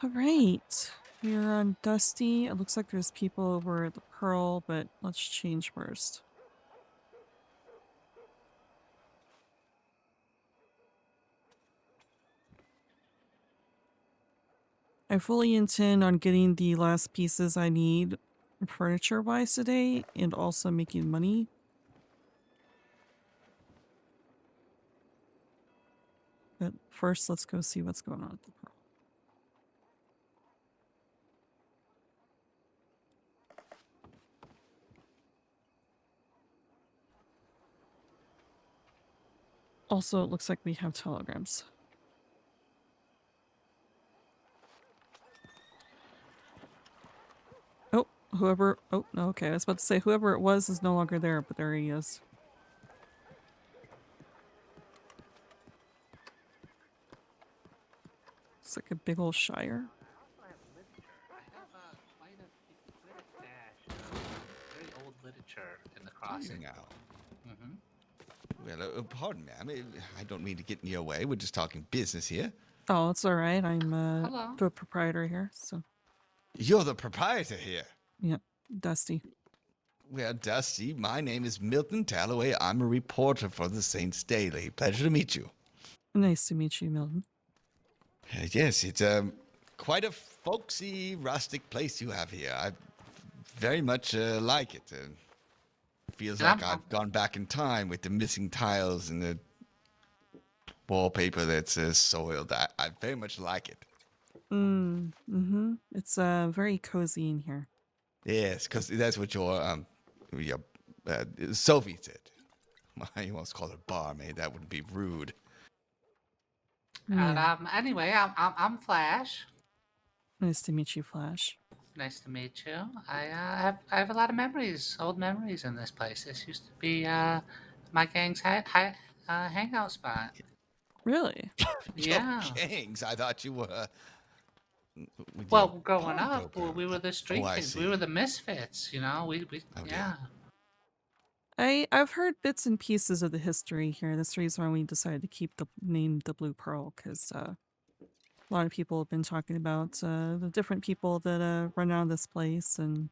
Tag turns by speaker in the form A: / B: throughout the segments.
A: All right. We're on Dusty. It looks like there's people over at the Pearl, but let's change first. I fully intend on getting the last pieces I need furniture-wise today and also making money. But first, let's go see what's going on at the Pearl. Also, it looks like we have telegrams. Oh, whoever... Oh, no, okay. I was about to say whoever it was is no longer there, but there he is. It's like a big old shire.
B: Quite a stash of very old literature in the crossing.
C: Now.
B: Mm-hmm.
C: Well, pardon me. I don't mean to get in your way. We're just talking business here.
A: Oh, it's all right. I'm
B: Hello.
A: the proprietor here, so
C: You're the proprietor here.
A: yeah, Dusty.
C: Well, Dusty, my name is Milton Talloway. I'm a reporter for the Saints Daily. Pleasure to meet you.
A: Nice to meet you, Milton.
C: Yes, it's quite a folksy, rustic place you have here. I very much like it. Feels like I've gone back in time with the missing tiles and the wallpaper that's soiled. I very much like it.
A: It's very cozy in here.
C: Yes, because that's what your Sophie said. I almost called her barmaid. That wouldn't be rude.
A: Yeah.
B: And anyway, I'm Flash.
A: Nice to meet you, Flash.
B: Nice to meet you. I have a lot of memories, old memories in this place. This used to be my gang's hangout spot.
A: Really?
B: Yeah.
C: Gangs. I thought you were.
B: Well, growing up, we were the street
C: I
B: kids.
C: see.
B: We were the misfits. You know, we yeah.
A: I've heard bits and pieces of the history here. That's the reason why we decided to keep the name the Blue Pearl, because a lot of people have been talking about the different people that run out of this place, and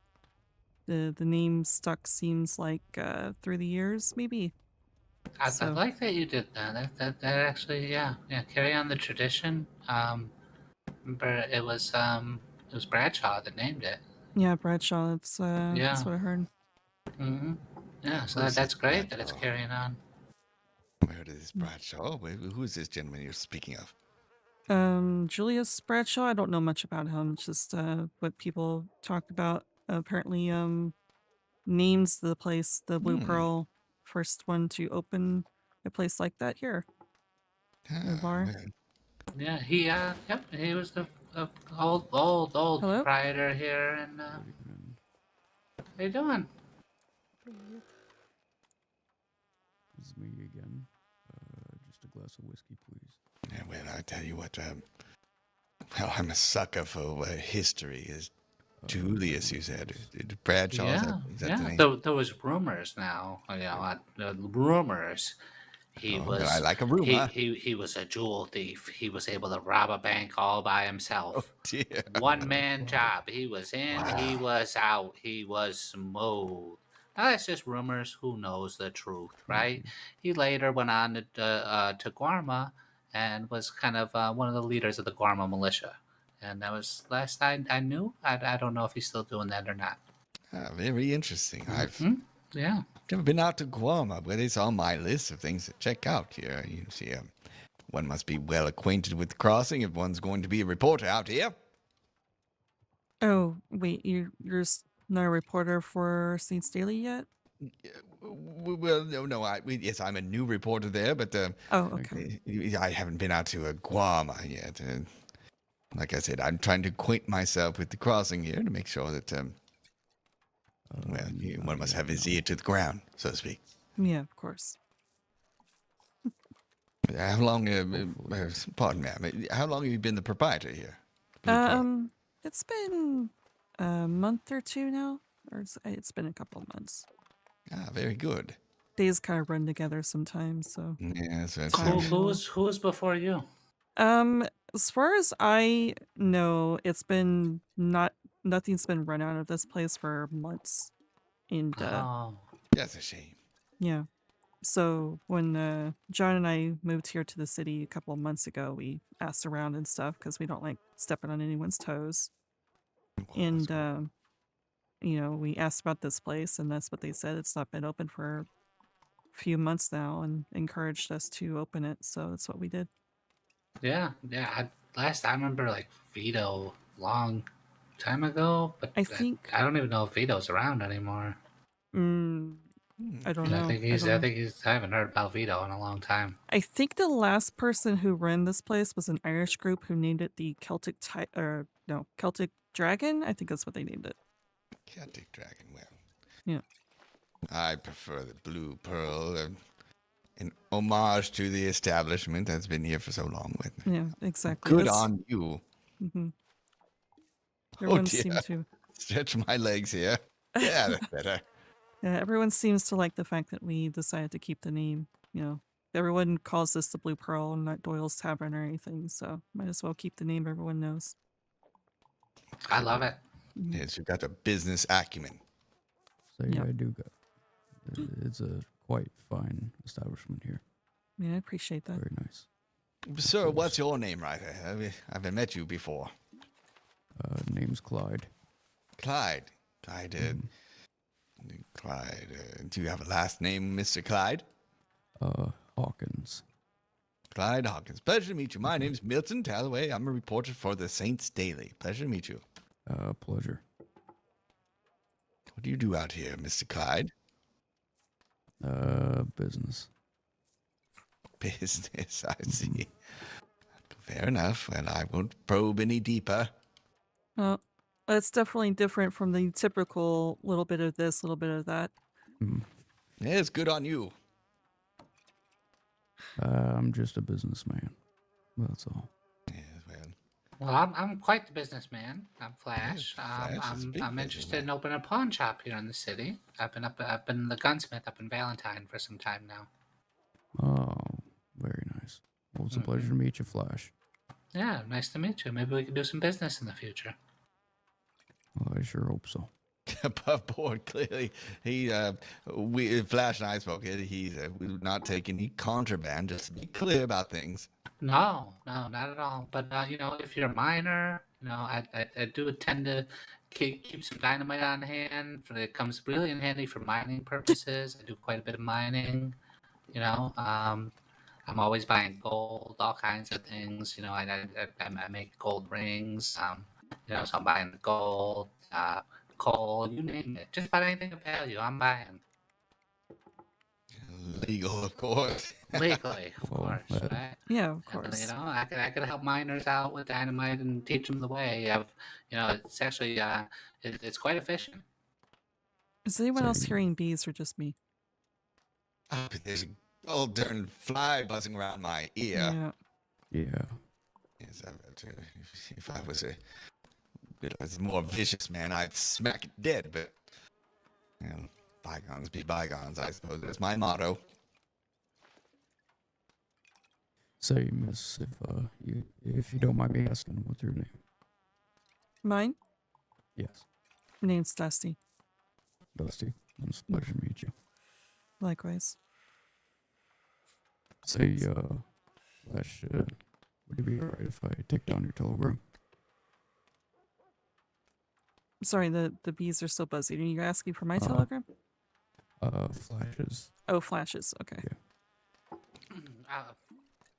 A: the name stuck. Seems like through the years, maybe.
B: I
A: So-
B: like that you did that. That actually, yeah. Carry on the tradition. Remember, it was Bradshaw that named it.
A: Yeah, Bradshaw. That's what I heard.
B: Mm-hmm. Yeah, so that's great that it's carrying on.
C: Where is this Bradshaw? Who is this gentleman you're speaking of?
A: Julius Bradshaw. I don't know much about him. It's just what people talked about. Apparently, names the place the Blue Pearl. First one to open a place like that here. The bar.
C: Man.
B: Yeah, he was the old
A: Hello?
B: proprietor here, and how you doing?
D: This is me again. Just a glass of whiskey, please.
C: Yeah, well, I tell you what. Well, I'm a sucker for history. Is Julius, you said? Bradshaw?
B: Yeah,
C: Is that the name?
B: There was rumors now. Rumors. He was.
C: I like a rumor.
B: He was a jewel thief. He was able to rob a bank all by himself.
C: Oh, dear.
B: One man job. He was in. He was out. He was smooth. Now that's just rumors. Who knows the truth, right? He later went on to Guarma and was kind of one of the leaders of the Guarma militia. And that was last I knew. I don't know if he's still doing that or not.
C: Very interesting. I've
B: Yeah.
C: never been out to Guam, but it's on my list of things to check out here. You see, one must be well acquainted with the crossing if one's going to be a reporter out here.
A: Oh, wait, you're not a reporter for Saints Daily yet?
C: Well, no. Yes, I'm a new reporter there, but
A: Oh, okay.
C: I haven't been out to Guam yet. Like I said, I'm trying to acquaint myself with the crossing here to make sure that, one must have his ear to the ground, so to speak.
A: Yeah, of course.
C: How long, pardon me, how long have you been the proprietor here?
A: It's been a month or two now, or it's been a couple of months.
C: Ah, very good.
A: Days kind of run together sometimes, so.
C: Yes,
B: Who was before you?
A: As far as I know, it's been nothing's been run out of this place for months. And
B: Oh,
C: That's a shame.
A: yeah. So when John and I moved here to the city a couple of months ago, we asked around and stuff because we don't like stepping on anyone's toes. And we asked about this place, and that's what they said. It's not been open for a few months now, and encouraged us to open it. So that's what we did.
B: yeah, yeah. Last I remember, like Vito, long time ago, but
A: I think.
B: I don't even know if Vito's around anymore.
A: I don't
B: I
A: know.
B: think he's. I think he's. I haven't heard about Vito in a long time.
A: I think the last person who ran this place was an Irish group who named it the Celtic Dragon. I think that's what they named it.
C: Celtic Dragon. Well,
A: Yeah.
C: I prefer the Blue Pearl. An homage to the establishment that's been here for so long. With
A: Yeah, exactly.
C: good on you.
A: Mm-hmm.
C: Oh
A: Everyone
C: dear.
A: seemed to.
C: Stretch my legs here. Yeah, that's better.
A: Yeah, everyone seems to like the fact that we decided to keep the name. Everyone calls this the Blue Pearl, not Doyle's Tavern or anything. So might as well keep the name everyone knows.
B: I love it.
C: Yes, you've got a business acumen.
D: So
A: Yeah.
D: I do got. It's a quite fine establishment here.
A: Yeah, I appreciate that.
D: Very nice.
C: Sir, what's your name, right? I haven't met you before.
D: Name's Clyde.
C: Clyde. Clyde. Do you have a last name, Mr. Clyde?
D: Hawkins.
C: Clyde Hawkins. Pleasure to meet you. My name's Milton Talloway. I'm a reporter for the Saints Daily. Pleasure to meet you.
D: Pleasure.
C: What do you do out here, Mr. Clyde?
D: Business.
C: Business, I see. Fair enough. Well, I won't probe any deeper.
A: Well, that's definitely different from the typical little bit of this, little bit of that.
C: Yeah, it's good on you.
D: I'm just a businessman. That's all.
C: Yes, well.
B: Well, I'm quite the businessman. I'm Flash.
C: Flash is a big
B: I'm interested in opening a pawn shop here in the city. I've been the gunsmith up in Valentine for some time now.
D: Oh, very nice. Well, it's a pleasure to meet you, Flash.
B: Yeah, nice to meet you. Maybe we can do some business in the future.
D: Well, I sure hope so.
C: Above board, clearly. Flash and I spoke it. We would not take any contraband, just to be clear about things.
B: No, not at all. But if you're a miner, I do tend to keep some dynamite on hand. It comes really in handy for mining purposes. I do quite a bit of mining. I'm always buying gold, all kinds of things. I make gold rings. So I'm buying the gold, coal, you name it. Just about anything of value, I'm buying.
C: Legal, of course.
B: Legally, of
D: Oh,
B: course, right?
A: Yeah, of
B: And,
A: course.
B: I could help miners out with dynamite and teach them the way. It's actually it's quite efficient.
A: Is anyone else hearing bees or just me?
C: Oh, but there's a old darn fly buzzing around my ear.
A: Yeah.
D: Yeah.
C: Yes, if I was a more vicious man, I'd smack it dead. But bygones be bygones, I suppose. That's my motto.
D: Say, miss, if you don't mind me asking, what's your name?
A: Mine?
D: Yes.
A: My name's Dusty.
D: Dusty. It's a pleasure to meet you.
A: Likewise.
D: Say, Flash, would it be alright if I take down your telegram?
A: Sorry, the bees are so buzzy. Are you asking for my telegram?
D: Flashes.
A: Oh, flashes. Okay.
D: Yeah.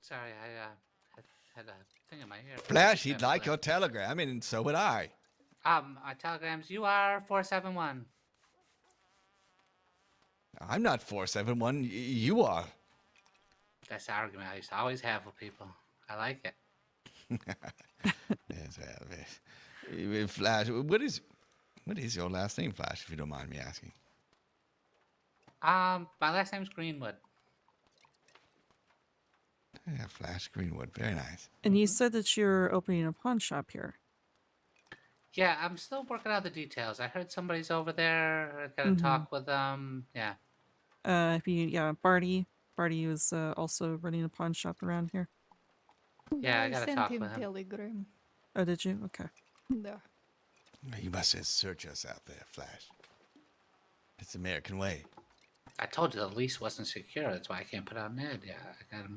B: Sorry, I had a thing in my ear.
C: Flash, he'd like your telegram, and so would I.
B: My telegrams, you are 471.
C: I'm not 471. You are.
B: That's the argument I used to always have with people. I like it.
C: Yes, well, Flash, what is your last name, Flash, if you don't mind me asking?
B: My last name's Greenwood.
C: Yeah, Flash Greenwood. Very nice.
A: And you said that you're opening a pawn shop here.
B: Yeah, I'm still working out the details. I heard somebody's over there. I gotta talk with them. Yeah.
A: Barty. Barty was also running a pawn shop around here.
B: Yeah, I
E: I
B: gotta
E: sent
B: talk
E: him
B: with him.
E: telegram.
A: Oh, did you? Okay.
E: Yeah.
C: You must search us out there, Flash. It's the American way.
B: I told you the lease wasn't secure. That's why I can't put it on Ned. Yeah,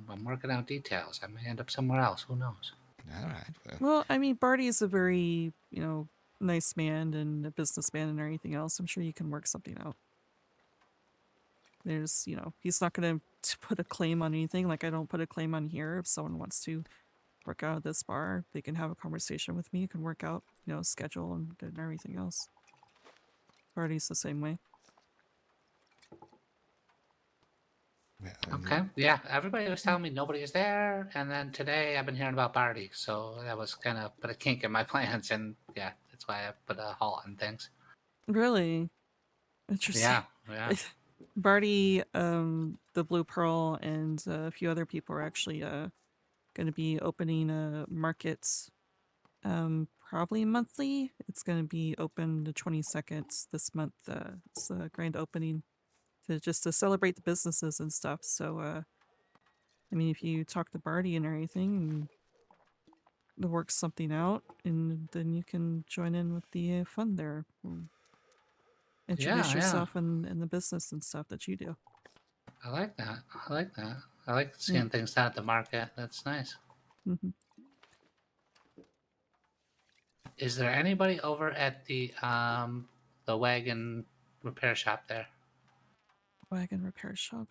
B: I'm working out details. I may end up somewhere else. Who knows?
C: All right. Well,
A: Well, I mean, Barty's a very, nice man and a businessman and everything else. I'm sure you can work something out. There's, he's not going to put a claim on anything. Like, I don't put a claim on here. If someone wants to work out at this bar, they can have a conversation with me. You can work out, schedule and everything else. Barty's the same way.
B: Okay. Yeah, everybody was telling me nobody is there, and then today I've been hearing about Barty, so that was kind of put a kink in my plans, and yeah, that's why I put a halt on things.
A: Really interesting.
B: Yeah.
A: Barty, the Blue Pearl, and a few other people are actually going to be opening markets probably monthly. It's going to be open the 22nd this month. It's a grand opening to celebrate the businesses and stuff. So, I mean, if you talk to Barty and everything and work something out, and then you can join in with the fun there. Introduce
B: Yeah.
A: yourself and the business and stuff that you do.
B: I like that. I like seeing things down at the market. That's nice.
A: Mm-hmm.
B: Is there anybody over at the wagon repair shop there?
A: Wagon repair shop.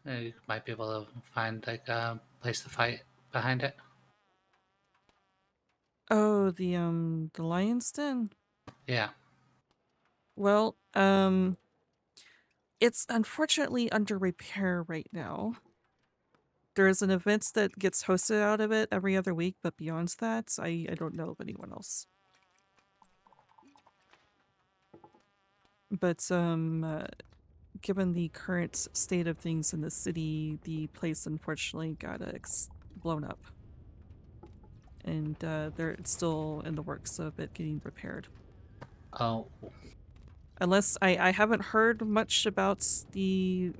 B: You might be able to find like a place to fight behind it.
A: Oh, the Lion's Den?
B: Yeah.
A: Well, it's unfortunately under repair right now. There is an event that gets hosted out of it every other week, but beyond that, I don't know of anyone else. But given the current state of things in the city, the place unfortunately got blown up. And they're still in the works of it getting repaired.
B: Oh.
A: Unless I haven't heard much about the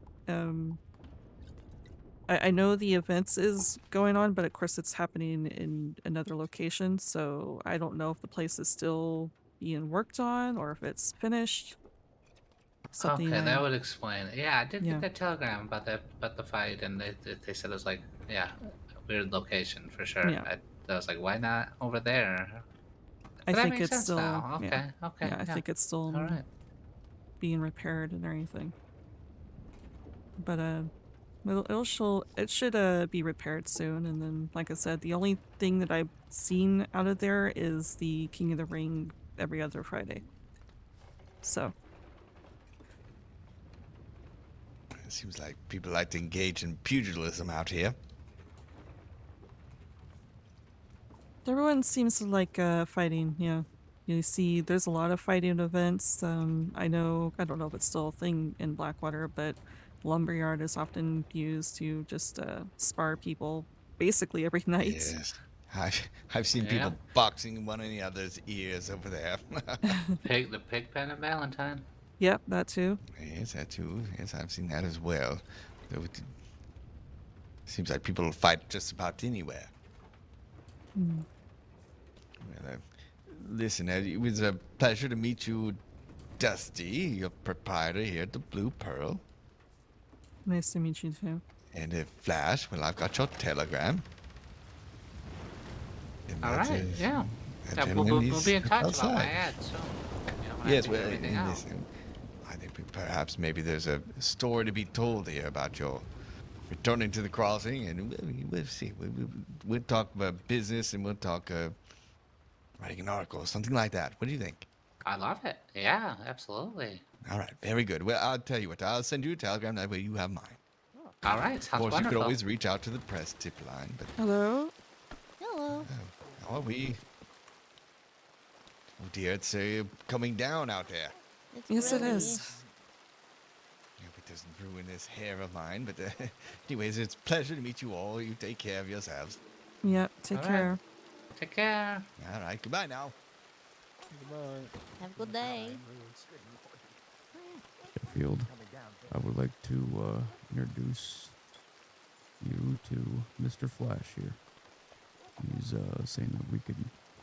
A: I know the events is going on, but of course it's happening in another location, so I don't know if the place is still being worked on or if it's finished. Something
B: Okay, that would explain it. Yeah, I did
A: Yeah.
B: get that telegram about the fight, and they said it was like, yeah, a weird location for sure.
A: Yeah.
B: I was like, why not over there?
A: I
B: But that
A: think
B: makes
A: it's
B: sense
A: still
B: now. Okay, okay.
A: Yeah, I think it's still
B: All right.
A: being repaired and everything. But it should be repaired soon, and then like I said, the only thing that I've seen out of there is the King of the Ring every other Friday. So
C: it seems like people like to engage in pugilism out here.
A: everyone seems to like fighting, yeah. You see there's a lot of fighting events. I don't know if it's still a thing in Blackwater, but Lumberyard is often used to just spar people basically every night.
C: Yes. I've seen people boxing one another's ears over there.
B: The pig pen and Valentine.
A: Yep, that too.
C: Yes, that too. Yes, I've seen that as well. Though it seems like people will fight just about anywhere. Well, listen, it was a pleasure to meet you, Dusty, your proprietor here at the Blue Pearl.
A: Nice to meet you too.
C: And Flash, well, I've got your telegram. And
B: All right, yeah.
C: that
B: We'll
C: gentleman
B: be in
C: is
B: touch about
C: outside.
B: my ad soon.
C: Yes,
B: well,
C: well,
B: everything else.
C: listen, I think perhaps maybe there's a story to be told here about your returning to the crossing, and we'll see. We'll talk about business, and we'll talk writing an article, something like that. What do you think?
B: I love it. Yeah, absolutely.
C: All right, very good. Well, I'll tell you what. I'll send you a telegram. That way you have mine.
B: All right,
C: Of
B: sounds
C: course, you
B: wonderful.
C: could always reach out to the press tip line. But
A: Hello?
E: Hello.
C: how are we? Oh dear, it's coming down out there.
A: Yes, it is.
C: I hope it doesn't ruin this hair of mine. But anyways, it's a pleasure to meet you all. You take care of yourselves.
A: Yep, take
B: All right.
A: care.
B: Take care.
C: All right, goodbye now.
E: Have a good day.
D: Sheffield, I would like to introduce you to Mr. Flash here. He's saying that we could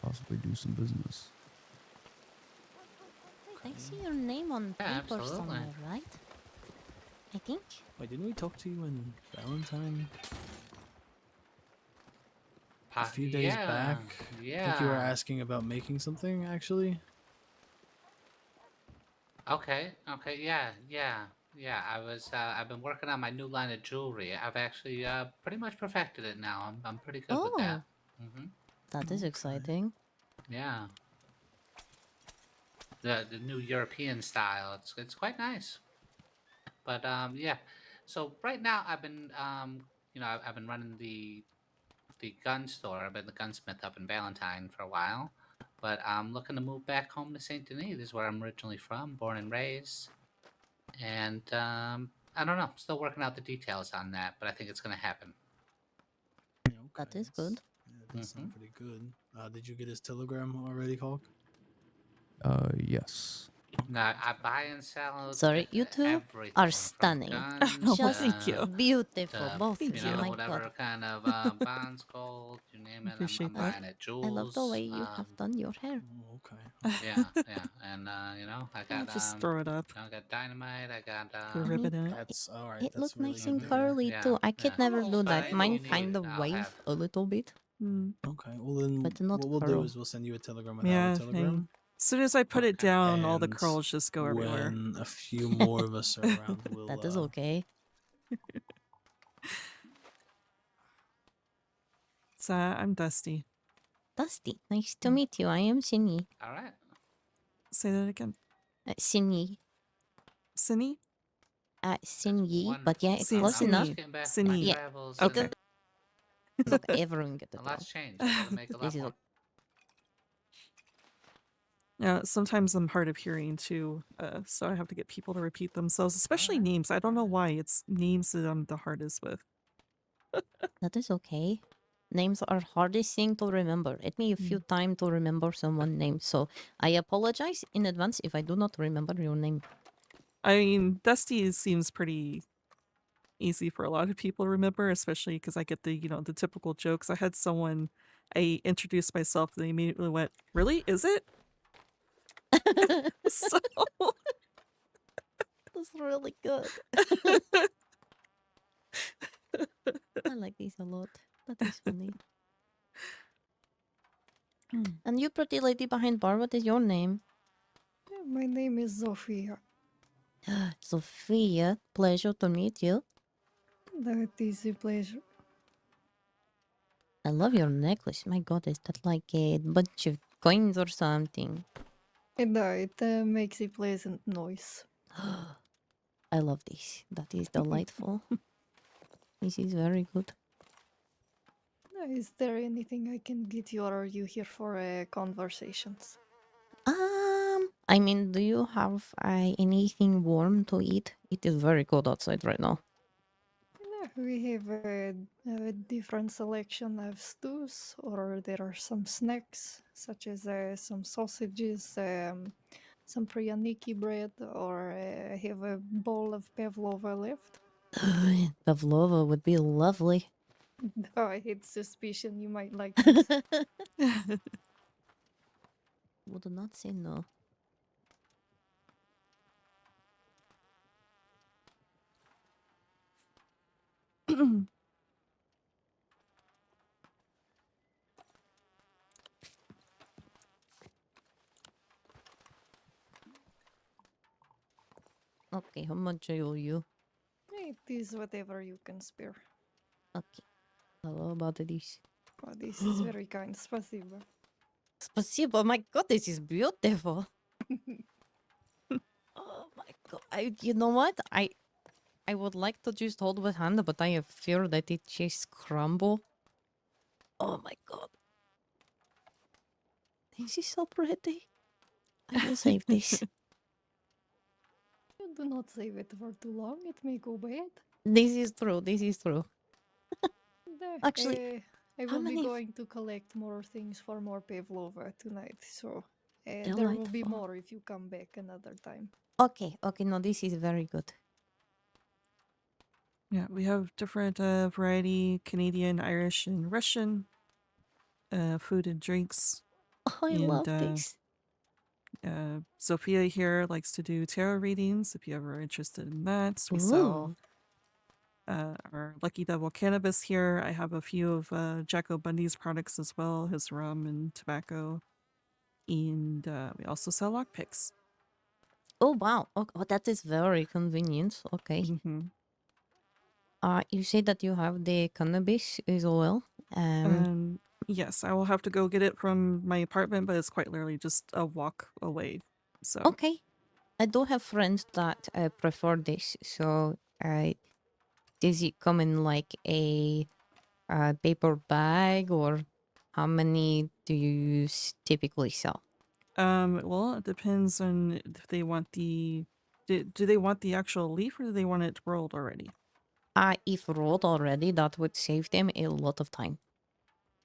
D: possibly do some business.
E: I see your name on
B: Yeah,
E: paper
B: absolutely.
E: somewhere, right? I think.
F: Wait, didn't we talk to you in Valentine a few days back?
B: Yeah.
F: I think you were asking about making something, actually.
B: Okay. Yeah. I've been working on my new line of jewelry. I've actually pretty much perfected it now. I'm pretty good with that.
E: Oh, that is
F: Okay.
E: exciting.
B: Yeah. The new European style. It's quite nice. But yeah. So right now I've been running the gun store. I've been the gunsmith up in Valentine for a while. But I'm looking to move back home to Saint Denis. This is where I'm originally from, born and raised. And I don't know. Still working out the details on that, but I think it's going to happen.
F: Yeah,
E: That is
F: that's-
E: good.
F: Yeah, that does sound pretty good. Did you get his telegram already, Hulk?
D: Yes.
B: No, I buy and sell.
E: Sorry, you two
B: everything
E: are
B: from
E: stunning.
B: guns
A: Oh,
E: Just
A: thank you.
E: beautiful,
B: to,
E: both
A: Thank
E: of
B: you
E: you.
B: know,
A: you.
E: My
B: whatever
E: God,
B: kind of bonds, gold, you name it. I'm
A: Appreciate that.
B: buying it. Jewels.
E: I love the way you have done your hair.
F: Oh, okay.
B: Yeah, and I
A: I'll
B: got
A: just throw it up.
B: I got dynamite. I got
A: Put a
E: I mean,
A: ribbon in it.
F: That's all right.
E: It
F: That's
E: looked
F: really
E: nice and
F: good to hear.
E: curly
B: Yeah,
E: too. I could
B: yeah.
E: never do
B: But
E: that.
B: anything
E: Mine
B: you need,
E: kind of
B: I'll
E: wave
B: have.
E: a little bit.
A: Mm.
F: Okay. Well, then
E: But not
F: what we'll do
E: curl.
F: is we'll send you a telegram with
A: Yeah,
F: our telegram.
A: as soon as I put it
B: Okay.
A: down, all the
F: And
A: curls just go everywhere.
F: when a few more of us are around, we'll.
E: That is okay.
A: So I'm Dusty.
E: Dusty, nice to meet you. I am Cindy.
B: All right.
A: Say that again.
E: Cindy.
A: Cindy?
E: Cindy, but yeah,
B: Wonderful.
E: close
A: Cindy.
B: I'm
E: enough.
B: just getting back from
A: Cindy.
B: my
E: Yeah.
B: travels.
A: Okay.
B: and
E: Look, everyone get it
B: A
E: wrong.
B: lot's changed. I gotta make a lot
E: This is
B: more.
A: Yeah, sometimes I'm hard of hearing too, so I have to get people to repeat themselves, especially
B: Alright.
A: names. I don't know why. It's names that I'm the hardest with.
E: That is okay. Names are hardest thing to remember. It me a few time to remember someone's name. So I apologize in advance if I do not remember your name.
A: I mean, Dusty seems pretty easy for a lot of people to remember, especially because I get the typical jokes. I had someone, I introduced myself, and they immediately went, "Really? Is it?" So
E: That's really good. I like this a lot. That is funny. And you pretty lady behind bar, what is your name?
G: My name is Zofia.
E: Sophia, pleasure to meet you.
G: That is a pleasure.
E: I love your necklace. My god, is that like a bunch of coins or something?
G: No, it makes a pleasant noise.
E: I love this. That is delightful. This is very good.
G: Is there anything I can get you, or are you here for conversations?
E: I mean, do you have anything warm to eat? It is very cold outside right now.
G: We have a different selection of stews, or there are some snacks, such as some sausages, some pryaniki bread, or I have a bowl of pavlova left.
E: Pavlova would be lovely.
G: Oh, I had suspicion you might like this.
E: Would not say no. Okay, how much I owe you?
G: It is whatever you can spare.
E: Okay. How about this?
G: Oh, this is very kind. Спасибо.
E: Спасибо. My god, this is beautiful. Oh my god. You know what? I would like to just hold with hand, but I have fear that it just crumble. Oh my god. This is so pretty. I will save this.
G: Do not save it for too long. It may go bad.
E: This is true. This is true. Actually,
G: I
E: how
G: will be
E: many
G: going to collect more things for more pavlova tonight. So there will be
E: Delightful.
G: more if you come back another time.
E: Okay, okay, no, this is very good.
A: Yeah, we have different variety, Canadian, Irish, and Russian. food and drinks.
E: Oh, I
A: And
E: love this.
A: Sophia here likes to do tarot readings if you're ever interested in that. We
E: Ooh.
A: sell our Lucky Devil cannabis here. I have a few of Jacko Bundy's products as well, his rum and tobacco. And we also sell lockpicks.
E: Oh, wow. Oh, that is very convenient. Okay.
A: Mm-hmm.
E: You say that you have the cannabis as well.
A: Yes, I will have to go get it from my apartment, but it's quite literally just a walk away. So
E: Okay. I do have friends that prefer this. So, does it come in like a paper bag, or how many do you typically sell?
A: well, it depends on if they want the do they want the actual leaf or do they want it rolled already?
E: If rolled already, that would save them a lot of time.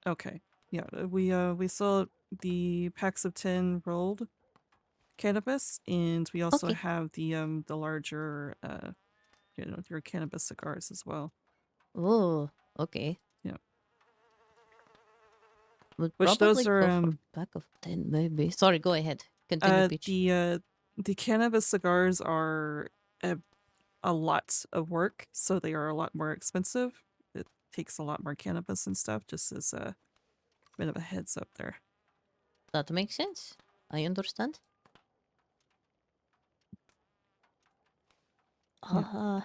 A: Okay. Yeah, we sell the packs of 10 rolled cannabis, and we also
E: Okay.
A: have the larger your cannabis cigars as well.
E: Oh, okay.
A: Yeah.
E: Would
A: Which
E: probably
A: those are
E: go for a pack of 10, maybe. Sorry, go ahead. Continue, pitch.
A: the cannabis cigars are a lot of work, so they are a lot more expensive. It takes a lot more cannabis and stuff, just as a bit of a heads up there.
E: That makes sense. I understand.
A: Yeah.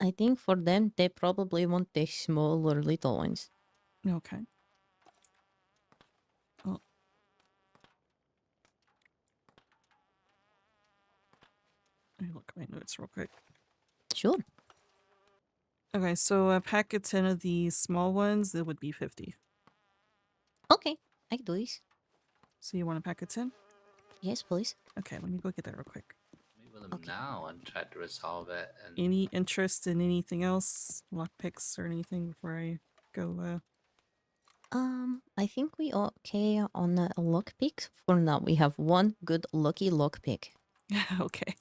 E: I think for them, they probably want the smaller little ones.
A: Okay. Well, let me look at my notes real quick.
E: Sure.
A: Okay, so a pack of 10 of the small ones, it would be 50.
E: Okay, I can do this.
A: So you want a pack of 10?
E: Yes, please.
A: Okay, let me go get that real quick.
B: Meet with him
E: Okay.
B: now and try to resolve it. And
A: Any interest in anything else? Lockpicks or anything before I go?
E: I think we okay on the lockpicks. For now, we have one good lucky lockpick.
A: Okay.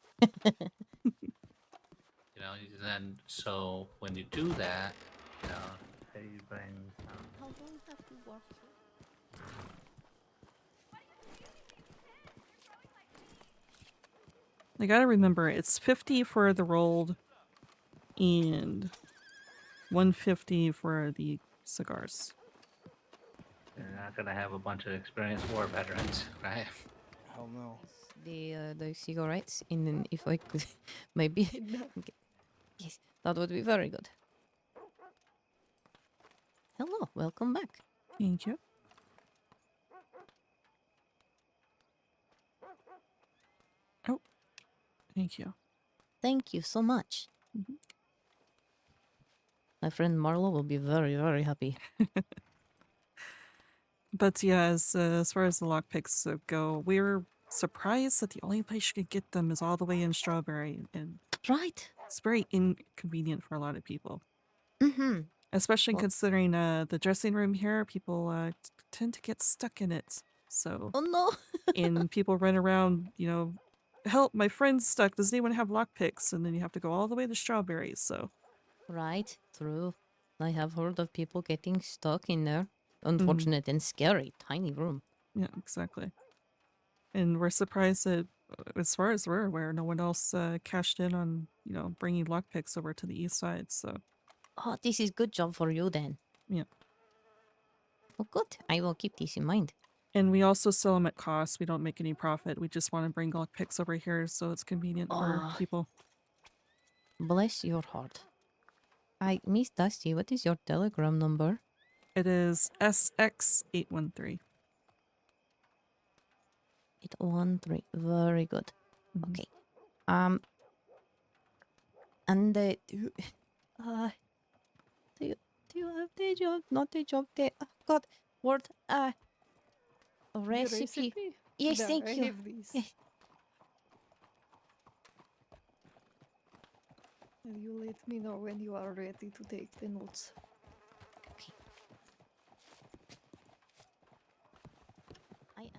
B: then so when you do that, say you bring some.
E: How long have to work?
A: I gotta remember, it's 50 for the rolled and 150 for the cigars.
B: You're not gonna have a bunch of experienced war veterans, right?
F: Hell no.
E: The cigarettes, and then if I could, maybe. Okay. Yes, that would be very good. Hello, welcome back.
A: Thank you. Oh, thank you.
E: Thank you so much.
A: Mhm.
E: My friend Marlo will be very, very happy.
A: But yeah, as far as the lockpicks go, we're surprised that the only place you could get them is all the way in Strawberry, and
E: Right.
A: it's very inconvenient for a lot of people.
E: Mm-hmm.
A: Especially
E: Well-
A: considering the dressing room here, people tend to get stuck in it. So,
E: Oh no.
A: and people run around, help, my friend's stuck. Does anyone have lockpicks? And then you have to go all the way to Strawberries. So,
E: Right. True. I have heard of people getting stuck in there. Unfortunate and scary tiny room.
A: yeah, exactly. And we're surprised that, as far as we're aware, no one else cashed in on, bringing lockpicks over to the east side. So,
E: Oh, this is good job for you then.
A: yeah.
E: Oh, good. I will keep this in mind.
A: And we also sell them at cost. We don't make any profit. We just want to bring lockpicks over here so it's convenient for
E: Oh.
A: people.
E: Bless your heart. Miss Dusty, what is your telegram number?
A: It is SX813.
E: 813. Very good.
A: Mhm.
E: Okay. And uh, do you have the job? Not the job. The God word.
G: The
E: Recipe. Yes,
G: There,
E: thank
G: I
E: you.
G: have these.
E: Yes.
G: And you let me know when you are ready to take the notes.
E: Okay. I am.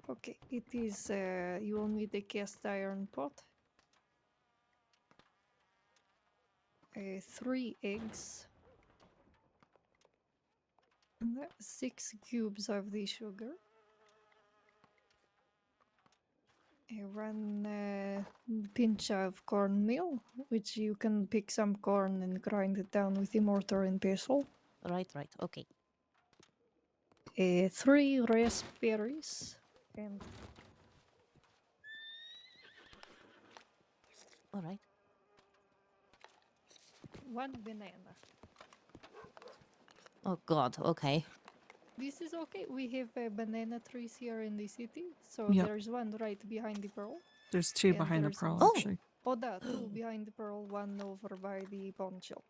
G: Okay, it is, you will need a cast iron pot, 3 eggs, 6 cubes of the sugar. 1 pinch of cornmeal, which you can pick some corn and grind it down with the mortar and pestle.
E: Right. Okay.
G: 3 raspberries and
E: All right.
G: 1 banana.
E: Oh God. Okay.
G: This is okay. We have banana trees here in the city, so
A: Yep.
G: there's one right behind the pearl.
A: There's 2
G: And
A: behind the
G: there's
A: pearl,
E: Oh.
A: actually.
G: Oh, that 2 behind the pearl, 1 over by the pawn shop.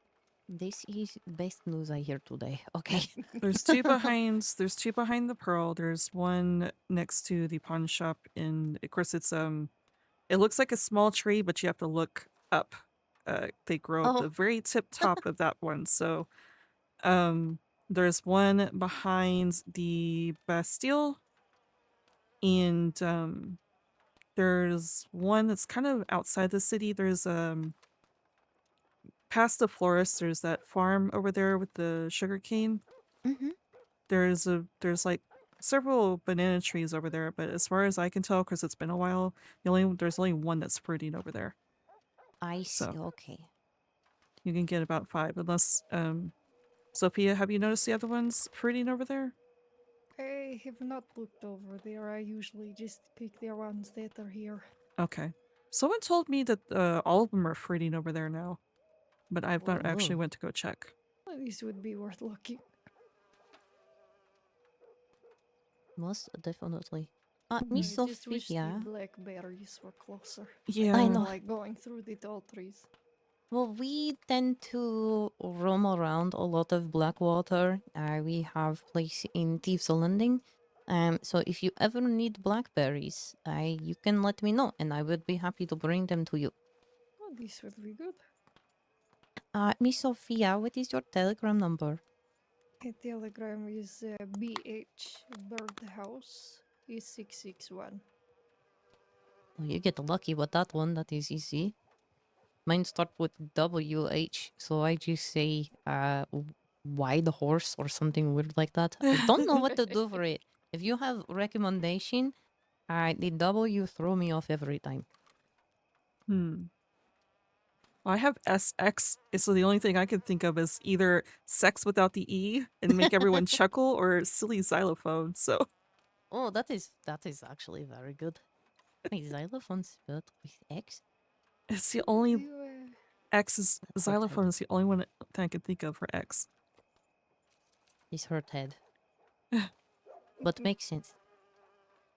E: This is best news I hear today. Okay.
A: There's 2 behind. There's 2 behind the pearl. There's 1 next to the pawn shop. And of course, it's it looks like a small tree, but you have to look up. They grow at
E: Oh.
A: the very tip top of that one. So, there's 1 behind the Bastille, and there's 1 that's kind of outside the city. There's past the florist. There's that farm over there with the sugar cane.
E: Mm-hmm.
A: There's like several banana trees over there, but as far as I can tell, because it's been a while, there's only 1 that's fruiting over there.
E: I see.
A: So.
E: Okay.
A: You can get about 5, unless Sophia, have you noticed the other ones fruiting over there?
G: I have not looked over there. I usually just pick the ones that are here.
A: Okay. Someone told me that all of them are fruiting over there now, but I've not actually
E: Oh.
A: went to go check.
G: Well, this would be worth looking.
E: Most definitely.
G: I
E: Miss
G: just wish the
E: Sophia.
G: blackberries were closer.
A: Yeah.
E: I
G: don't
E: know.
G: like going through the tall trees.
E: Well, we tend to roam around a lot of Blackwater. We have place in Thieves Landing. So if you ever need blackberries, you can let me know, and I would be happy to bring them to you.
G: Oh, this would be good.
E: Miss Sophia, what is your telegram number?
G: A telegram is BH Birdhouse is 661.
E: Well, you get lucky with that one. That is easy. Mine start with WH, so I just say wide horse or something weird like that. I don't know what to do for it. If you have recommendation, the W throw me off every time.
A: Well, I have SX, so the only thing I can think of is either sex without the E and make everyone chuckle, or silly xylophone. So
E: Oh, that is actually very good. Wait, xylophone spelled with X?
A: it's the only
G: You,
A: X is
E: That's hard
A: xylophone
E: head.
A: is the only one thing I can think of for X.
E: His hurt head. But makes sense.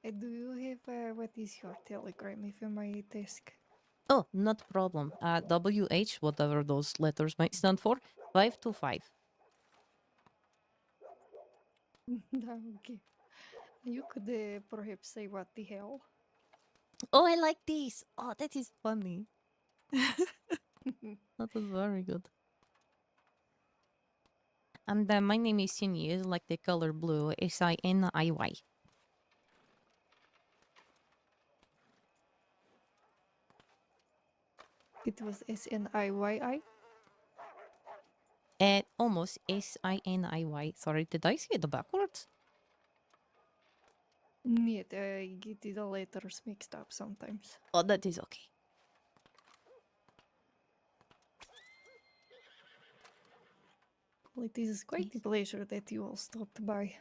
G: do you have what is your telegram, if I might ask?
E: Oh, not problem. WH, whatever those letters might stand for, 525.
G: Okay. You could perhaps say what the hell.
E: Oh, I like this. Oh, that is funny. That is very good. And my name is Siniy, like the color blue, SINIY.
G: It was SNIYI.
E: Almost SINIY. Sorry, did I say it backwards?
G: Нет, I get the letters mixed up sometimes.
E: Oh, that is okay.
G: Well, it is quite a pleasure that you all stopped by.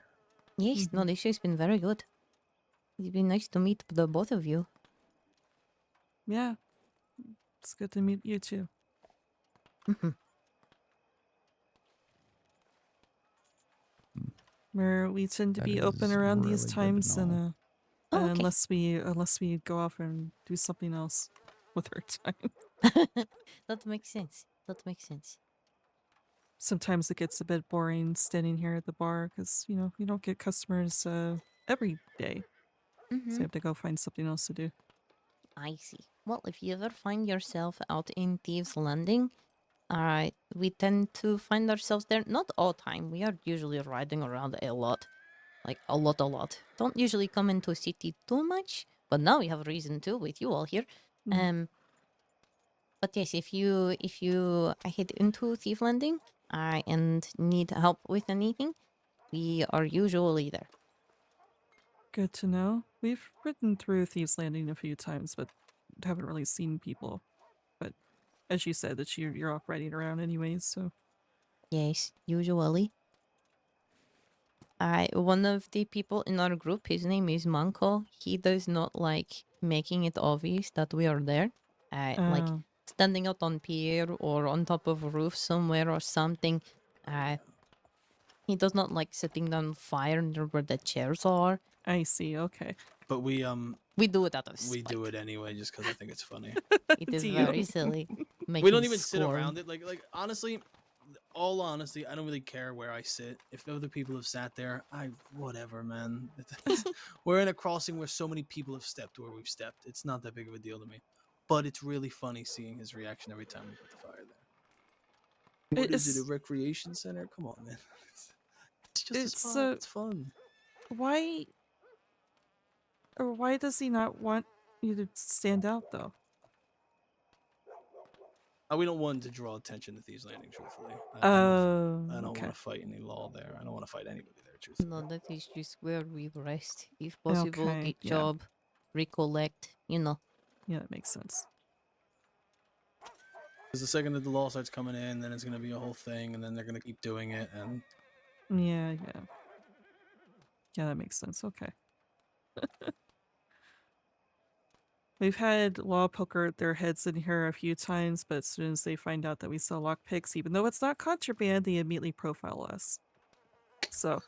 E: Yes, no, this has been very good. It's been nice to meet the both of you.
A: Yeah, it's good to meet you too. We tend to
D: That
A: be open
D: is
A: around these
D: really good to
A: times, and
D: know.
E: Oh, okay.
A: unless we go off and do something else with our time.
E: That makes sense. That makes sense.
A: Sometimes it gets a bit boring standing here at the bar because you don't get customers every day, so you have to go find something else to do.
E: I see. Well, if you ever find yourself out in Thieves Landing, we tend to find ourselves there not all time. We are usually riding around a lot. Like a lot. Don't usually come into city too much, but now we have reason to with you all here. But yes, if you head into Thief Landing and need help with anything, We are usually there.
A: Good to know. We've ridden through Thieves Landing a few times, but haven't really seen people. But as you said, that you're off riding around anyways, so
E: Yes, usually. One of the people in our group, his name is Manko. He does not like making it obvious that we are there. Like
A: uh,
E: standing out on pier or on top of a roof somewhere or something. He does not like sitting down fire near where the chairs are.
A: I see. Okay.
F: But we
E: do it out of
F: we do
E: spite.
F: it anyway just because I think it's funny.
E: It is
A: Do
E: very
A: you?
E: silly.
F: We don't
E: Making
F: even sit
E: scorn.
F: around it. Like honestly, all honesty, I don't really care where I sit. If other people have sat there, whatever, man. We're in a crossing where so many people have stepped where we've stepped. It's not that big of a deal to me. But it's really funny seeing his reaction every time we put the fire there. What is it? A recreation center? Come on, man. It's just a spot. It's fun.
A: Why does he not want you to stand out though?
F: We don't want to draw attention to Thieves Landing, truthfully. I don't
A: Okay.
F: want to fight any law there. I don't want to fight anybody there, truthfully.
E: No, that is just where we rest. If possible,
A: Okay,
E: get
A: yeah.
E: job, recollect, you know.
A: Yeah, that makes sense.
F: Because the second that the law starts coming in, then it's going to be a whole thing, and then they're going to keep doing it, and...
A: Yeah. Yeah, that makes sense. Okay. We've had law poker their heads in here a few times, but as soon as they find out that we sell lockpicks, even though it's not contraband, they immediately profile us. So.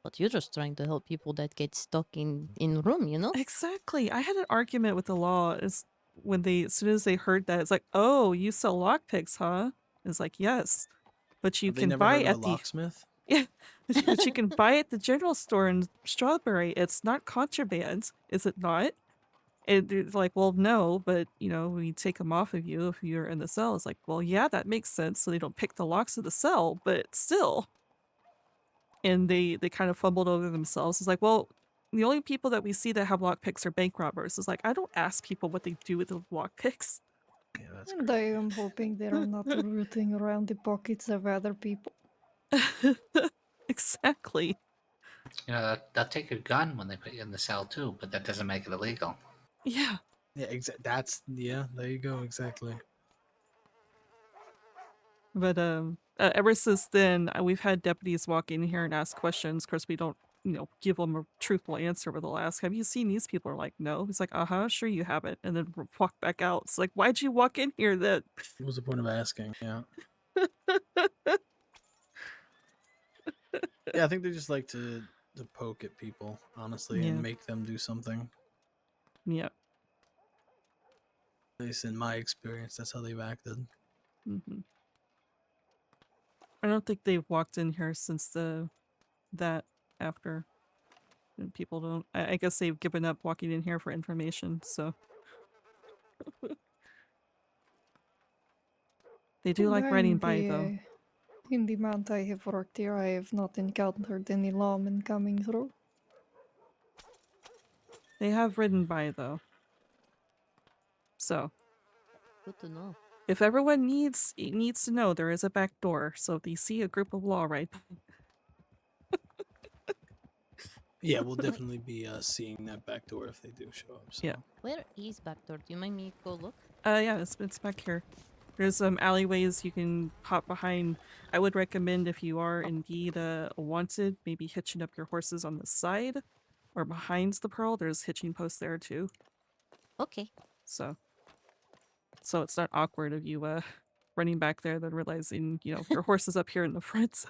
E: But you're just trying to help people that get stuck in room, you know?
A: Exactly. I had an argument with the law as soon as they heard that, it's like, oh, you sell lockpicks, huh? It's like, yes. But you can buy at the
F: locksmith?
A: Yeah. But you can buy at the general store in Strawberry. It's not contraband, is it not? And it's like, well, no, but we take them off of you if you're in the cell. It's like, well, yeah, that makes sense. So they don't pick the locks of the cell, but still. And they kind of fumbled over themselves. It's like, well, the only people that we see that have lockpicks are bank robbers. It's like, I don't ask people what they do with the lockpicks.
F: Yeah, that's
G: And I am hoping they are not rooting around the pockets of other people.
A: Exactly.
B: They'll take your gun when they put you in the cell too, but that doesn't make it illegal.
A: Yeah.
F: Yeah, there you go, exactly.
A: But ever since then, we've had deputies walk in here and ask questions. Of course, we don't, give them a truthful answer, but they'll ask, have you seen these people? Are like, no. He's like, sure you haven't. And then walk back out. It's like, why'd you walk in here then?
F: What was the point of asking? Yeah. Yeah, I think they just like to poke at people, honestly, and make them do something.
A: Yep.
F: At least in my experience, that's how they've acted.
A: Mm-hmm. I don't think they've walked in here since that after. And people don't. I guess they've given up walking in here for information. So they do like riding by though.
G: In the month I have worked here, I have not encountered any lawmen coming through.
A: They have ridden by though. So.
E: Good to know.
A: If everyone needs to know, there is a back door. So if they see a group of law right by.
F: Yeah, we'll definitely be seeing that back door if they do show up. So.
A: Yeah.
E: Where is back door? Do you mind me go look?
A: Yeah, it's back here. There's some alleyways you can hop behind. I would recommend if you are indeed wanted, maybe hitching up your horses on the side or behind the Pearl. There's hitching posts there too.
E: Okay.
A: So it's not awkward of you running back there then realizing, your horse is up here in the front.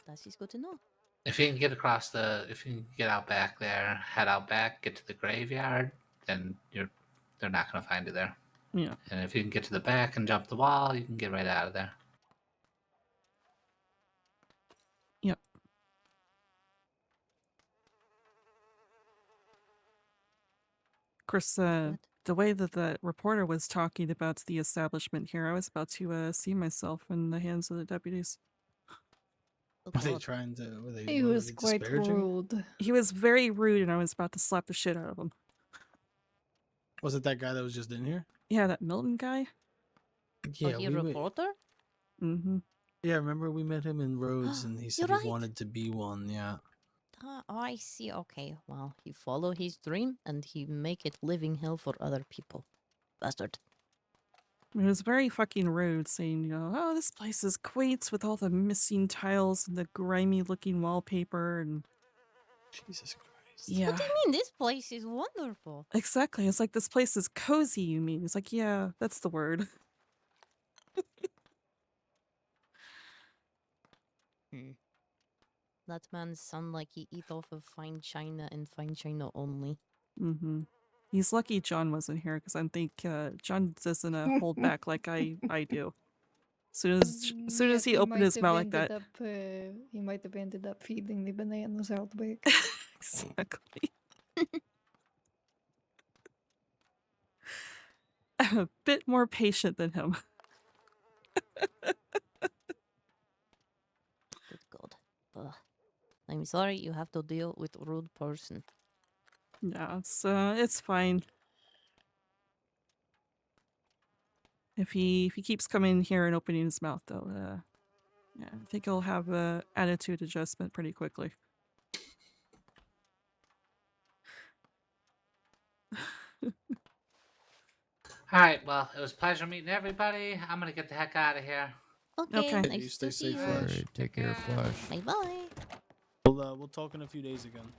E: That is good to know.
B: If you can get if you can get out back there, head out back, get to the graveyard, then they're not going to find you there.
A: Yeah.
B: And if you can get to the back and jump the wall, you can get right out of there.
A: Yep. Of course, the way that the reporter was talking about the establishment here, I was about to see myself in the hands of the deputies.
F: Were they trying to?
G: He was quite rude.
A: He was very rude, and I was about to slap the shit out of him.
F: Was it that guy that was just in here?
A: Yeah, that Milton guy.
F: Yeah,
E: he a reporter?
A: Mm-hmm.
F: Yeah, remember we met him in Rhodes, and he
E: You're
F: said
E: right.
F: he wanted to be one. Yeah.
E: Oh, I see. Okay, well, he follow his dream and he make it living hell for other people. Bastard.
A: It was very fucking rude saying, oh, this place is quaint with all the missing tiles and the grimy looking wallpaper and
F: Jesus Christ.
A: yeah.
E: What do you mean? This place is wonderful.
A: Exactly. It's like this place is cozy, you mean? It's like, yeah, that's the word.
E: That man sound like he eat off of fine china and fine china only.
A: Mm-hmm. He's lucky John wasn't here because I think John doesn't hold back like I do. Soon as he opened his mouth like that.
G: He might have ended up feeding the bananas out back.
A: Exactly. I'm a bit more patient than him.
E: Good God. Ugh. I'm sorry you have to deal with a rude person.
A: Yeah, it's fine. If he keeps coming here and opening his mouth, though, yeah, I think he'll have a attitude adjustment pretty quickly.
B: All right, well, it was a pleasure meeting everybody. I'm gonna get the heck out of here.
E: Okay,
A: Okay.
F: You
E: nice
F: stay
E: to see
F: safe,
E: you.
F: Flash.
D: Alright, take care, Flash.
E: Bye bye.
F: We'll talk in a few days again.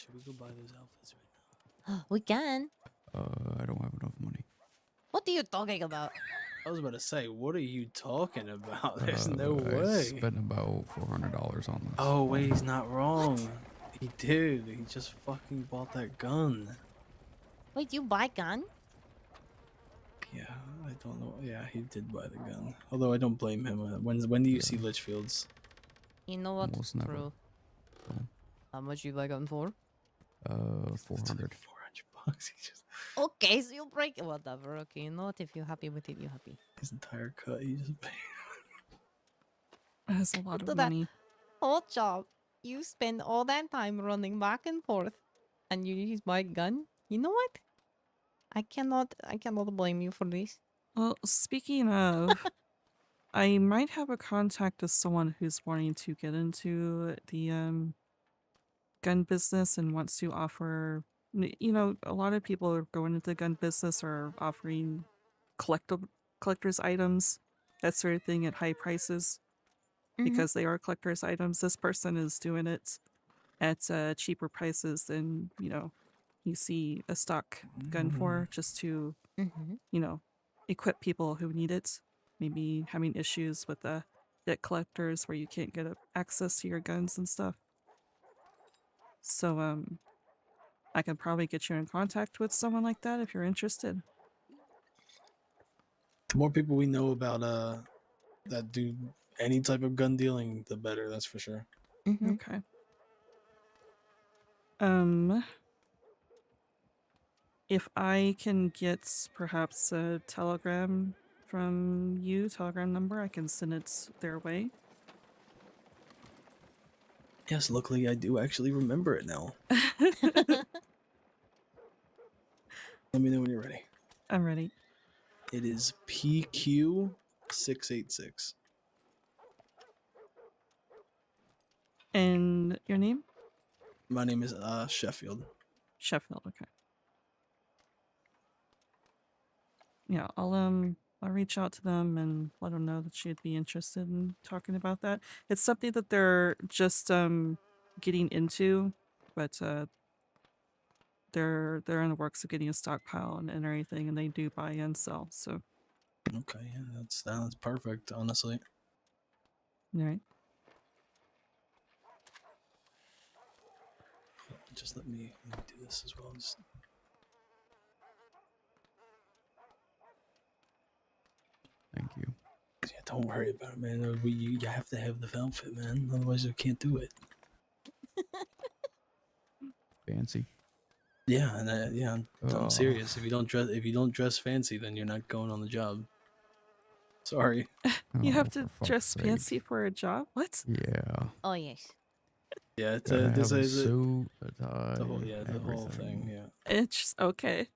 F: Should we go buy those outfits right now?
E: We can.
D: I don't have enough money.
E: What are you talking about?
F: I was about to say, what are you talking about? There's no
D: I
F: way.
D: spent about $400 on this.
F: Oh wait, he's not wrong. He did. He just fucking bought that gun.
E: Wait, you buy gun?
F: Yeah, I don't know. Yeah, he did buy the gun. Although I don't blame him. When do you see Litchfields?
E: You know what?
D: Almost never.
E: True.
D: So,
E: How much you buy gun for?
D: 400.
F: $400. He just
E: Okay, so you break it. Whatever. Okay, you know what? If you're happy with it, you're happy.
F: his entire cut. He just paid.
A: That's a lot
E: Look
A: of
E: at that.
A: money.
E: Whole job. You spend all that time running back and forth, and you use my gun. You know what? I cannot blame you for this.
A: Well, speaking of, I might have a contact of someone who's wanting to get into the gun business and wants to offer. A lot of people are going into the gun business or offering collector's items, that sort of thing, at high prices because they are collector's items. This person is doing it at cheaper prices than you see a stock gun for, just to equip people who need it. Maybe having issues with the debt collectors where you can't get access to your guns and stuff. So I can probably get you in contact with someone like that if you're interested.
F: The more people we know about that do any type of gun dealing, the better. That's for sure.
A: Okay. If I can get perhaps a telegram from you, telegram number, I can send it their way.
F: Yes, luckily I do actually remember it now. Let me know when you're ready.
A: I'm ready.
F: It is PQ686.
A: And your name?
F: My name is Sheffield.
A: Sheffield, okay. Yeah, I'll reach out to them and let them know that you'd be interested in talking about that. It's something that they're just getting into, but they're in the works of getting a stockpile and everything, and they do buy and sell. So
F: Okay, yeah, that's perfect, honestly.
A: all right.
F: Just let me do this as well.
D: Thank you.
F: Yeah, don't worry about it, man. You have to have the outfit, man. Otherwise, you can't do it.
D: Fancy.
F: Yeah, and I'm serious. If you don't dress fancy, then you're not going on the job. Sorry.
A: You have
D: for
A: to
D: fuck's
A: dress
D: sake.
A: fancy for a job? What?
D: Yeah.
E: Oh yes.
F: Yeah, it's
D: Gotta
F: this
D: have a
F: is
D: suit, a tie,
F: the whole thing.
D: everything.
F: Yeah.
A: It's okay.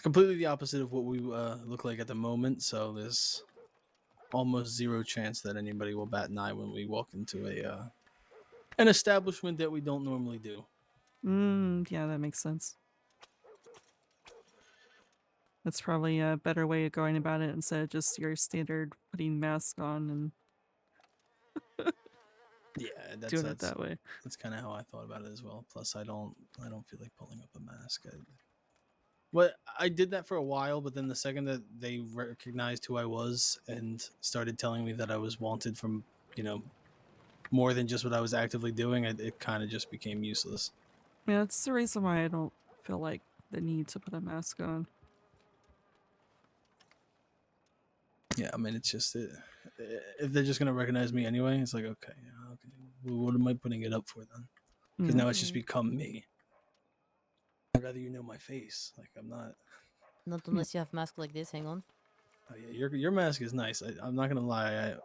F: It's completely the opposite of what we look like at the moment. So there's almost zero chance that anybody will bat an eye when we walk into an establishment that we don't normally do.
A: Yeah, that makes sense. That's probably a better way of going about it instead of just your standard putting mask on and
F: Yeah,
A: doing it that way.
F: that's kind of how I thought about it as well. Plus, I don't feel like pulling up a mask. Well, I did that for a while, but then the second that they recognized who I was and started telling me that I was wanted from, more than just what I was actively doing, it kind of just became useless.
A: Yeah, that's the reason why I don't feel like the need to put a mask on.
F: Yeah, I mean, it's just if they're just gonna recognize me anyway, it's like okay. Well, what am I putting it up for then? Because
A: Yeah.
F: now it's just become me. I'd rather you know my face. Like I'm not.
E: Not unless you have mask like this. Hang on.
F: Oh yeah, your mask is nice. I'm not gonna lie.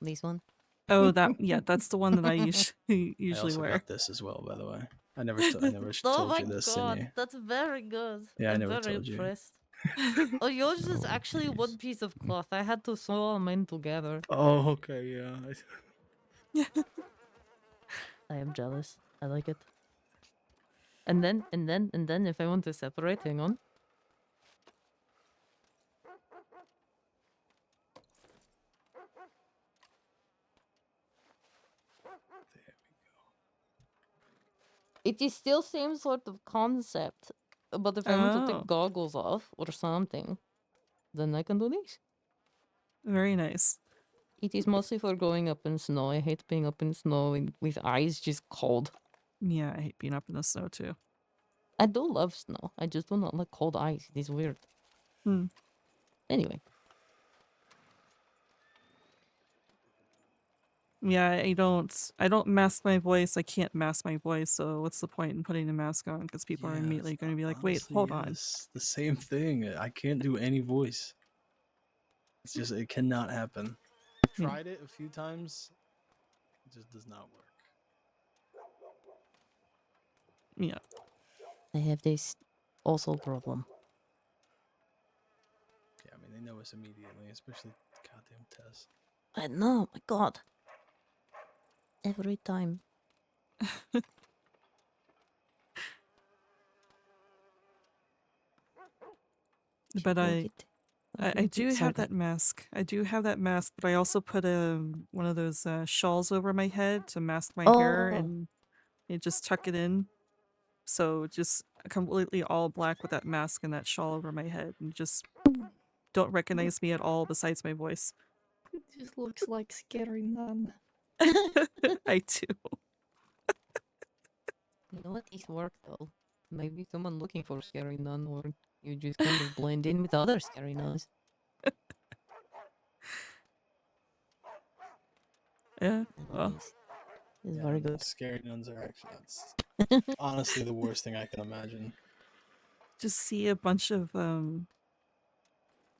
E: This one.
A: Oh, that's the one that I
F: I
A: usually
F: also
A: wear.
F: got this as well, by the way. I never told you this, Sydney.
E: That's very good.
F: Yeah, I
E: I'm
F: never
E: very
F: told you.
E: impressed. Oh, yours is actually one piece of cloth. I had to sew them together.
F: Oh, okay, yeah.
E: I am jealous. I like it. And then, if I want to separate, hang on. It is still same sort of concept, but if I want to
A: Oh.
E: take goggles off or something, then I can do this.
A: Very nice.
E: It is mostly for going up in snow. I hate being up in snow with eyes just cold.
A: Yeah, I hate being up in the snow too.
E: I do love snow. I just do not like cold eyes. It is weird. Anyway.
A: Yeah, I don't mask my voice. I can't mask my voice, so what's the point in putting a mask on? Because people are immediately going to be like, wait,
F: Honestly,
A: hold
F: yeah,
A: on.
F: it's the same thing. I can't do any voice. It's just it cannot happen. I tried it a few times. It just does not work.
A: Yeah.
E: I have this also problem.
F: Yeah, I mean they know us immediately, especially goddamn Tess.
E: I know, my god. Every time.
A: But I do have that mask. I do have that mask, but I also put one of those shawls over my head to mask my hair and just tuck it in. So just completely all black with that mask and that shawl over my head, and just don't recognize me at all besides my voice.
G: It just looks like Scary Nun.
A: I do.
E: You know what? These work though. Maybe someone looking for Scary Nun, or you just kind of blend in with other Scary Nuns.
A: Yeah. Well.
E: It's very good.
F: Scary nuns are actually honestly the worst thing I can imagine.
A: Just see a bunch of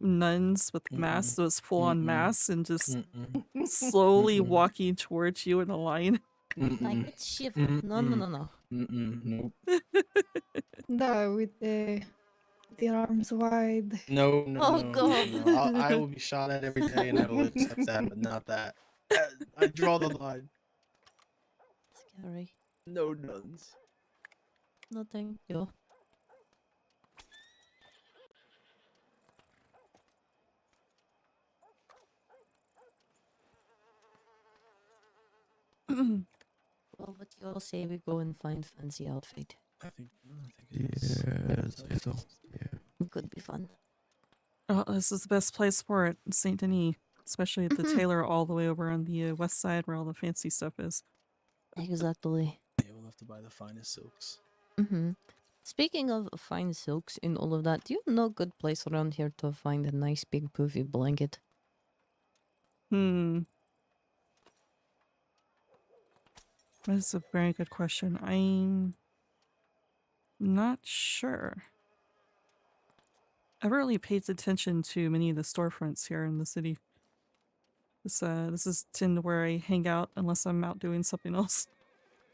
A: nuns with masks, those full-on masks, and just slowly walking towards you in a line.
E: I get shiver. No.
F: Nope.
G: No, with the arms wide.
F: No.
E: Oh, God.
F: No. I will be shot at every day, and I will accept that, but not that. I draw the line.
E: Scary.
F: No nuns.
E: No, thank you. Well, what you all say we go and find fancy outfit.
F: I think
D: Yeah, I'd say so. Yeah.
E: It could be fun.
A: Oh, this is the best place for it, Saint Denis, especially at the tailor all the way over on the west side where all the fancy stuff is.
E: Exactly.
F: yeah, we'll have to buy the finest silks.
E: Speaking of fine silks and all of that, do you know a good place around here to find a nice big poofy blanket?
A: That's a very good question. I'm not sure. I really paid attention to many of the storefronts here in the city. This is tend to where I hang out unless I'm out doing something else.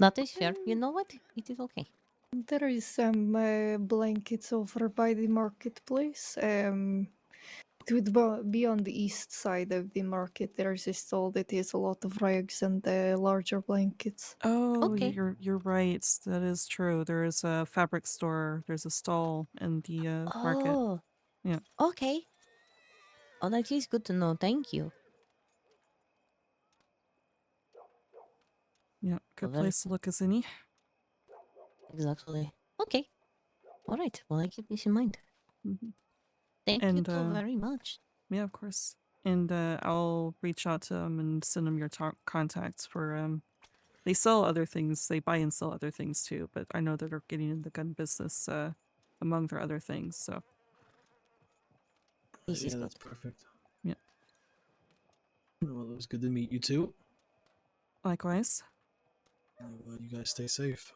E: That is fair. You know what? It is okay.
G: There is some blankets over by the marketplace. It would be on the east side of the market. There is a stall that has a lot of rugs and larger blankets.
A: Oh,
E: Okay.
A: you're right. That is true. There is a fabric store. There's a stall in the market.
E: Oh.
A: Yeah.
E: Okay. Oh, that is good to know. Thank you.
A: Yeah, good
E: very
A: place to look, is any.
E: Exactly. Okay. All right. Well, I keep this in mind.
A: Mhm.
E: Thank
A: And
E: you two very much.
A: yeah, of course. And I'll reach out to them and send them your contacts for they sell other things. They buy and sell other things too, but I know that they're getting in the gun business among their other things. So
E: This is
F: Yeah,
E: good.
F: that's perfect.
A: Yeah.
F: Well, it was good to meet you too.
A: likewise.
F: You guys stay safe.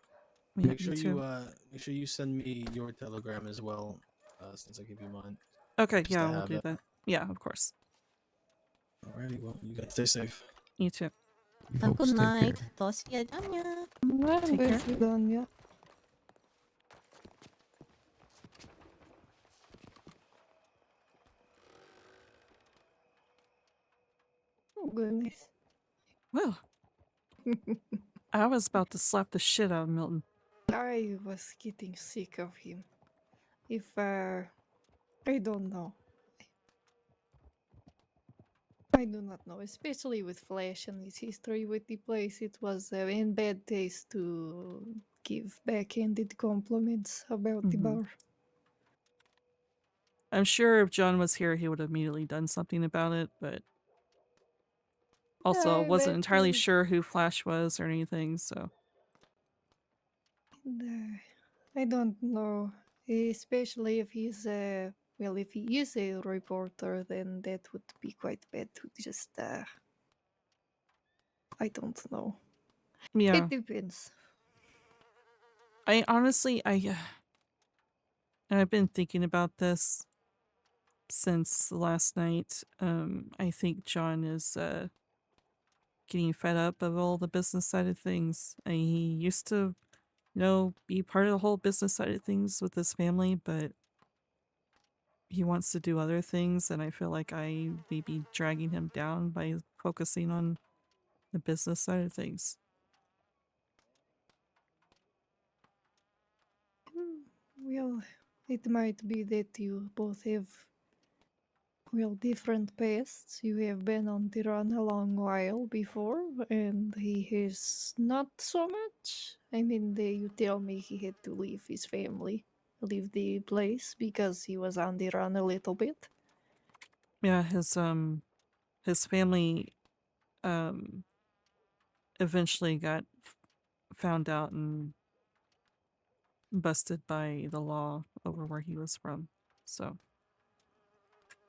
A: Yeah,
F: Make sure
A: you too.
F: make sure you send me your telegram as well, since I give you mine.
A: Okay,
F: Just
A: yeah,
F: to
A: we'll
F: have
A: do
F: it.
A: that. Yeah, of course.
F: Alrighty, well, you guys stay safe.
A: You too.
D: You
E: Have a
D: folks
E: good
D: take
E: night.
D: care.
E: Do свидания.
A: Take care.
G: До свидания. Oh, goodness.
A: Well, I was about to slap the shit out of Milton.
G: I was getting sick of him. If, I don't know. I do not know, especially with Flash and his history with the place. It was in bad taste to give backhanded compliments about the
A: Mhm.
G: bar.
A: I'm sure if John was here, he would have immediately done something about it, but also wasn't entirely sure who Flash was or anything, so.
G: I don't know, especially if he's well, if he is a reporter, then that would be quite bad to just I don't know.
A: Yeah.
G: It depends.
A: I honestly, I've been thinking about this since last night. I think John is getting fed up of all the business side of things. He used to, be part of the whole business side of things with his family, but he wants to do other things, and I feel like I may be dragging him down by focusing on the business side of things.
G: Well, it might be that you both have different pasts. You have been on the run a long while before, and he has not so much. I mean, you tell me he had to leave his family, leave the place because he was on the run a little bit.
A: Yeah, his family eventually got found out and busted by the law over where he was from. So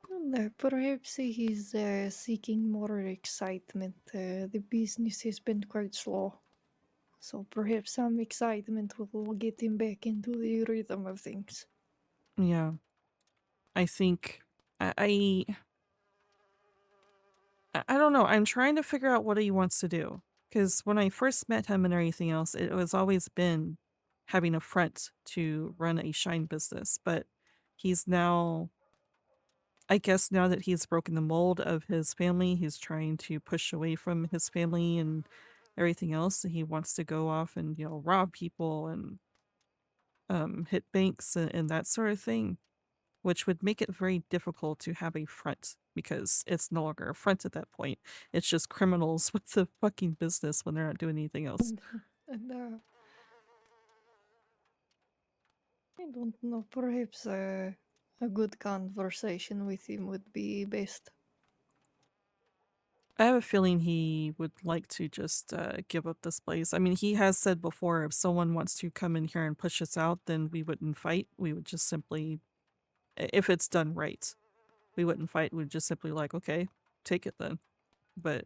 G: Well, perhaps he's seeking more excitement. The business has been quite slow. So perhaps some excitement will get him back into the rhythm of things.
A: yeah, I think I don't know. I'm trying to figure out what he wants to do because when I first met him and everything else, it was always been having a front to run a shine business, but he's now. I guess now that he's broken the mold of his family, he's trying to push away from his family and everything else. He wants to go off and, rob people and hit banks and that sort of thing, which would make it very difficult to have a front because it's no longer a front at that point. It's just criminals with the fucking business when they're not doing anything else.
G: And I don't know, perhaps a good conversation with him would be best.
A: I have a feeling he would like to just give up this place. I mean, he has said before if someone wants to come in here and push us out, then we wouldn't fight. We would just simply, if it's done right, we wouldn't fight. We'd just simply like, okay, take it then. But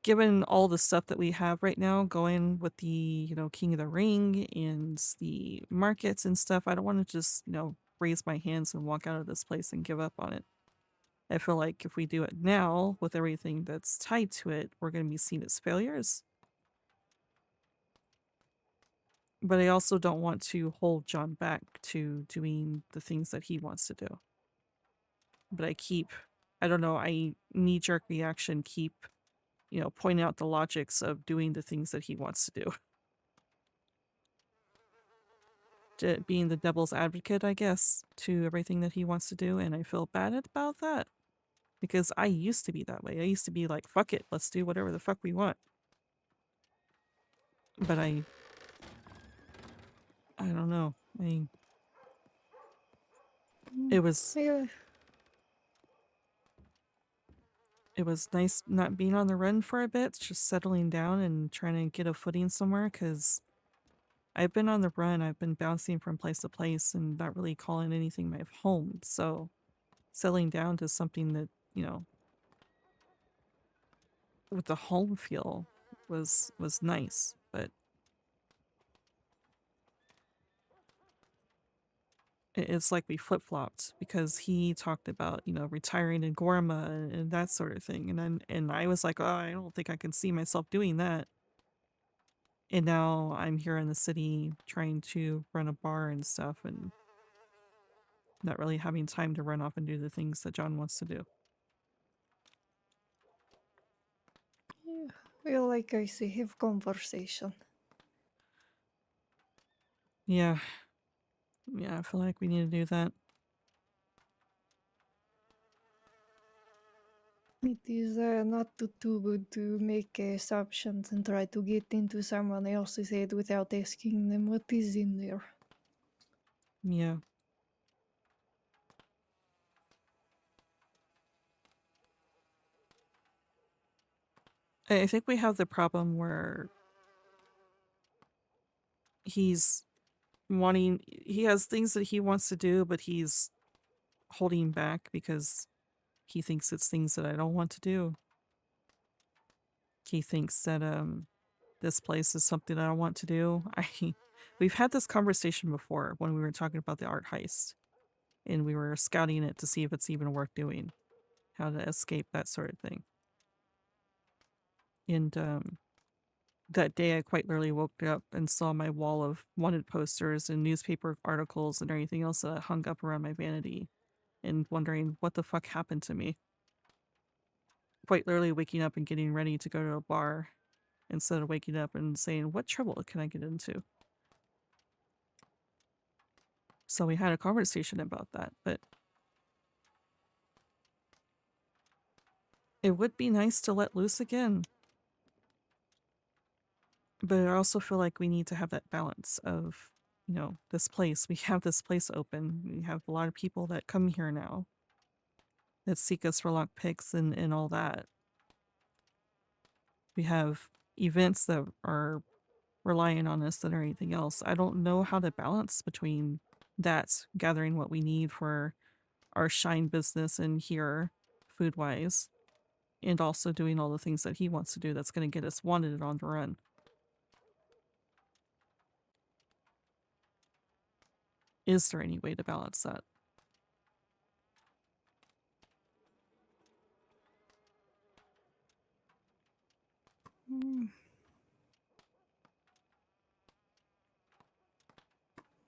A: given all the stuff that we have right now going with the, King of the Ring and the markets and stuff, I don't want to just, raise my hands and walk out of this place and give up on it. I feel like if we do it now with everything that's tied to it, we're going to be seen as failures. But I also don't want to hold John back to doing the things that he wants to do. But I don't know, I knee-jerk reaction keep, pointing out the logics of doing the things that he wants to do. Being the devil's advocate, I guess, to everything that he wants to do, and I feel bad about that. Because I used to be that way. I used to be like, fuck it, let's do whatever the fuck we want. But I don't know. It was
G: Yeah.
A: it was nice not being on the run for a bit, just settling down and trying to get a footing somewhere, because I've been on the run, I've been bouncing from place to place and not really calling anything my home, so settling down to something that, with the home feel was nice, but it's like we flip-flopped, because he talked about, retiring in Gorma and that sort of thing, and I was like, oh, I don't think I can see myself doing that. And now I'm here in the city trying to run a bar and stuff, and not really having time to run off and do the things that John wants to do.
G: Yeah. Well, like I say, have conversation.
A: Yeah. Yeah, I feel like we need to do that.
G: It is not too good to make assumptions and try to get into someone else's head without asking them what is in there.
A: Yeah. I think we have the problem where he has things that he wants to do, but he's holding back because he thinks it's things that I don't want to do. He thinks that this place is something I don't want to do. We've had this conversation before when we were talking about the art heist, and we were scouting it to see if it's even worth doing, how to escape, that sort of thing. And that day I quite literally woke up and saw my wall of wanted posters and newspaper articles and everything else that hung up around my vanity, and wondering what the fuck happened to me. Quite literally waking up and getting ready to go to a bar instead of waking up and saying, what trouble can I get into? So we had a conversation about that, but it would be nice to let loose again. But I also feel like we need to have that balance of, this place. We have this place open. We have a lot of people that come here now that seek us for lockpicks and all that. We have events that are relying on us and everything else. I don't know how to balance between that, gathering what we need for our shine business and here, food-wise, and also doing all the things that he wants to do that's going to get us wanted on the run. Is there any way to balance that?
G: Hmm.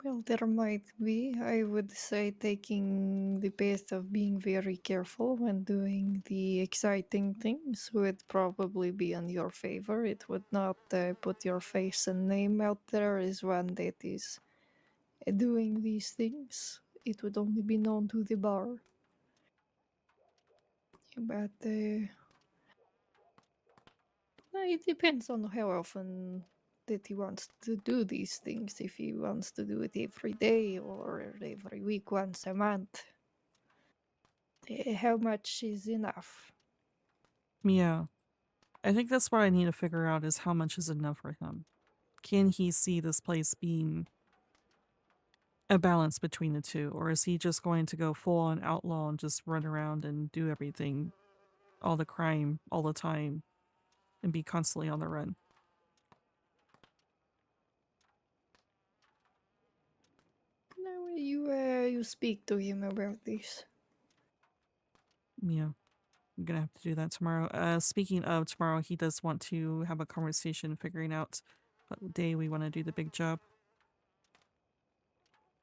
G: Well, there might be. I would say taking the path of being very careful when doing the exciting things would probably be in your favor. It would not put your face and name out there as one that is doing these things. It would only be known to the bar. But it depends on how often that he wants to do these things. If he wants to do it every day or every week, once a month, how much is enough?
A: Yeah. I think that's what I need to figure out, is how much is enough for him. Can he see this place being a balance between the two, or is he just going to go full on outlaw and just run around and do everything, all the crime, all the time, and be constantly on the run?
G: No, you speak to him about this.
A: Yeah. I'm gonna have to do that tomorrow. Speaking of tomorrow, he does want to have a conversation figuring out what day we want to do the big job.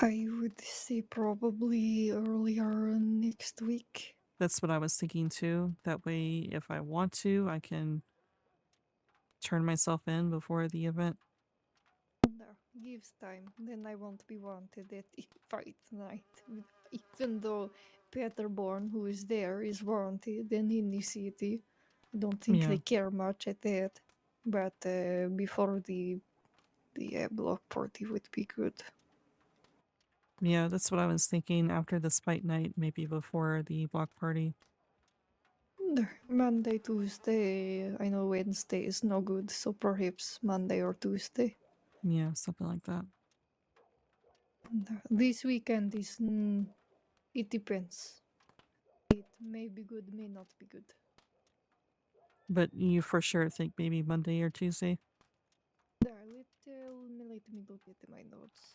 G: I would say probably earlier next week.
A: That's what I was thinking too. That way, if I want to, I can turn myself in before the event.
G: No, gives time. Then I won't be wanted at fight night. Even though Peterborn, who is there, is wanted and in the city. I don't think
A: Yeah.
G: they care much at that. But before the block party would be good.
A: Yeah, that's what I was thinking after the fight night, maybe before the block party.
G: No, Monday, Tuesday. I know Wednesday is no good, so perhaps Monday or Tuesday.
A: Yeah, something like that.
G: No, this weekend is. It depends. It may be good, may not be good.
A: But you for sure think maybe Monday or Tuesday?
G: There, let me look at my notes.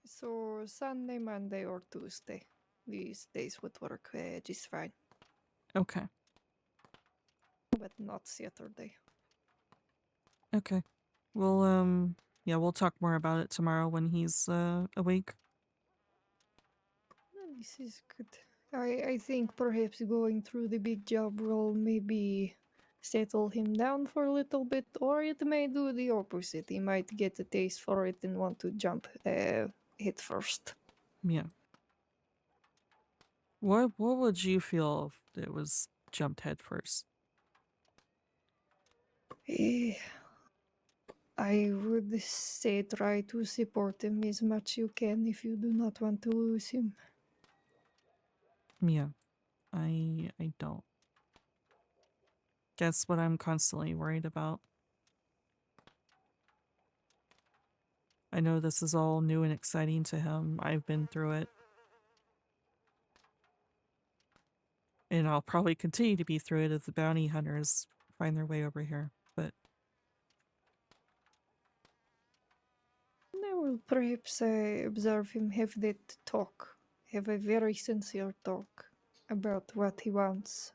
G: So Sunday, Monday, or Tuesday. These days would work just fine,
A: Okay.
G: but not Saturday.
A: Okay. Well, yeah, we'll talk more about it tomorrow when he's awake.
G: This is good. I think perhaps going through the big job will maybe settle him down for a little bit, or it may do the opposite. He might get a taste for it and want to jump head first.
A: Yeah. What would you feel if it was jumped head first?
G: I would say try to support him as much you can if you do not want to lose him.
A: Yeah. I don't. Guess what I'm constantly worried about. I know this is all new and exciting to him. I've been through it. And I'll probably continue to be through it as the bounty hunters find their way over here. But
G: I will perhaps observe him have that talk, have a very sincere talk about what he wants.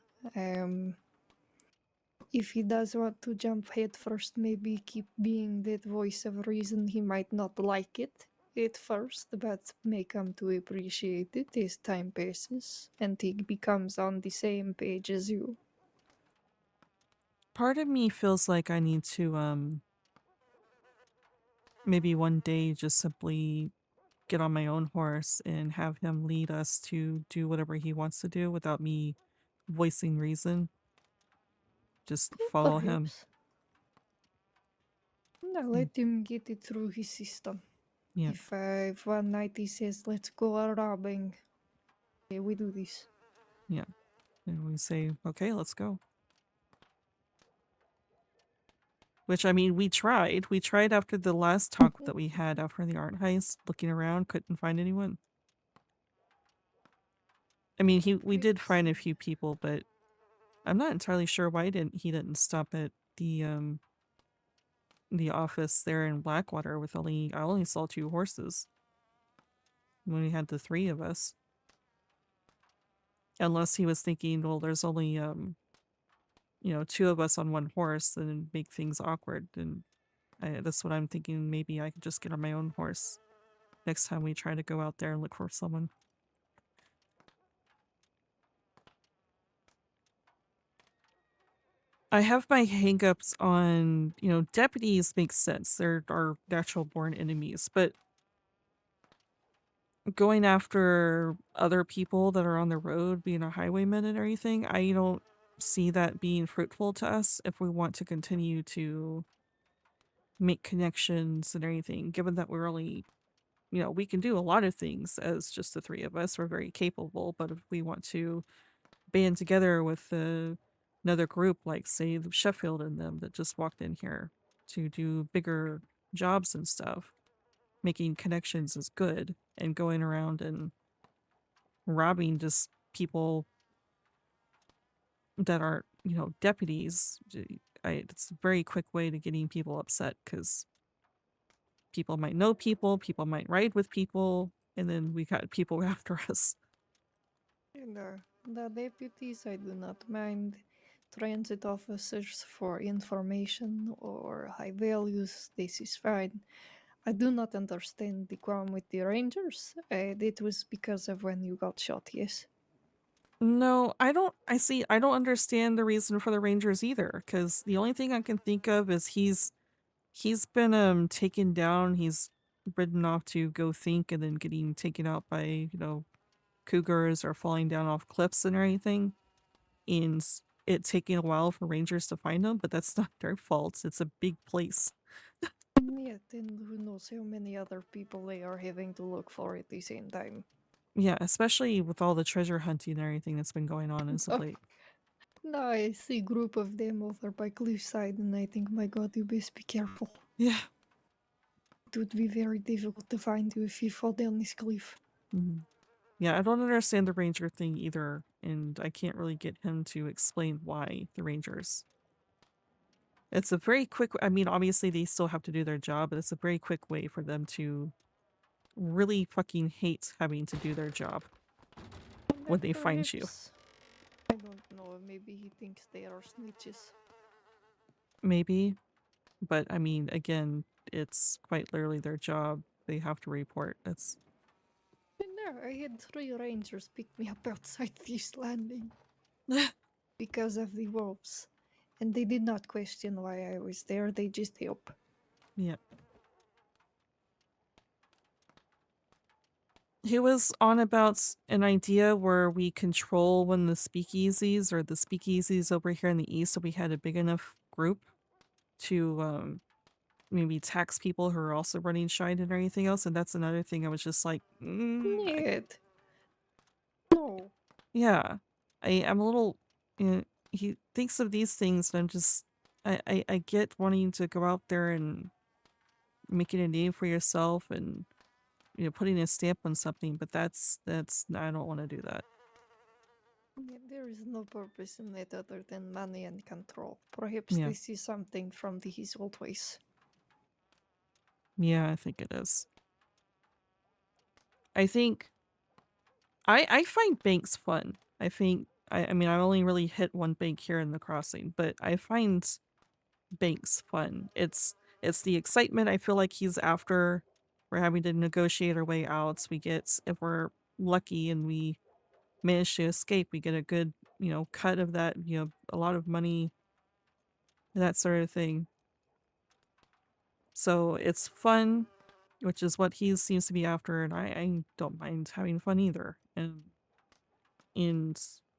G: If he does want to jump head first, maybe keep being that voice of reason. He might not like it at first, but may come to appreciate it as time passes and he becomes on the same page as you.
A: part of me feels like I need to maybe one day just simply get on my own horse and have him lead us to do whatever he wants to do without me voicing reason. Just follow him.
G: Perhaps. No, let him get it through his system.
A: Yeah.
G: If one night he says, let's go robbing, yeah, we do this.
A: Yeah. And we say, okay, let's go. Which, I mean, we tried. We tried after the last talk that we had after the art heist, looking around, couldn't find anyone. I mean, we did find a few people, but I'm not entirely sure why he didn't stop at the office there in Blackwater with I only saw 2 horses when we had the 3 of us. Unless he was thinking, well, there's only 2 of us on 1 horse, and it'd make things awkward. And that's what I'm thinking. Maybe I could just get on my own horse next time we try to go out there and look for someone. I have my hangups on, deputies make sense. They're our natural born enemies, but going after other people that are on the road, being a highwayman and everything, I don't see that being fruitful to us if we want to continue to make connections and everything, given that we're only, we can do a lot of things as just the 3 of us. We're very capable, but if we want to band together with another group, like say the Sheffield and them that just walked in here to do bigger jobs and stuff, making connections is good, and going around and robbing just people that are deputies, it's a very quick way to getting people upset because people might know people might ride with people, and then we got people after us.
G: And the deputies, I do not mind. Transit officers for information or high values, this is fine. I do not understand the crime with the Rangers. It was because of when you got shot, yes?
A: No, I don't. I don't understand the reason for the Rangers either, because the only thing I can think of is he's been taken down. He's ridden off to go think, and then getting taken out by cougars or falling down off cliffs and everything. And it taking a while for Rangers to find him, but that's not their fault. It's a big place.
G: Yet, and who knows how many other people they are having to look for at the same time.
A: Yeah, especially with all the treasure hunting and everything that's been going on as of late.
G: Now I see a group of them over by cliffside, and I think, my god, you best be careful.
A: Yeah.
G: It would be very difficult to find you if you fall down this cliff.
A: Yeah, I don't understand the ranger thing either, and I can't really get him to explain why the rangers. It's a very quick, I mean, obviously they still have to do their job, but it's a very quick way for them to really fucking hate having to do their job when they find you.
G: Perhaps- I don't know, maybe he thinks they are snitches.
A: Maybe, but I mean, again, it's quite literally their job. They have to report. That's
G: No, I had 3 rangers pick me up outside this landing because of the wolves. And they did not question why I was there, they just help.
A: yeah. He was on about an idea where we control one of the speakeasies or the speakeasies over here in the east, so we had a big enough group to maybe tax people who are also running shine and everything else. And that's another thing I was just like,
G: Ned. No.
A: yeah, I'm a little. He thinks of these things, and I'm just. I get wanting to go out there and making a name for yourself and putting a stamp on something, but that's I don't want to do that.
G: There is no purpose in it other than money and control. Perhaps
A: Yeah.
G: this is something from his old ways.
A: Yeah, I think it is. I think I find banks fun. I think I mean I only really hit one bank here in the crossing, but I find banks fun. It's the excitement I feel like he's after. We're having to negotiate our way out. We get, if we're lucky and we manage to escape, we get a good, cut of that, a lot of money, that sort of thing. So it's fun, which is what he seems to be after, and I don't mind having fun either. And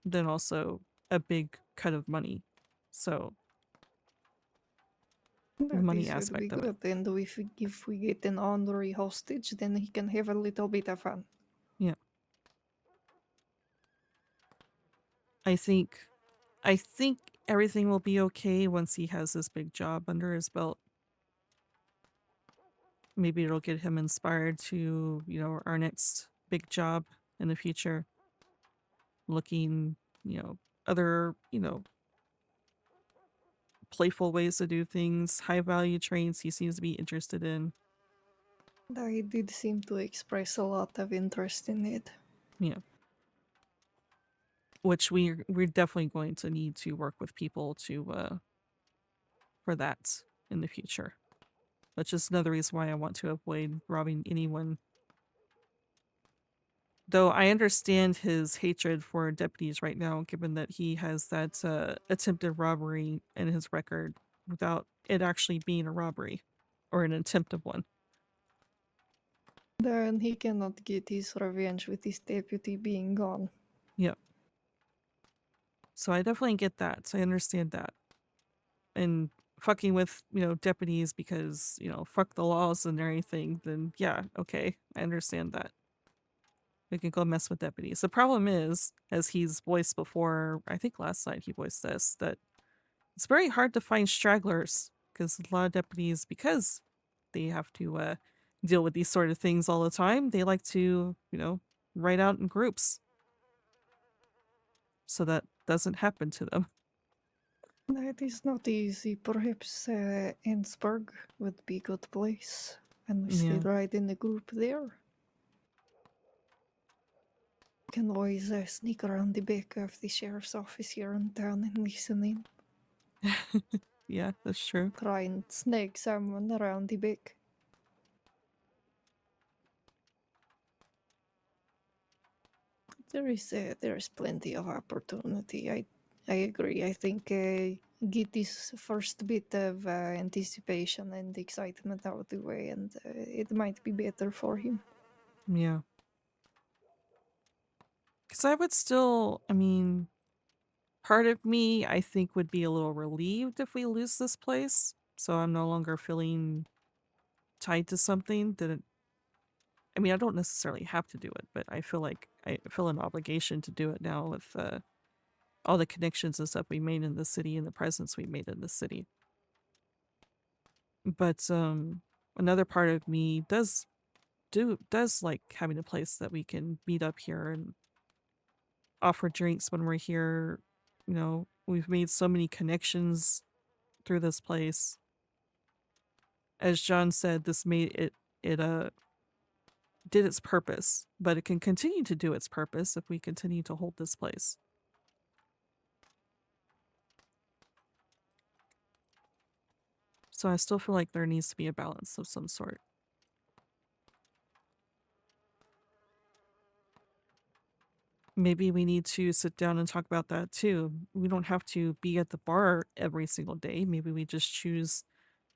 A: then also a big cut of money. So the money
G: This would
A: aspect
G: be
A: of it.
G: good. And if we get an honorary hostage, then he can have a little bit of fun.
A: Yeah. I think everything will be okay once he has this big job under his belt. Maybe it'll get him inspired to, our next big job in the future. Looking, other, playful ways to do things, high value trades he seems to be interested in.
G: I did seem to express a lot of interest in it.
A: Yeah. Which we're definitely going to need to work with people to for that in the future. Which is another reason why I want to avoid robbing anyone. Though I understand his hatred for deputies right now, given that he has that attempted robbery in his record without it actually being a robbery or an attempt of one.
G: Then he cannot get his revenge with his deputy being gone.
A: Yep. So I definitely get that. I understand that. And fucking with, deputies because, fuck the laws and everything, then yeah, okay, I understand that. We can go mess with deputies. The problem is, as he's voiced before, I think last night he voiced this, that it's very hard to find stragglers because a lot of deputies, because they have to deal with these sort of things all the time, they like to, ride out in groups. So that doesn't happen to them.
G: It is not easy. Perhaps Ensburg would be a good place. And we
A: Yeah.
G: still ride in the group there. Can always sneak around the back of the sheriff's office here in town and listen in.
A: Yeah, that's true.
G: Try and snag someone around the back. There is plenty of opportunity. I agree. I think get this first bit of anticipation and excitement out of the way, and it might be better for him.
A: Yeah. Because I would still, I mean, part of me, I think, would be a little relieved if we lose this place. So I'm no longer feeling tied to something that I mean, I don't necessarily have to do it, but I feel like I feel an obligation to do it now with all the connections and stuff we made in the city and the presence we made in the city. But another part of me does like having a place that we can meet up here and offer drinks when we're here. You know, we've made so many connections through this place. As John said, this made it did its purpose, but it can continue to do its purpose if we continue to hold this place. So I still feel like there needs to be a balance of some sort. Maybe we need to sit down and talk about that too. We don't have to be at the bar every single day. Maybe we just choose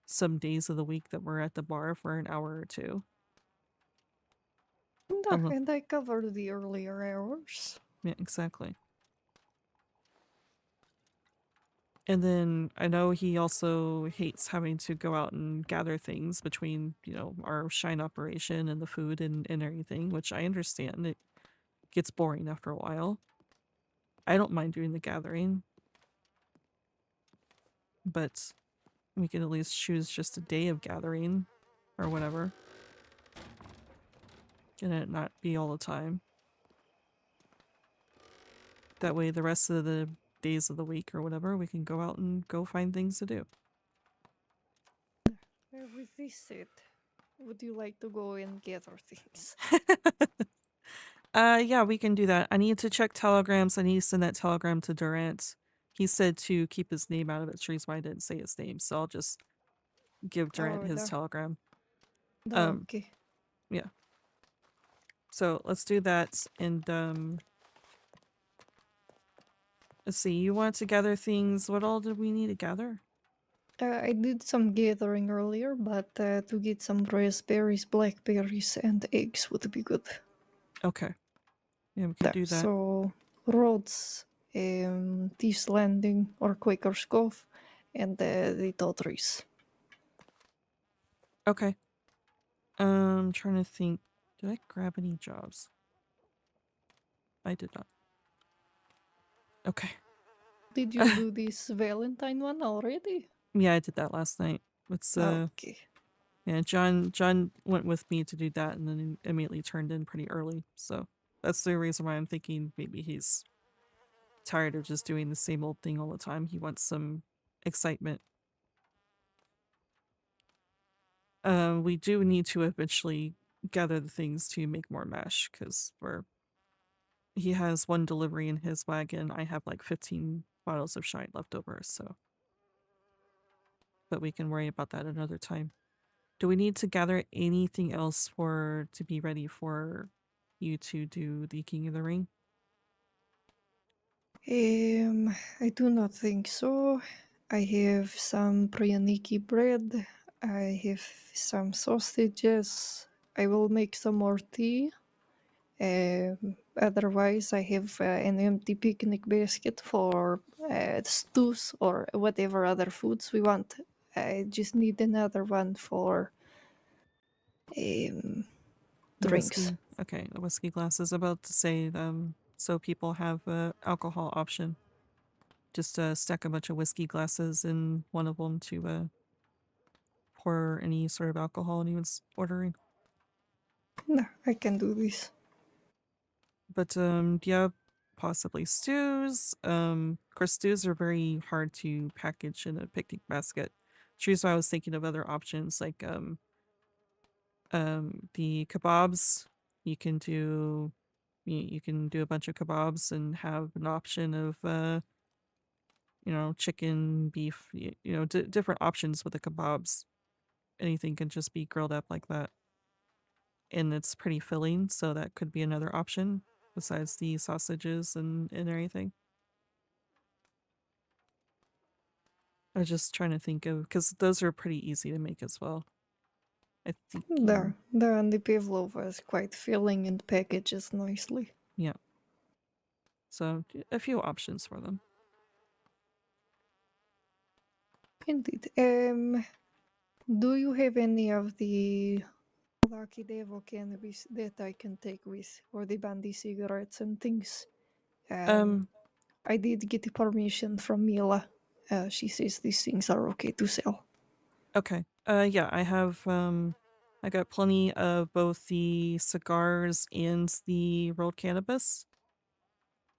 A: some days of the week that we're at the bar for an hour or two.
G: No, and I covered the earlier hours.
A: Yeah, exactly. And then I know he also hates having to go out and gather things between, you know, our shine operation and the food and everything, which I understand. It gets boring after a while. I don't mind doing the gathering, but we can at least choose just a day of gathering or whatever. And it not be all the time. That way the rest of the days of the week or whatever, we can go out and go find things to do.
G: With this said, would you like to go and gather things?
A: Yeah, we can do that. I need to check telegrams. I need to send that telegram to Durant. He said to keep his name out of it. That's the reason why I didn't say his name. So I'll just give Durant his telegram.
G: Okay.
A: Yeah. So let's do that. And let's see. You want to gather things? What all did we need to gather?
G: I did some gathering earlier, but to get some raspberries, blackberries, and eggs would be good.
A: Okay. Yeah, we can do that.
G: So, Rhodes, Thieves Landing, or Quaker's Cove, and the Totteries.
A: Okay. Trying to think. Did I grab any jobs? I did not. Okay.
G: Did you do this Valentine one already?
A: Yeah, I did that last night. It's
G: Okay.
A: Yeah, John went with me to do that and then immediately turned in pretty early. So that's the reason why I'm thinking maybe he's tired of just doing the same old thing all the time. He wants some excitement. We do need to eventually gather the things to make more mash because he has one delivery in his wagon. I have like 15 bottles of shine left over, so. But we can worry about that another time. Do we need to gather anything else to be ready for you to do the King of the Ring?
G: I do not think so. I have some Priyaniki bread. I have some sausages. I will make some more tea. Otherwise, I have an empty picnic basket for stews or whatever other foods we want. I just need another one for
A: The
G: drinks.
A: whiskey. Okay, the whiskey glass is about to say so people have alcohol option. Just stack a bunch of whiskey glasses in one of them to pour any sort of alcohol anyone's ordering.
G: No, I can do this.
A: But do you have possibly stews. Of course, stews are very hard to package in a picnic basket. Which is why I was thinking of other options like the kebabs. You can do you can do a bunch of kebabs and have an option of chicken, beef, different options with the kebabs. Anything can just be grilled up like that. And it's pretty filling, so that could be another option besides the sausages and everything. I was just trying to think of, because those are pretty easy to make as well. I think.
G: And the pavlova is quite filling and packages nicely.
A: Yeah. So a few options for them.
G: Indeed. Do you have any of the Lucky Devil cannabis that I can take with, or the Bandy cigarettes and things? I did get permission from Mila. She says these things are okay to sell.
A: Okay. Yeah, I have I got plenty of both the cigars and the rolled cannabis.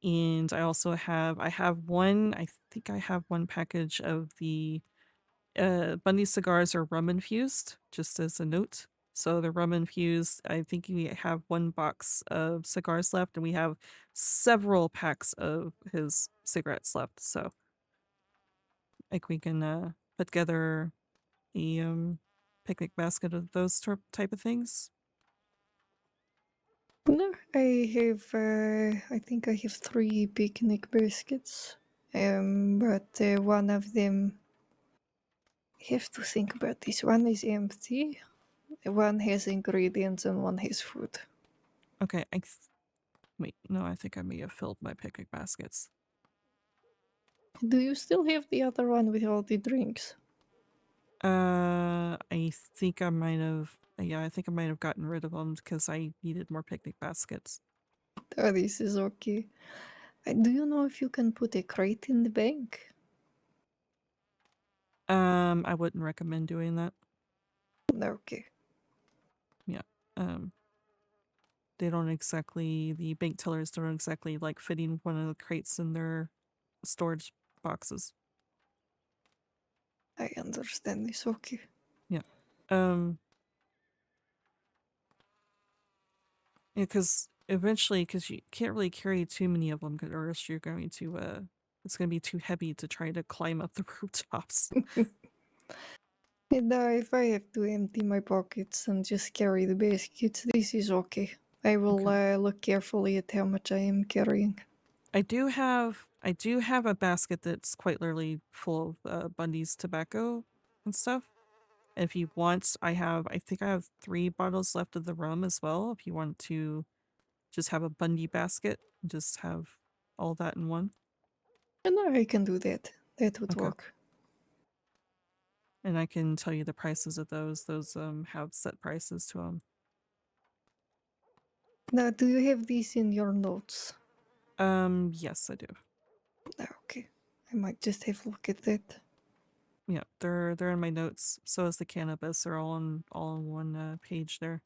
A: And I also have I think I have one package of the Bundy cigars are rum infused, just as a note. So the rum infused, I think we have one box of cigars left, and we have several packs of his cigarettes left. So like we can put together a picnic basket of those type of things.
G: No, I have. I think I have 3 picnic baskets. But one of them. I have to think about this. One is empty. One has ingredients, and one has food.
A: Okay, wait, no, I think I may have filled my picnic baskets.
G: Do you still have the other one with all the drinks?
A: I think I might have. Yeah, I think I might have gotten rid of them because I needed more picnic baskets.
G: Oh, this is okay. Do you know if you can put a crate in the bank?
A: I wouldn't recommend doing that.
G: Okay.
A: Yeah. They don't exactly. The bank tellers don't exactly like fitting one of the crates in their storage boxes.
G: I understand this. Okay.
A: Yeah. Yeah, because eventually, because you can't really carry too many of them, or else you're going to it's going to be too heavy to try to climb up the rooftops.
G: And if I have to empty my pockets and just carry the baskets, this is okay. I will look carefully at how much I am carrying.
A: I do have a basket that's quite literally full of Bundy's tobacco and stuff. And if you want, I think I have 3 bottles left of the rum as well. If you want to just have a Bundy basket, just have all that in one.
G: And I can do that. That would
A: Okay.
G: work.
A: And I can tell you the prices of those. Those have set prices to them.
G: Now, do you have these in your notes?
A: Yes, I do.
G: Okay. I might just have a look at that.
A: Yeah, they're in my notes. So is the cannabis. They're all on one page there.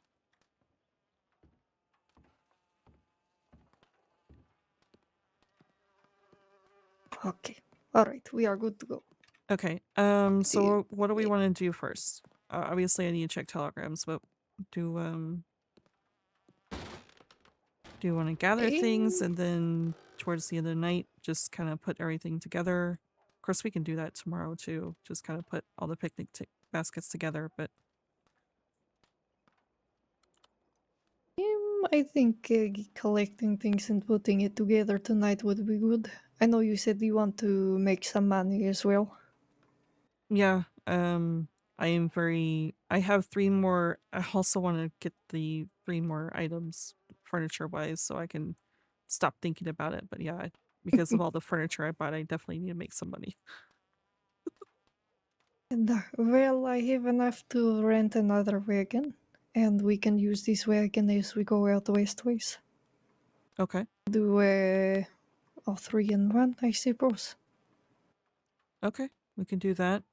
G: Okay. All right. We are good to go.
A: Okay. So what do we want to do first? Obviously, I need to check telegrams, but do you want to gather things and then towards the end of the night just kind of put everything together? Of course, we can do that tomorrow too. Just kind of put all the picnic baskets together, but
G: I think collecting things and putting it together tonight would be good. I know you said you want to make some money as well.
A: yeah, I have 3 more. I also want to get the 3 more items furniture wise so I can stop thinking about it. But yeah, because of all the furniture I bought, I definitely need to make some money.
G: And, well, I have enough to rent another wagon, and we can use this wagon as we go out west ways.
A: Okay.
G: Do all 3 in 1, I suppose.
A: Okay, we can do that.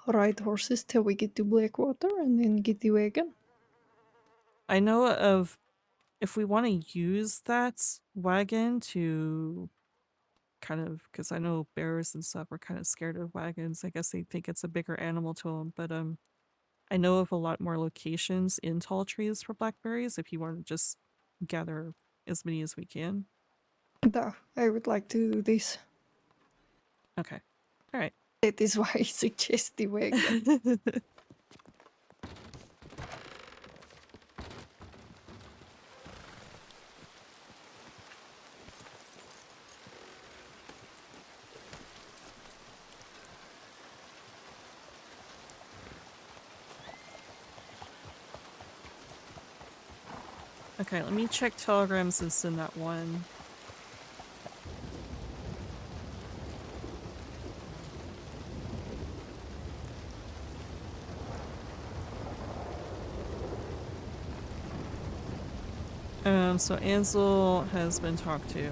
G: Ride horses till we get to Blackwater and then get the wagon.
A: I know of if we want to use that wagon to kind of, because I know bears and stuff are kind of scared of wagons. I guess they think it's a bigger animal to them, but I know of a lot more locations in tall trees for blackberries if you want to just gather as many as we can.
G: No, I would like to do this.
A: Okay. All right.
G: That is why I suggest the wagon.
A: Okay, let me check telegrams and send that one. So Ansel has been talked to.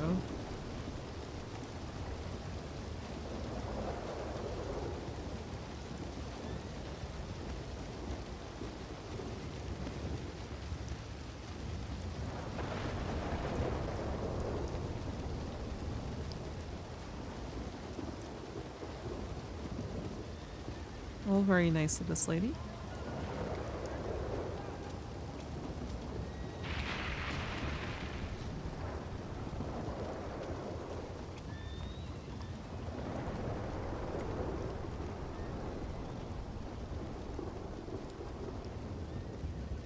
A: Well, very nice of this lady.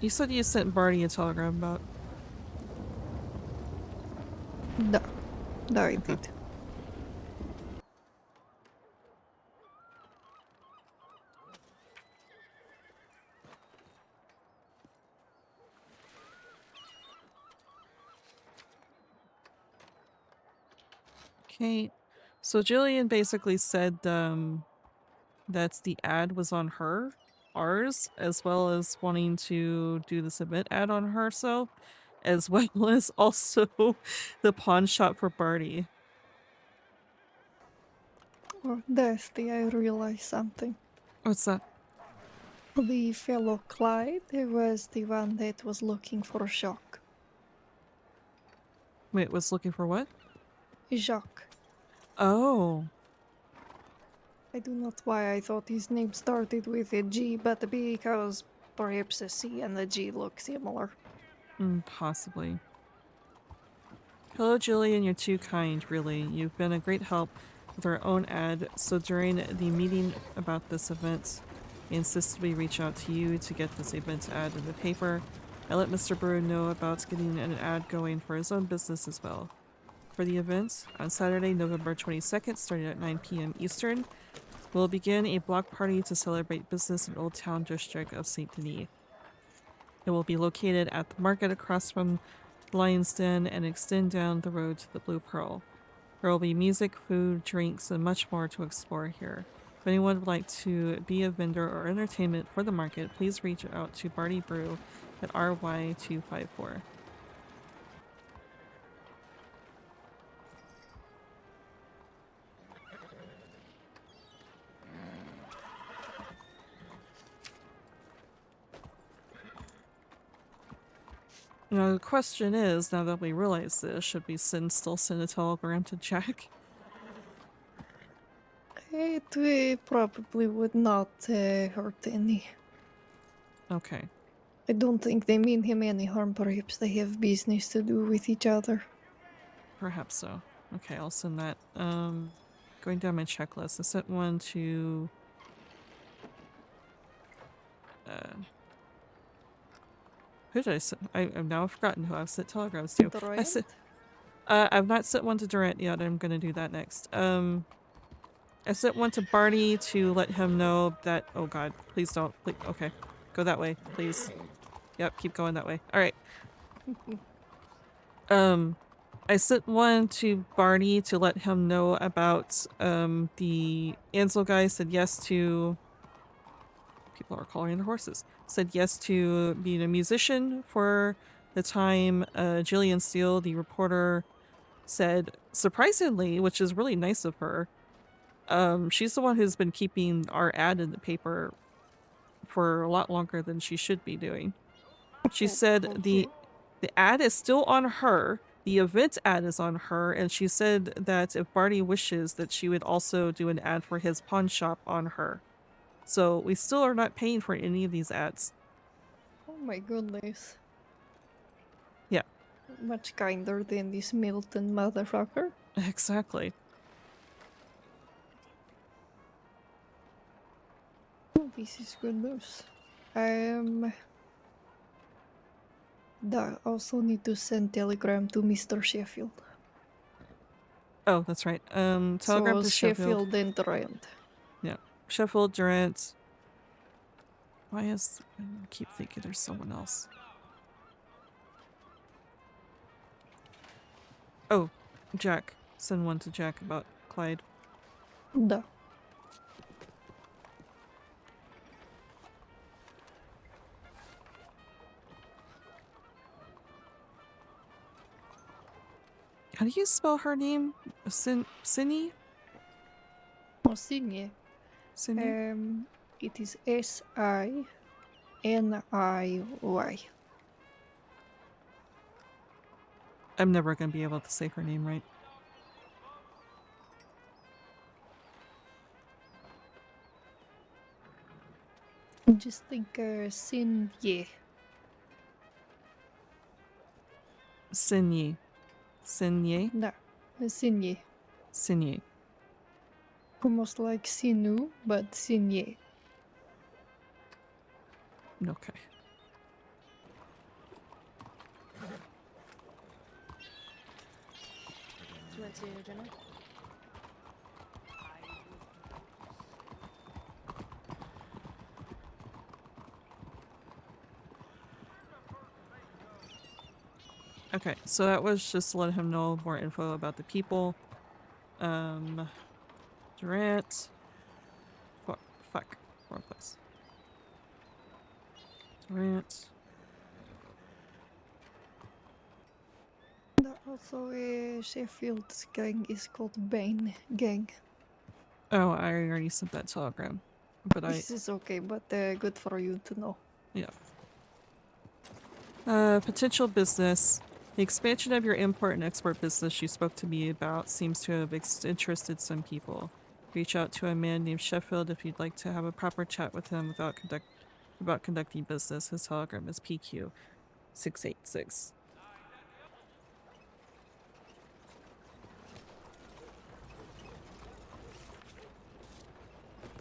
A: You said you sent Barney a telegram about.
G: No, I did.
A: Okay, so Jillian basically said that the ad was on ours, as well as wanting to do the submit ad on her, so as well as also the pawn shop for Barty.
G: Oh, Dusty, I realized something.
A: What's that?
G: The fellow Clyde was the one that was looking for Jacques.
A: Wait, was looking for what?
G: Jacques.
A: Oh.
G: I do not why I thought his name started with a G, but because perhaps a C and a G look similar.
A: Possibly. Hello, Jillian, you're too kind, really. You've been a great help with our own ad, so during the meeting about this event, I insisted we reach out to you to get this event ad in the paper. I let Mr. Brew know about getting an ad going for his own business as well. For the event, on Saturday, November 22nd, starting at 9 p.m. Eastern, we'll begin a block party to celebrate business in Old Town District of St. Denis. It will be located at the market across from Lion's Den and extend down the road to the Blue Pearl. There will be music, food, drinks, and much more to explore here. If anyone would like to be a vendor or entertainment for the market, please reach out to Barty Brew at RY254. Now the question is, now that we realize this, should we still send a telegram to Jack?
G: It probably would not hurt any.
A: Okay.
G: I don't think they mean him any harm. Perhaps they have business to do with each other.
A: Perhaps so. Okay, I'll send that. Going down my checklist, I sent one to who did I send? I've now forgotten who I've sent telegrams to. I've not sent one to Durant yet. I'm gonna do that next. I sent one to Barney to let him know that. Oh God, please don't. Please, okay, go that way, please. Yep, keep going that way. All right. I sent one to Barney to let him know about the Ansel guy said yes to. People are calling their horses. Said yes to being a musician for the time. Jillian Steele, the reporter, said surprisingly, which is really nice of her. She's the one who's been keeping our ad in the paper for a lot longer than she should be doing. She said The ad is still on her. The event ad is on her, and she said that if Barty wishes, that she would also do an ad for his pawn shop on her. So we still are not paying for any of these ads.
G: Oh my goodness.
A: Yeah.
G: Much kinder than this Milton motherfucker.
A: Exactly.
G: Oh, this is good news. I also need to send telegram to Mr. Sheffield.
A: Oh, that's right. Telegram
G: So
A: to Sheffield.
G: Sheffield and Durant.
A: Yeah. Sheffield, Durant. Why is... I keep thinking there's someone else. Oh, Jack. Send one to Jack about Clyde.
G: Da.
A: How do you spell her name? Sinny?
G: Oh, Sinye.
A: Sinny?
G: It is Siniy.
A: I'm never gonna be able to say her name right.
G: Just think Sinye.
A: Sinye. Sinye?
G: Da. Sinye.
A: Sinye.
G: Almost like Sinu, but Sinye.
A: Okay.
H: Do you want to dinner?
A: Okay, so that was just to let him know more info about the people. Durant. Fuck. Wrong place. Durant.
G: Also, Sheffield's gang is called Bane Gang.
A: Oh, I already sent that telegram. But
G: This is okay, but good for you to know.
A: Yeah. Potential business. The expansion of your import and export business you spoke to me about seems to have interested some people. Reach out to a man named Sheffield if you'd like to have a proper chat with him about conducting business. His telegram is PQ 686.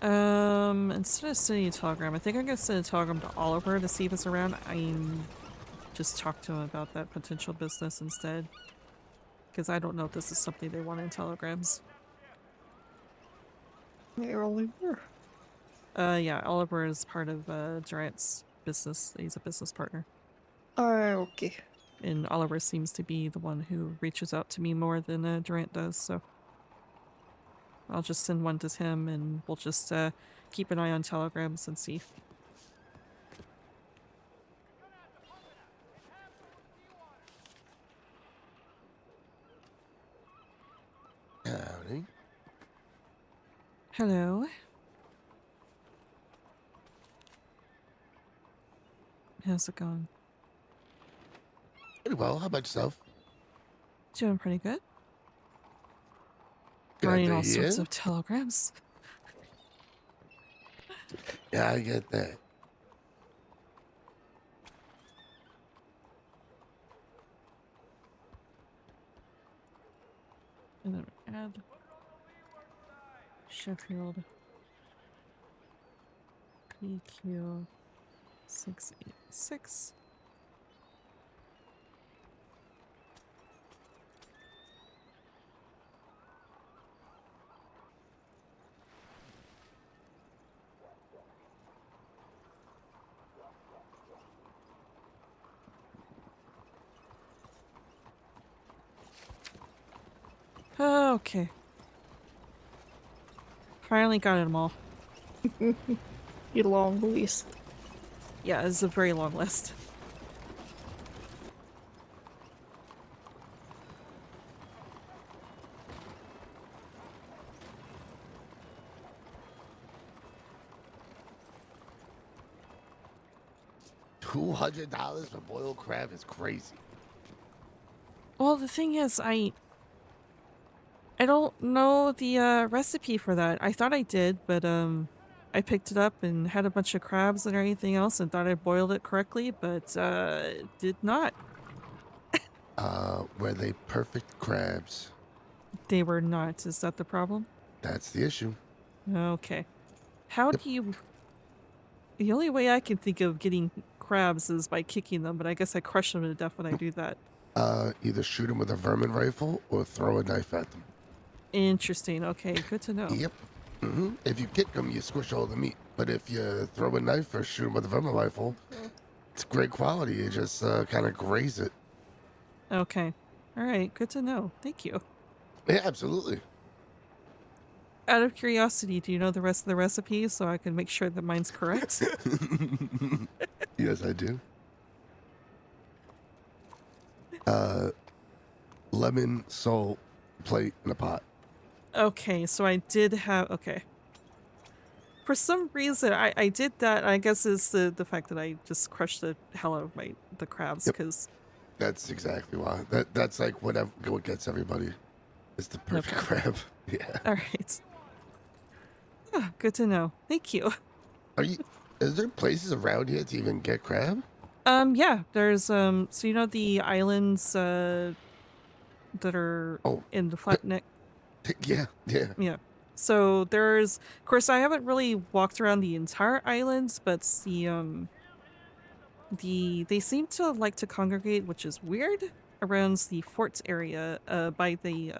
A: Instead of sending a telegram, I think I'm gonna send a telegram to Oliver to see if it's around. Just talk to him about that potential business instead. Because I don't know if this is something they want in telegrams.
G: Hey, Oliver.
A: Yeah, Oliver is part of Durant's business. He's a business partner.
G: Okay.
A: And Oliver seems to be the one who reaches out to me more than Durant does, so I'll just send one to him and we'll just keep an eye on telegrams and see.
I: Howdy.
A: Hello. How's it going?
I: Pretty well. How about yourself?
A: Doing pretty good.
I: Glad
A: Writing
I: to
A: all sorts
I: hear.
A: of telegrams.
I: Yeah, I get that.
A: And then add Sheffield PQ 686. Okay. Finally got them all.
G: Your long list.
A: Yeah, it's a very long list.
I: $200 for boiled crab is crazy.
A: Well, the thing is, I don't know the recipe for that. I thought I did, but I picked it up and had a bunch of crabs and everything else and thought I boiled it correctly, but did not.
I: Were they perfect crabs?
A: They were not. Is that the problem?
I: That's the issue.
A: Okay. How
I: Yep.
A: do you... The only way I can think of getting crabs is by kicking them, but I guess I crush them to death when I do that.
I: Either shoot them with a vermin rifle or throw a knife at them.
A: Interesting. Okay, good to know.
I: Yep. If you kick them, you squish all the meat. But if you throw a knife or shoot them with a vermin rifle, it's great quality. You just kind of graze it.
A: Okay. All right, good to know. Thank you.
I: Yeah, absolutely.
A: Out of curiosity, do you know the rest of the recipe so I can make sure that mine's correct?
I: Yes, I do. Lemon, salt, plate, and a pot.
A: Okay, so I did have... Okay. For some reason, I did that. I guess it's the fact that I just crushed the hell out of the crabs,
I: Yep.
A: because...
I: That's exactly why. That's like what gets everybody. It's the perfect crab. Yeah.
A: All right. Oh, good to know. Thank you.
I: Is there places around here to even get crab?
A: Yeah, there's, so you know the islands, that are in the flat neck?
I: Yeah.
A: Yeah. So there's, of course, I haven't really walked around the entire islands, but they seem to like to congregate, which is weird, around the fort area, by the,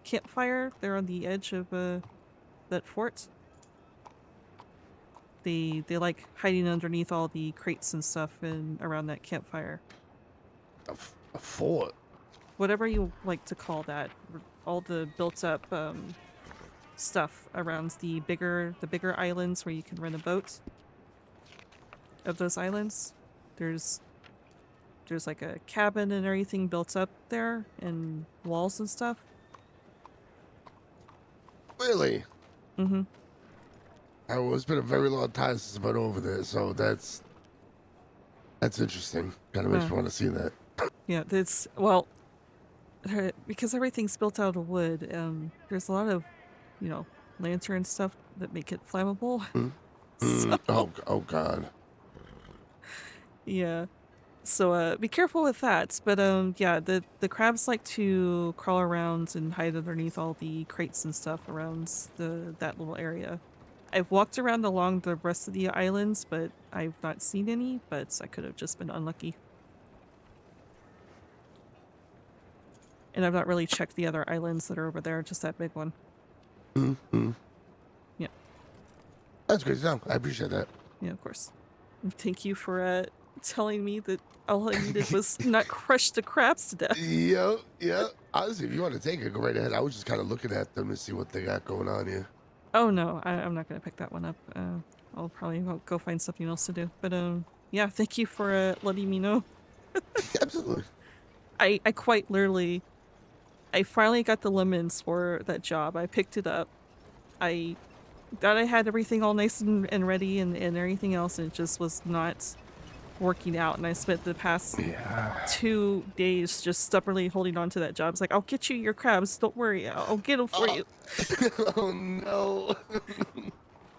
A: campfire there on the edge of, that fort. They like hiding underneath all the crates and stuff and around that campfire.
I: A fort?
A: Whatever you like to call that. All the built up stuff around the bigger islands where you can rent a boat. Of those islands. There's like a cabin and everything built up there and walls and stuff.
I: Really?
A: Mm-hmm.
I: It's been a very long time since I've been over there, so that's interesting. Kind of makes me want to see that.
A: Yeah, it's, well, because everything's built out of wood, there's a lot of, you know, lantern stuff that make it flammable. So,
I: Oh God.
A: yeah. So be careful with that. But yeah, the crabs like to crawl around and hide underneath all the crates and stuff around that little area. I've walked around along the rest of the islands, but I've not seen any, but I could have just been unlucky. And I've not really checked the other islands that are over there, just that big one. Yeah.
I: That's great stuff. I appreciate that.
A: Yeah, of course. And thank you for telling me that all I needed was not crush the crabs to death.
I: Yeah. Honestly, if you want to take it, go right ahead. I was just kind of looking at them to see what they got going on here.
A: Oh no, I'm not gonna pick that one up. I'll probably go find something else to do. But yeah, thank you for letting me know.
I: Absolutely.
A: I quite literally, I finally got the lemons for that job. I picked it up. I thought I had everything all nice and ready and everything else, and it just was not working out. And I spent the past 2 days just stubbornly holding on to that job. It's like, I'll get you your crabs. Don't worry. I'll get them for you.
I: Oh no.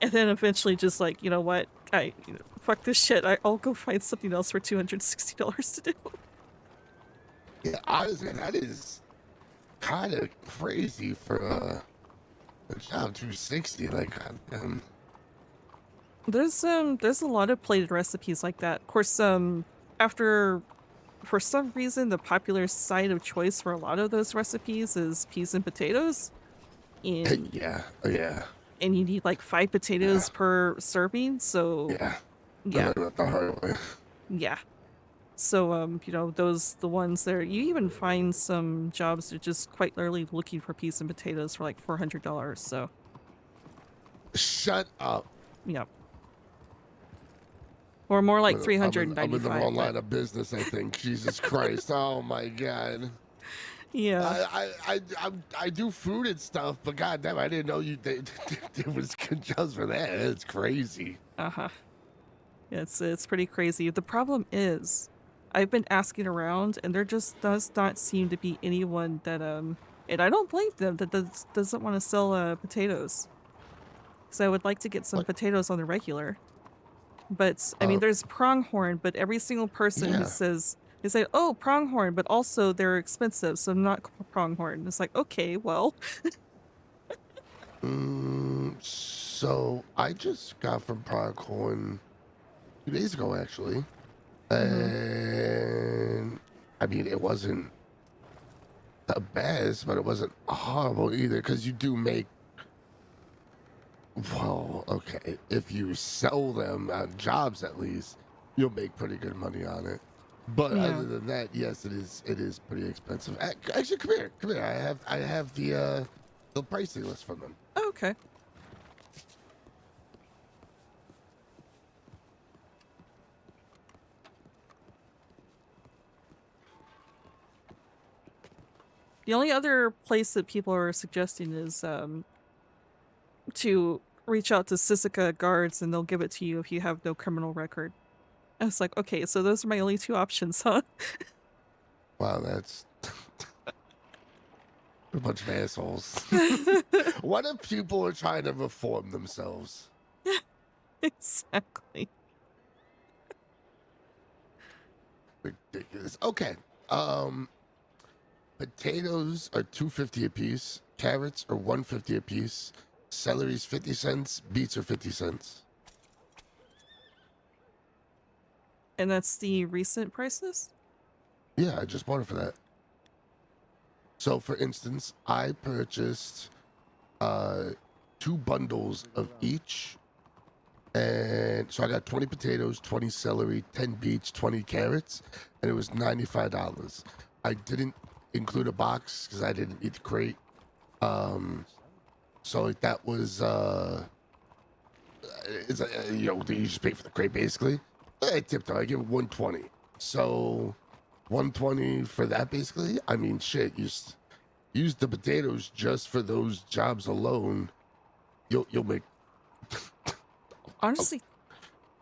A: And then eventually just like, you know what? Fuck this shit. I'll go find something else for $260 to do.
I: Yeah, honestly, that is kind of crazy for a job 260. Like,
A: There's a lot of plated recipes like that. Of course, after, for some reason, the popular side of choice for a lot of those recipes is peas and potatoes. And
I: yeah.
A: And you need like 5 potatoes per serving, so
I: Yeah.
A: yeah.
I: The hard way.
A: Yeah. So, you know, the ones there, you even find some jobs that are just quite literally looking for peas and potatoes for like $400, so.
I: Shut up.
A: Yeah. Or more like
I: I'm
A: $395.
I: in the wrong line of business, I think. Jesus Christ. Oh my God.
A: Yeah.
I: I do food and stuff, but goddamn, I didn't know there was good jobs for that. It's crazy.
A: Uh-huh. Yeah, it's pretty crazy. The problem is, I've been asking around, and there just does not seem to be anyone that and I don't blame them that doesn't want to sell potatoes. So I would like to get some
I: What?
A: potatoes on the regular. But I mean,
I: Uh,
A: there's pronghorn, but every single person who
I: yeah.
A: says they say, "Oh, pronghorn," but also they're expensive, so not pronghorn. It's like, okay, well,
I: So I just got from Pronghorn 2 days ago, actually.
A: mhm.
I: And I mean, it wasn't the best, but it wasn't horrible either, because you do make, well, okay, if you sell them on jobs at least, you'll make pretty good money on it. But
A: Yeah.
I: other than that, yes, it is pretty expensive. Actually, come here. I have the pricing list from them.
A: Oh, okay. The only other place that people are suggesting is to reach out to Sisika guards, and they'll give it to you if you have no criminal record. I was like, okay, so those are my only two options, huh?
I: Wow, that's a bunch of assholes. What if people are trying to reform themselves?
A: Exactly.
I: Ridiculous. Okay. Potatoes are $2.50 a piece. Carrots are $1.50 a piece. Celery's 50 cents. Beets are 50 cents.
A: And that's the recent prices?
I: Yeah, I just bought it for that. So, for instance, I purchased 2 bundles of each. And so I got 20 potatoes, 20 celery, 10 beets, 20 carrots, and it was $95. I didn't include a box because I didn't eat the crate. So that was it's you just pay for the crate basically. I tipped her. I give it 120. So 120 for that basically. I mean, shit. Use the potatoes just for those jobs alone. You'll make
A: Honestly,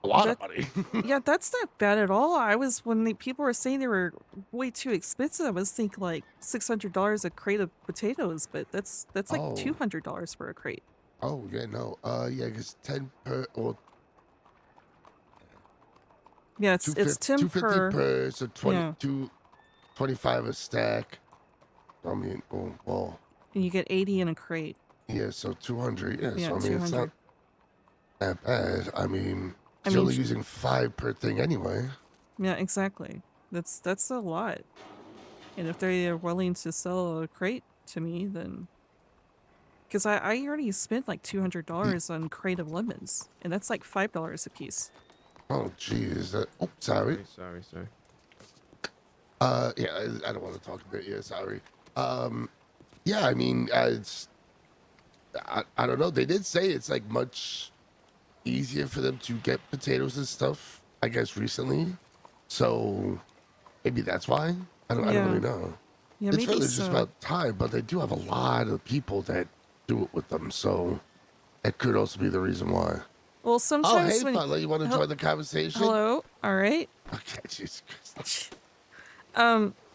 I: a lot of
A: that-
I: money.
A: yeah, that's not bad at all. I was when people were saying they were way too expensive. I was thinking like $600 a crate of potatoes, but that's like
I: Oh.
A: $200 for a crate.
I: Oh yeah, no. Yeah, because 10 per or
A: Yeah, it's 10
I: 250
A: per.
I: per, so 20,
A: Yeah.
I: 25 a stack. I mean, oh, well,
A: And you get 80 in a crate.
I: yeah, so 200. Yeah,
A: Yeah,
I: so I mean, it's not
A: 200.
I: that bad. I mean,
A: I
I: you're
A: mean,
I: only using 5 per thing anyway.
A: Yeah, exactly. That's a lot. And if they are willing to sell a crate to me, then because I already spent like $200 on crate of lemons, and that's like $5 a piece.
I: Oh, geez. Oh, sorry.
D: Sorry.
I: Yeah, I don't want to talk a bit. Yeah, sorry. Yeah, I mean, I don't know. They did say it's like much easier for them to get potatoes and stuff, I guess, recently. So maybe that's why. I don't really know.
A: Yeah,
I: It's
A: maybe
I: really
A: so.
I: just about time, but they do have a lot of people that do it with them, so that could also be the reason why.
A: Well,
I: Oh,
A: sometimes
I: hey,
A: when
I: fella, you want to join the conversation?
A: hello, all right.
I: Okay, Jesus Christ.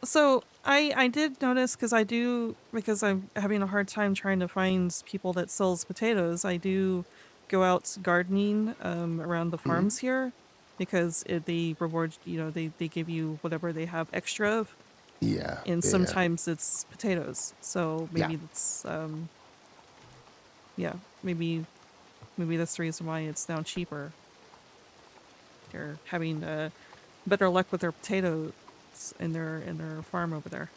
A: So I did notice because I'm having a hard time trying to find people that sells potatoes. I do go out gardening around the farms here because they reward they give you whatever they have extra of,
I: Yeah.
A: and
I: yeah.
A: sometimes it's potatoes. So maybe
I: Yeah.
A: it's yeah, maybe that's the reason why it's now cheaper. They're having better luck with their potatoes in their farm over there.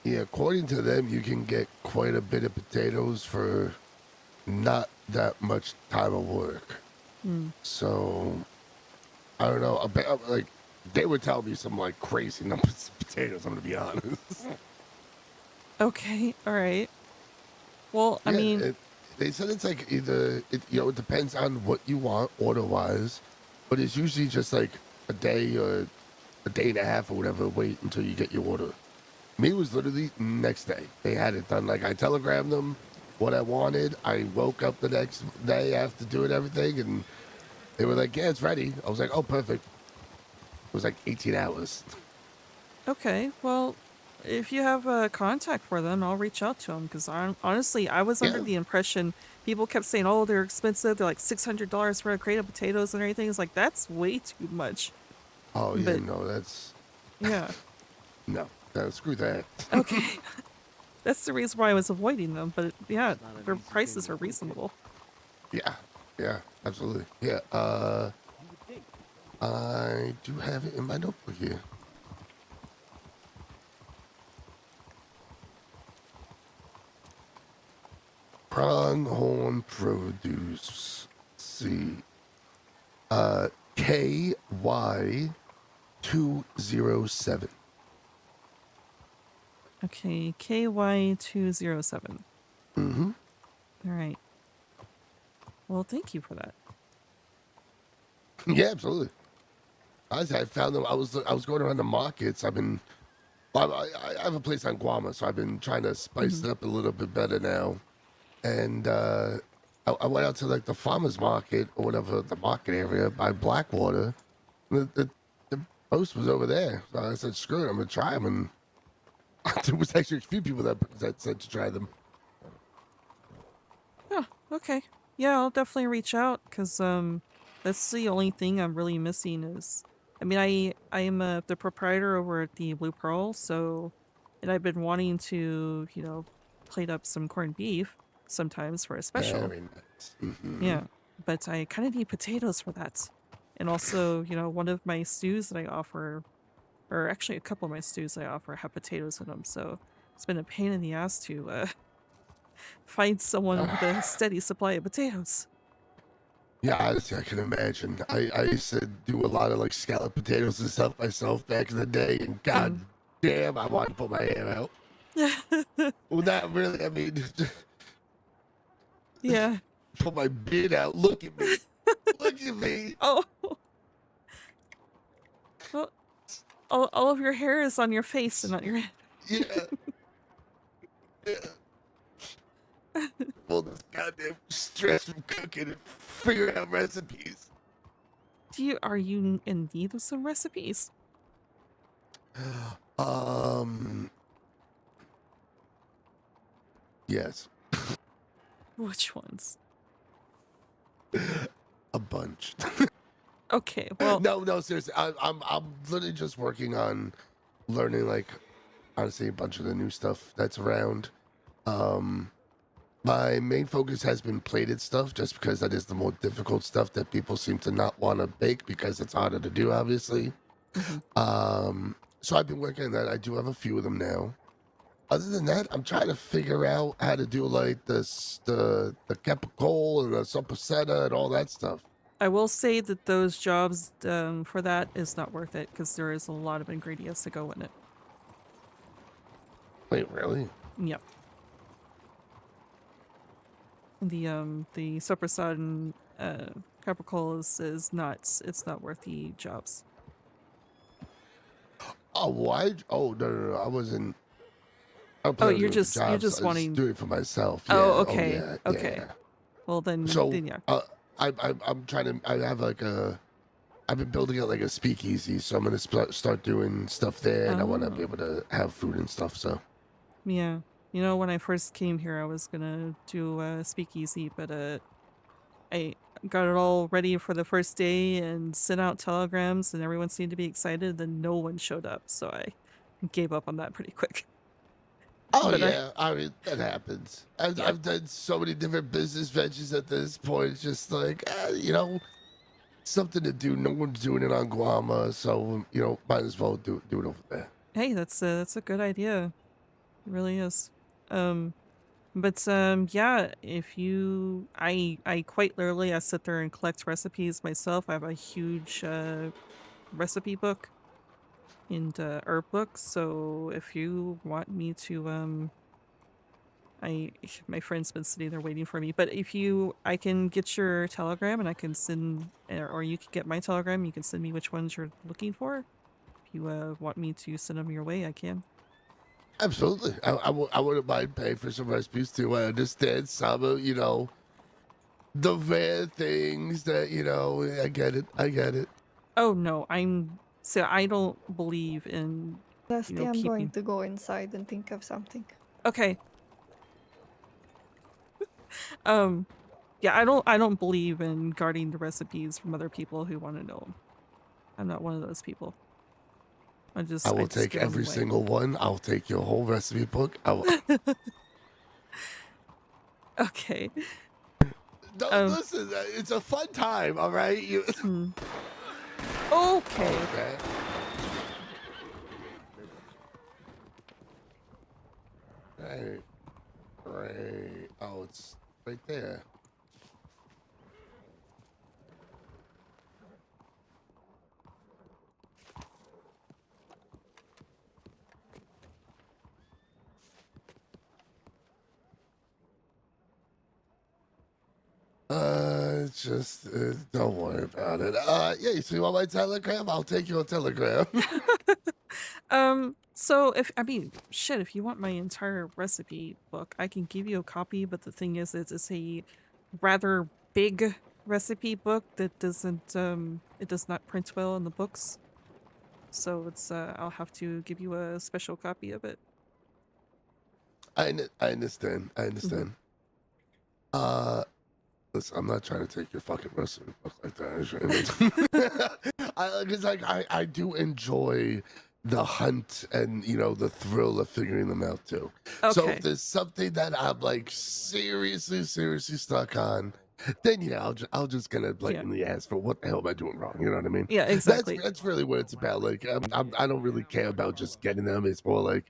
I: Yeah, according to them, you can get quite a bit of potatoes for not that much time of work. So, I don't know. Like, they would tell me some, like, crazy numbers of potatoes, I'm going to be honest.
A: Okay, all right. Well, I mean,
I: they said it's like either, it depends on what you want order-wise, but it's usually just like a day or a day and a half or whatever, wait until you get your order. Me, it was literally next day. They had it done. Like, I telegrammed them what I wanted. I woke up the next day after doing everything, and they were like, yeah, it's ready. I was like, oh, perfect. was like 18 hours.
A: Okay, well, if you have a contact for them, I'll reach out to them because honestly, I was under
I: Yeah.
A: the impression people kept saying, "Oh, they're expensive. They're like $600 for a crate of potatoes and everything." It's like that's way too much.
I: Oh yeah,
A: But
I: no, that's
A: yeah,
I: no, screw that.
A: okay, that's the reason why I was avoiding them. But yeah, their prices are reasonable.
I: Yeah, absolutely. Yeah, I do have it in my notebook here. Pronghorn Produce. Let's see. KY207.
A: Okay, KY207.
I: Mm-hmm.
A: All right. Well, thank you for that.
I: Yeah, absolutely. I found them. I was going around the markets. I have a place on Guam, so I've been trying to spice it up a little bit better now. And I went out to like the farmers market or whatever, the market area by Blackwater. The post was over there, so I said, "Screw it, I'm gonna try them." And there was actually a few people that said to try them.
A: Oh, okay. Yeah, I'll definitely reach out because that's the only thing I'm really missing is, I mean, I am the proprietor over at the Blue Pearl, so, and I've been wanting to, plate up some corned beef sometimes for a special.
I: Very nice. Mm-hmm.
A: Yeah, but I kind of need potatoes for that. And also, one of my stews that I offer, or actually a couple of my stews I offer have potatoes in them, so it's been a pain in the ass to find someone with a steady supply of potatoes.
I: Yeah, honestly, I can imagine. I used to do a lot of like scalloped potatoes and stuff myself back in the day, and god damn, I wanted to pull my hair out. Well, not really. I mean,
A: Yeah.
I: pull my beard out. Look at me. Look at me.
A: Oh. Well, all of your hair is on your face and not your head.
I: Yeah. Yeah. All this goddamn stress from cooking and figuring out recipes.
A: Are you in need of some recipes?
I: Yes.
A: Which ones?
I: A bunch.
A: Okay, well,
I: No, seriously. I'm literally just working on learning, like, honestly, a bunch of the new stuff that's around. My main focus has been plated stuff, just because that is the more difficult stuff that people seem to not want to bake because it's harder to do, obviously. So I've been working on that. I do have a few of them now. Other than that, I'm trying to figure out how to do like the capicola and the sopressata and all that stuff.
A: I will say that those jobs for that is not worth it because there is a lot of ingredients to go in it.
I: Wait, really?
A: Yep. The sopressata and capicola is not, it's not worth the jobs.
I: Oh, why? Oh, no. I wasn't.
A: Oh, you're
I: doing
A: just
I: jobs. I
A: wanting.
I: was doing it for myself.
A: Oh,
I: Yeah.
A: okay.
I: Yeah,
A: Okay.
I: yeah.
A: Well, then yeah.
I: I'm trying to. I have like a. I've been building out like a speakeasy, so I'm gonna start doing stuff there, and I want to be able to have food and stuff. So.
A: Yeah. When I first came here, I was gonna do a speakeasy, but I got it all ready for the first day and sent out telegrams, and everyone seemed to be excited. Then no one showed up, so I gave up on that pretty quick.
I: Oh
A: But
I: yeah, I mean that happens. I've done so many different business ventures at this point. It's just like something to do. No one's doing it on Guam, so might as well do it over there.
A: Hey, that's a good idea. It really is. But yeah, if you, I quite literally, I sit there and collect recipes myself. I have a huge recipe book and herb book. So if you want me to, my friend's been sitting there waiting for me. But I can get your telegram and I can send, or you can get my telegram. You can send me which ones you're looking for. If you want me to send them your way, I can.
I: Absolutely. I wouldn't mind paying for some recipes too. I understand some of, the rare things that, I get it.
A: Oh no, I'm So I don't believe in
G: Dusty, I'm
A: keeping.
G: going to go inside and think of something.
A: Okay. Yeah, I don't believe in guarding the recipes from other people who want to know them. I'm not one of those people. I
I: I
A: just
I: will take
A: give 'em
I: every
A: away.
I: single one. I'll take your whole recipe book. I will.
A: Okay.
I: Don't listen. It's a fun time. All right. You.
A: Okay.
I: Okay. Right. Oh, it's right there. Just don't worry about it. Yeah. So you want my telegram? I'll take your telegram.
A: So if if you want my entire recipe book, I can give you a copy, but the thing is it's a rather big recipe book that doesn't it does not print well in the books. So it's I'll have to give you a special copy of it.
I: I understand. I understand. Listen, I'm not trying to take your fucking recipe book like that. Because I do enjoy the hunt and the thrill of figuring them out too. So
A: Okay.
I: if there's something that I'm like seriously stuck on, then I'll just kind of blatantly ask for what the hell am I doing wrong? You know what I mean?
A: Yeah, exactly.
I: That's really what it's about. Like I don't really care about just getting them. It's more like,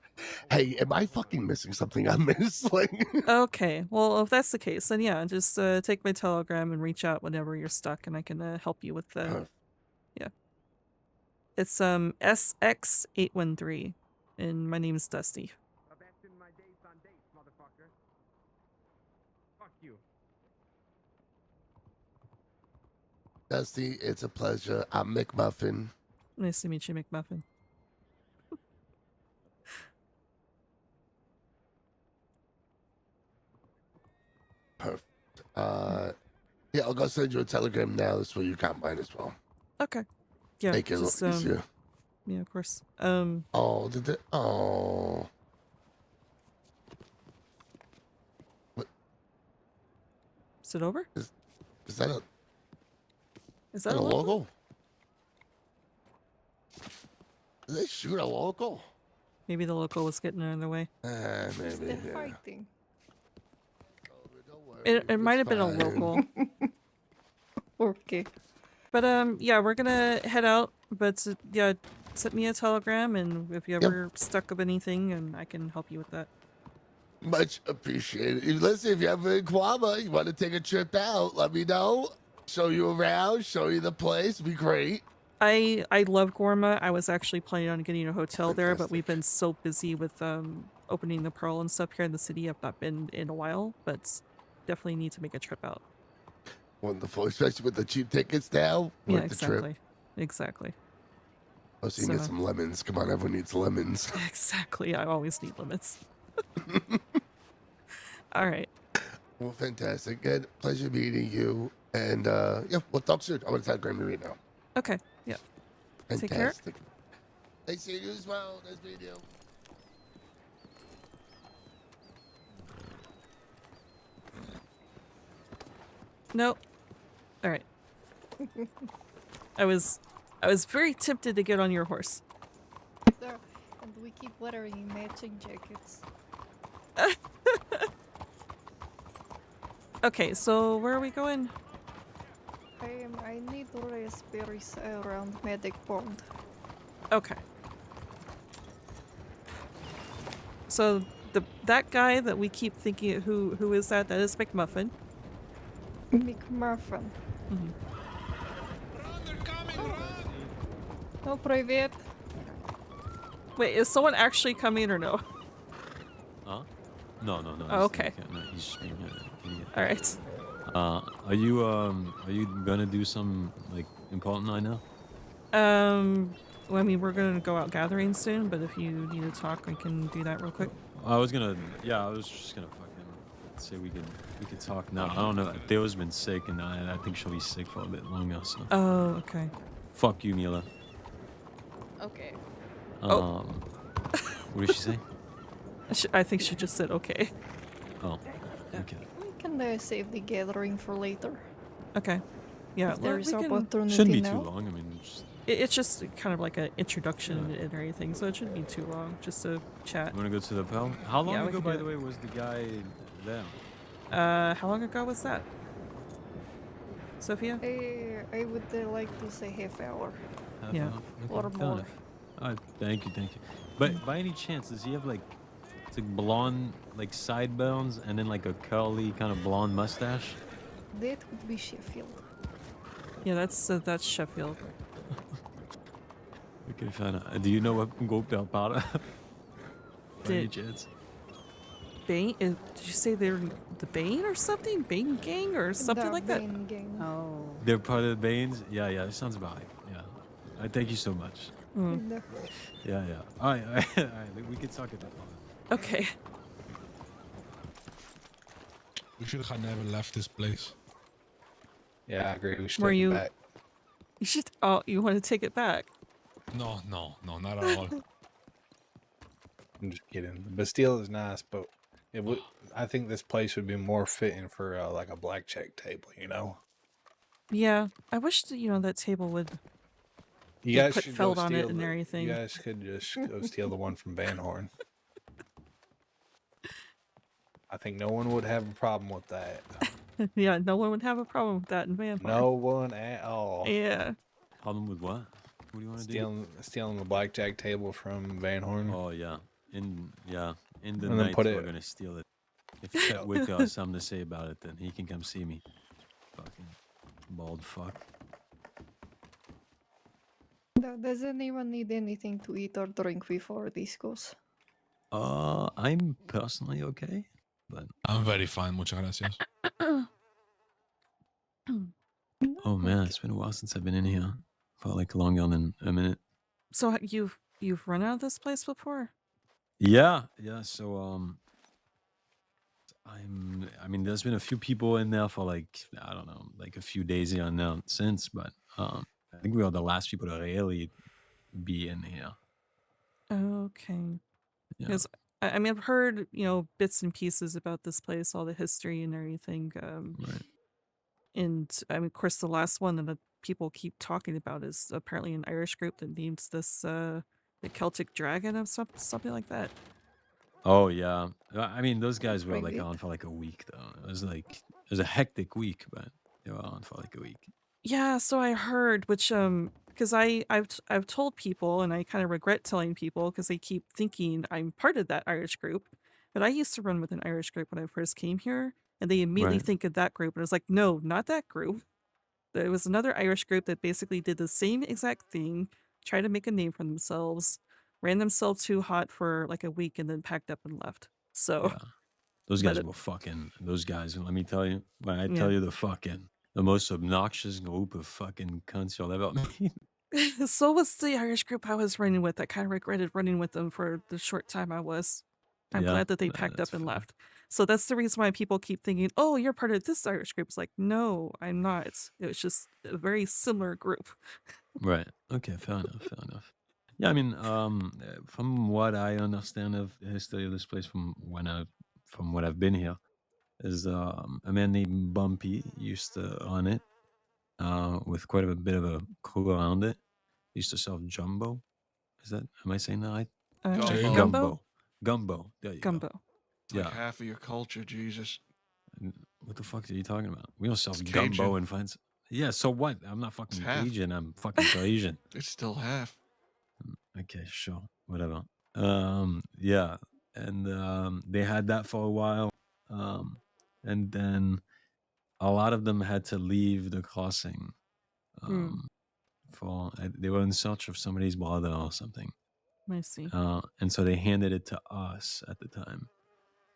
I: hey, am I fucking missing something I missed? Like,
A: Okay. Well, if that's the case, then yeah, just take my telegram and reach out whenever you're stuck, and I can help you with the. Yeah. It's SX813, and my name is Dusty.
I: Dusty, it's a pleasure. I'm McMuffin.
A: Nice to meet you, McMuffin.
I: Perfect. Yeah, I'll go send you a telegram now. This way you got mine as well.
A: Okay. Yeah.
I: Make it
A: just,
I: a little easier.
A: Yeah, of course.
I: Oh, did it? Oh. What?
A: Is it over?
I: Is that a?
A: Is that
I: a
A: a
I: logo? Did they shoot a local?
A: Maybe the local was getting in the way.
G: Is
I: Maybe.
G: the fighting?
A: It might have been a local.
G: Okay.
A: But yeah, we're gonna head out. But yeah, send me a telegram, and if you ever stuck of anything, and I can help you with that.
I: Much appreciated. Listen, if you ever in Guama, you want to take a trip out, let me know. Show you around, show you the place. Be great.
A: I love Gorma. I was actually planning on getting a hotel there, but we've been so busy with opening the Pearl and stuff here in the city. I've not been in a while, but definitely need to make a trip out.
I: Wonderful, especially with the cheap tickets now.
A: Yeah,
I: Worth the
A: exactly.
I: trip.
A: Exactly.
I: Oh, so you can get some lemons. Come on, everyone needs lemons.
A: Exactly. I always need lemons. All right.
I: Well, fantastic. Good. Pleasure meeting you. And yeah, we'll talk soon. I'm going to telegram you right now.
A: Okay. Yeah.
I: Fantastic.
A: Take care.
I: Nice seeing you as well. Nice meeting you.
A: Nope. All right. I was very tempted to get on your horse.
G: There, and we keep wearing matching jackets.
A: Okay, so where are we going?
G: I need raspberries around Medic Pond.
A: Okay. So that guy that we keep thinking who is that? That is McMuffin.
G: McMuffin.
A: Mm-hmm.
G: No private.
A: Wait, is someone actually coming or no?
H: Huh? No.
A: Oh, okay.
H: No, he's just being an idiot.
A: All right.
H: Are you gonna do some like important right now?
A: Well, I mean, we're gonna go out gathering soon, but if you need to talk, we can do that real quick.
H: I was just gonna fucking say we could talk now. I don't know. Theo's been sick, and I think she'll be sick for a bit longer. So.
A: Oh, okay.
H: Fuck you, Mila.
E: Okay.
A: Oh.
H: What did she say?
A: I think she just said okay.
H: Oh, okay.
G: We can save the gathering for later.
A: Okay. Yeah,
G: If there is
A: we can.
G: opportunity
H: Shouldn't be
G: now.
H: too long. I mean, just,
A: It's just kind of like an introduction and everything, so it shouldn't be too long. Just to chat.
H: you want to go to the pearl? How long
A: Yeah, we
H: ago,
A: can do
H: by
A: it.
H: the way, was the guy there?
A: How long ago was that? Sophia?
G: I would like to say half hour.
H: Half
A: Yeah.
H: hour? Okay,
G: Or
H: fair
G: more.
H: enough. All right, thank you. But by any chance, does he have like, it's like blonde, like sideburns, and then like a curly kind of blonde mustache?
G: That would be Sheffield.
A: Yeah, that's Sheffield.
H: Okay, fair enough. Do you know what Gold Bell Powder? By any
A: Did
H: chance?
A: Bane? Did you say they're the Bane or something? Bane gang or something
G: The
A: like that?
G: Bane gang.
A: Oh.
H: They're part of the Banes? Yeah, that sounds about right. Yeah. I thank you so much.
A: Mm.
H: Yeah. All right. We can talk at that moment.
A: Okay.
J: We should have never left this place.
K: Yeah, I agree. We should
A: Were
K: take it
A: you?
K: back.
A: You should. Oh, you want to take it back?
J: No, not at all.
K: I'm just kidding. The Bastille is nice, but I think this place would be more fitting for like a blackjack table. You know.
A: Yeah. I wish that, that table would.
K: You
A: They
K: guys
A: put
K: should
A: felt
K: go
A: on it
K: steal
A: and
K: the,
A: everything.
K: You guys could just go steal the one from Van Horn. I think no one would have a problem with that.
A: Yeah, no one would have a problem with that in Van Horn.
K: No one at all.
A: Yeah.
H: Problem with what? What do you want to do?
K: Stealing the blackjack table from Van Horn.
H: Oh yeah. In the
K: And then
H: night
K: put
H: we're
K: it-
H: gonna steal it. If Chet Wicker has something to say about it, then he can come see me. Fucking bald fuck.
G: Does anyone need anything to eat or drink before this goes?
H: I'm personally okay, but
J: I'm very fine, muchas gracias.
H: oh man, it's been a while since I've been in here. Felt like longer than a minute.
A: So you've run out of this place before?
H: Yeah. So I mean, there's been a few people in there for like, I don't know, like a few days here and there since, but I think we are the last people to really be in here.
A: Okay.
H: Yeah.
A: Because I mean, I've heard bits and pieces about this place, all the history and everything.
H: Right.
A: And I mean, of course, the last one that the people keep talking about is apparently an Irish group that names this the Celtic Dragon or something like that.
H: Oh yeah. I mean, those guys were like
G: Pretty
H: on for like a week though. It was a hectic week, but they were on for like a week.
A: Yeah, so I heard, which because I've told people, and I kind of regret telling people because they keep thinking I'm part of that Irish group. But I used to run with an Irish group when I first came here, and they immediately
H: Right.
A: think of that group, and I was like, no, not that group. There was another Irish group that basically did the same exact thing, tried to make a name for themselves, ran themselves too hot for like a week, and then packed up and left. So
H: Yeah. Those
A: But
H: guys
A: it-
H: were fucking. Those guys. Let me tell you. When I
A: Yeah.
H: tell you the most obnoxious group of fucking cunts you'll ever meet.
A: so was the Irish group I was running with. I kind of regretted running with them for the short time I was. I'm
H: Yeah,
A: glad that they packed
H: that's
A: up and
H: fair.
A: left. So that's the reason why people keep thinking, "Oh, you're part of this Irish group." It's like, no, I'm not. It was just a very similar group.
H: Right. Okay. Fair enough. Yeah. I mean, from what I understand of the history of this place, from what I've been here, is a man named Bumpy used to run it, with quite a bit of a crew around it. He used to sell jumbo. Am I saying that right?
J: Gumbo.
A: Gumbo.
H: Gumbo. There you go.
A: Gumbo.
L: It's like
H: Yeah.
L: half of your culture, Jesus.
H: What the fuck are you talking about? We don't sell
L: It's
H: gumbo
L: Cajun.
H: in France. Yeah, so what? I'm not fucking
L: It's half.
H: Cajun. I'm fucking Parisian.
L: It's still half.
H: Okay, sure. Whatever. Yeah. And they had that for a while. And then a lot of them had to leave the crossing. They were in search of somebody's brother or something.
A: I see.
H: And so they handed it to us at the time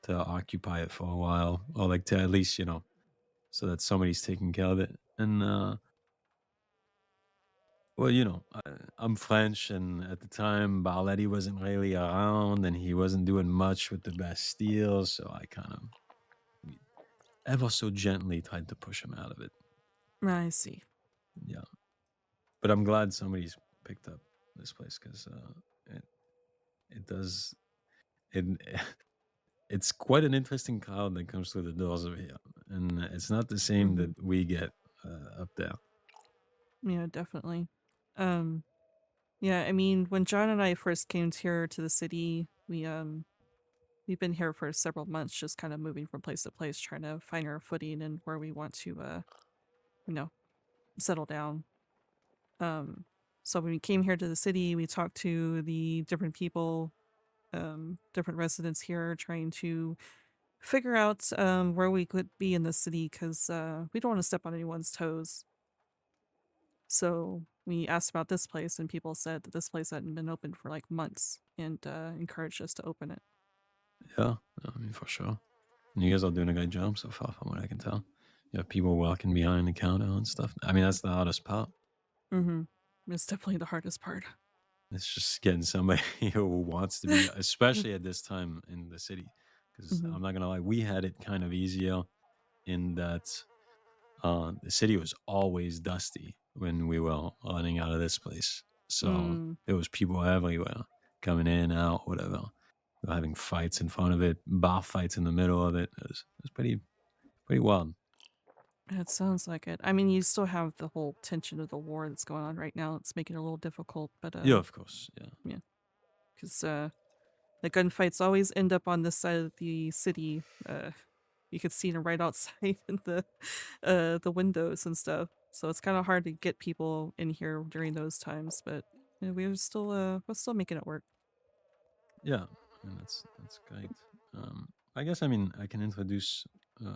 H: to occupy it for a while, or like to at least, so that somebody's taking care of it. And well, I'm French, and at the time Barletti wasn't really around, and he wasn't doing much with the Bastille, so I kind of ever so gently tried to push him out of it.
A: I see.
H: Yeah, but I'm glad somebody's picked up this place because it does it. It's quite an interesting crowd that comes through the doors over here, and it's not the same that we get up there.
A: Yeah, definitely. Yeah, I mean, when John and I first came here to the city, we've been here for several months, just kind of moving from place to place, trying to find our footing and where we want to, settle down. So when we came here to the city, we talked to the different people, different residents here, trying to figure out where we could be in the city because we don't want to step on anyone's toes. So we asked about this place, and people said that this place hadn't been open for like months, and encouraged us to open it.
H: Yeah, I mean, for sure. And you guys are doing a great job so far, from what I can tell. You have people working behind the counter and stuff. I mean, that's the hardest part.
A: It's definitely the hardest part.
H: It's just getting somebody who wants to be, especially at this time in the city. Because I'm not going to lie, we had it kind of easier in that the city was always dusty when we were running out of this place. So there was people everywhere coming in, out, whatever. We were having fights in front of it, bar fights in the middle of it. It was pretty wild.
A: It sounds like it. I mean, you still have the whole tension of the war that's going on right now. It's making it a little difficult, but
H: yeah, of course,
A: yeah, because the gunfights always end up on this side of the city. You could see them right outside in the windows and stuff. So it's kind of hard to get people in here during those times, but we're still making it work.
H: Yeah, and that's great. I guess, I mean, I can introduce,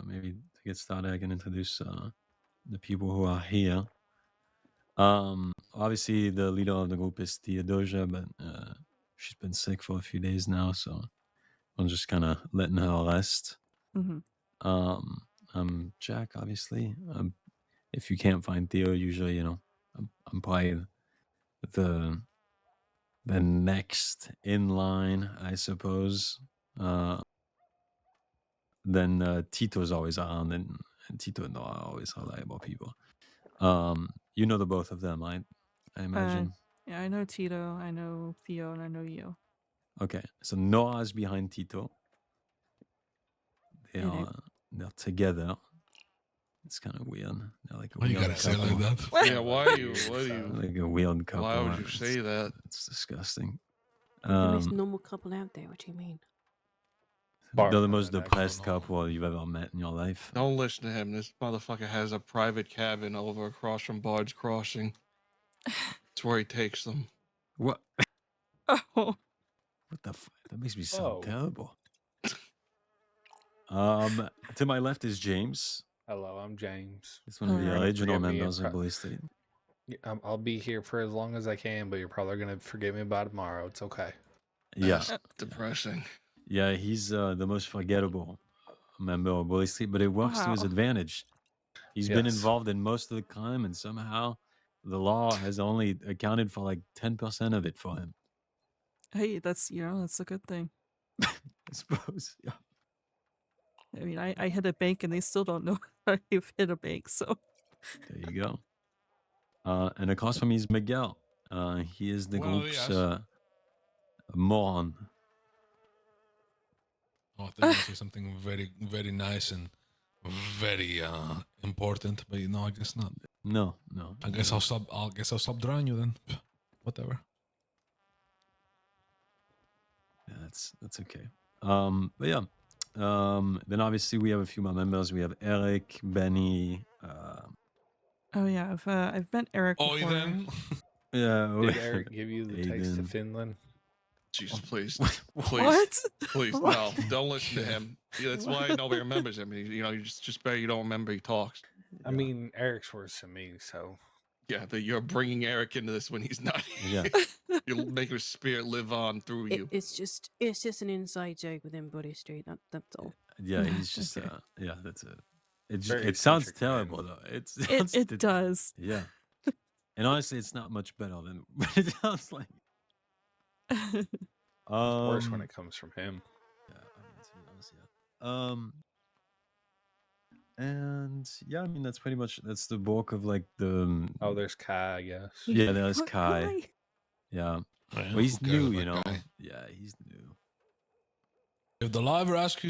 H: maybe to get started, I can introduce the people who are here. Obviously, the leader of the group is Theodosia, but she's been sick for a few days now, so I'm just kind of letting her rest. I'm Jack, obviously. If you can't find Theo, usually, I'm probably the next in line, I suppose. Then Tito's always on, and Tito and Noah are always reliable people. You know the both of them, I imagine.
A: Yeah, I know Tito, I know Theo, and I know you.
H: Okay, so Noah's behind Tito. They're together. It's kind of weird. They're like a
J: Why you
H: weird
J: gotta say it
H: couple.
J: like that?
L: Yeah, why are you? What are you?
H: Like a weird couple.
L: Why would you say that?
H: It's disgusting.
M: They're the most normal couple out there. What do you mean?
H: They're the most depressed couple you've ever met in your life.
L: Don't listen to him. This motherfucker has a private cabin over across from Bard's Crossing. That's where he takes them.
H: What?
A: Oh.
H: What the fuck? That makes me sound terrible. To my left is James.
K: Hello, I'm James.
H: He's one of the original members of Bully State.
K: I'll be here for as long as I can, but you're probably gonna forget me by tomorrow. It's okay.
H: Yeah.
L: Depressing.
H: Yeah, he's the most forgettable member of Bully State, but it works to his advantage. He's been involved in most of the crime, and somehow the law has only accounted for like 10% of it for him.
A: Hey, that's a good thing.
H: I suppose, yeah.
A: I mean, I hit a bank and they still don't know I've hit a bank, so.
H: There you go. And across from me is Miguel. He is the group's moron.
J: Oh, I thought you were gonna say something very, very nice and very important, but I guess not.
H: No.
J: I guess I'll stop drawing you then. Whatever.
H: Yeah, that's okay. But yeah. Then obviously we have a few more members. We have Eric, Benny.
A: Oh yeah, I've met Eric before.
J: Then.
H: Yeah.
K: Did Eric give you the taste of Finland?
L: Jesus, please.
A: What?
L: Please, no. Don't listen to him. Yeah, that's why nobody remembers him. You just better you don't remember he talks.
K: I mean, Eric's worse than me, so.
L: Yeah, that you're bringing Eric into this when he's not here.
H: Yeah.
L: You'll make his spirit live on through you.
M: It's just an inside joke within Buddy Street. That's all.
H: Yeah, he's just yeah, that's it.
K: Very
H: It sounds
K: eccentric
H: terrible
K: man.
H: though.
A: It does.
H: Yeah. And honestly, it's not much better than what it sounds like.
K: It's worse when it comes from him.
H: Yeah, I mean, to be honest, yeah. And yeah, I mean that's the bulk of like the.
K: Oh, there's Kai, I guess.
H: Yeah, there's Kai. Yeah.
J: Well,
H: Well, he's
J: who cares
H: new,
J: about
H: you know.
J: guy?
H: Yeah, he's new.
J: If the law ever ask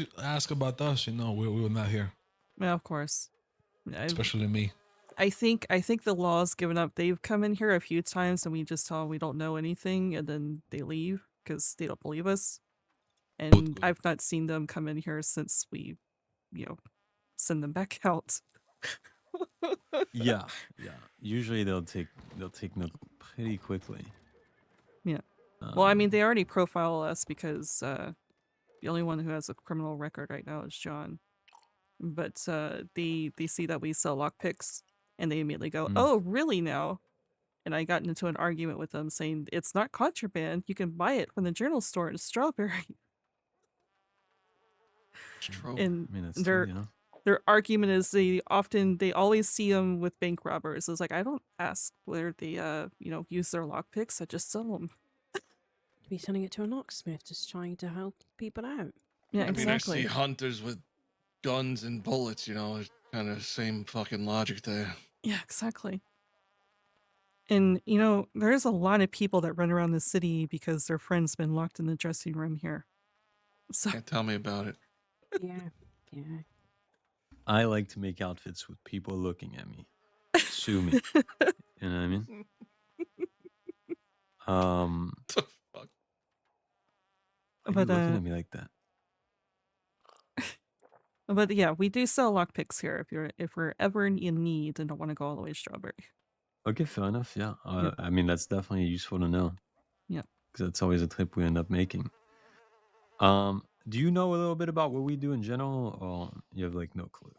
J: about us, we were not here.
A: Yeah, of course.
J: Especially me.
A: I think the law's given up. They've come in here a few times and we just tell them we don't know anything, and then they leave because they don't believe us. And I've not seen them come in here since we, send them back out.
H: Yeah. Usually they'll take note pretty quickly.
A: Yeah. Well, I mean, they already profile us because the only one who has a criminal record right now is John. But they see that we sell lockpicks, and they immediately go, "Oh, really now?" And I got into an argument with them saying it's not contraband. You can buy it from the journal store in Strawberry.
H: It's true.
A: And
H: I mean, that's true, you know.
A: their argument is they always see them with bank robbers. It's like, I don't ask where they use their lockpicks. I just sell them.
M: Be selling it to a locksmith, just trying to help people out.
A: Yeah,
L: I mean,
A: exactly.
L: I see hunters with guns and bullets, it's kind of same fucking logic there.
A: Yeah, exactly. And, there's a lot of people that run around the city because their friend's been locked in the dressing room here. So
L: Can't tell me about it.
M: Yeah.
H: I like to make outfits with people looking at me. Sue me. You know what I mean?
L: The fuck?
H: Why are you looking at me like that?
A: But yeah, we do sell lockpicks here if we're ever in need and don't want to go all the way to Strawberry.
H: Okay, fair enough. Yeah.
A: Yeah.
H: I mean, that's definitely useful to know.
A: Yeah.
H: Because that's always a trip we end up making. Do you know a little bit about what we do in general, or you have like no clue?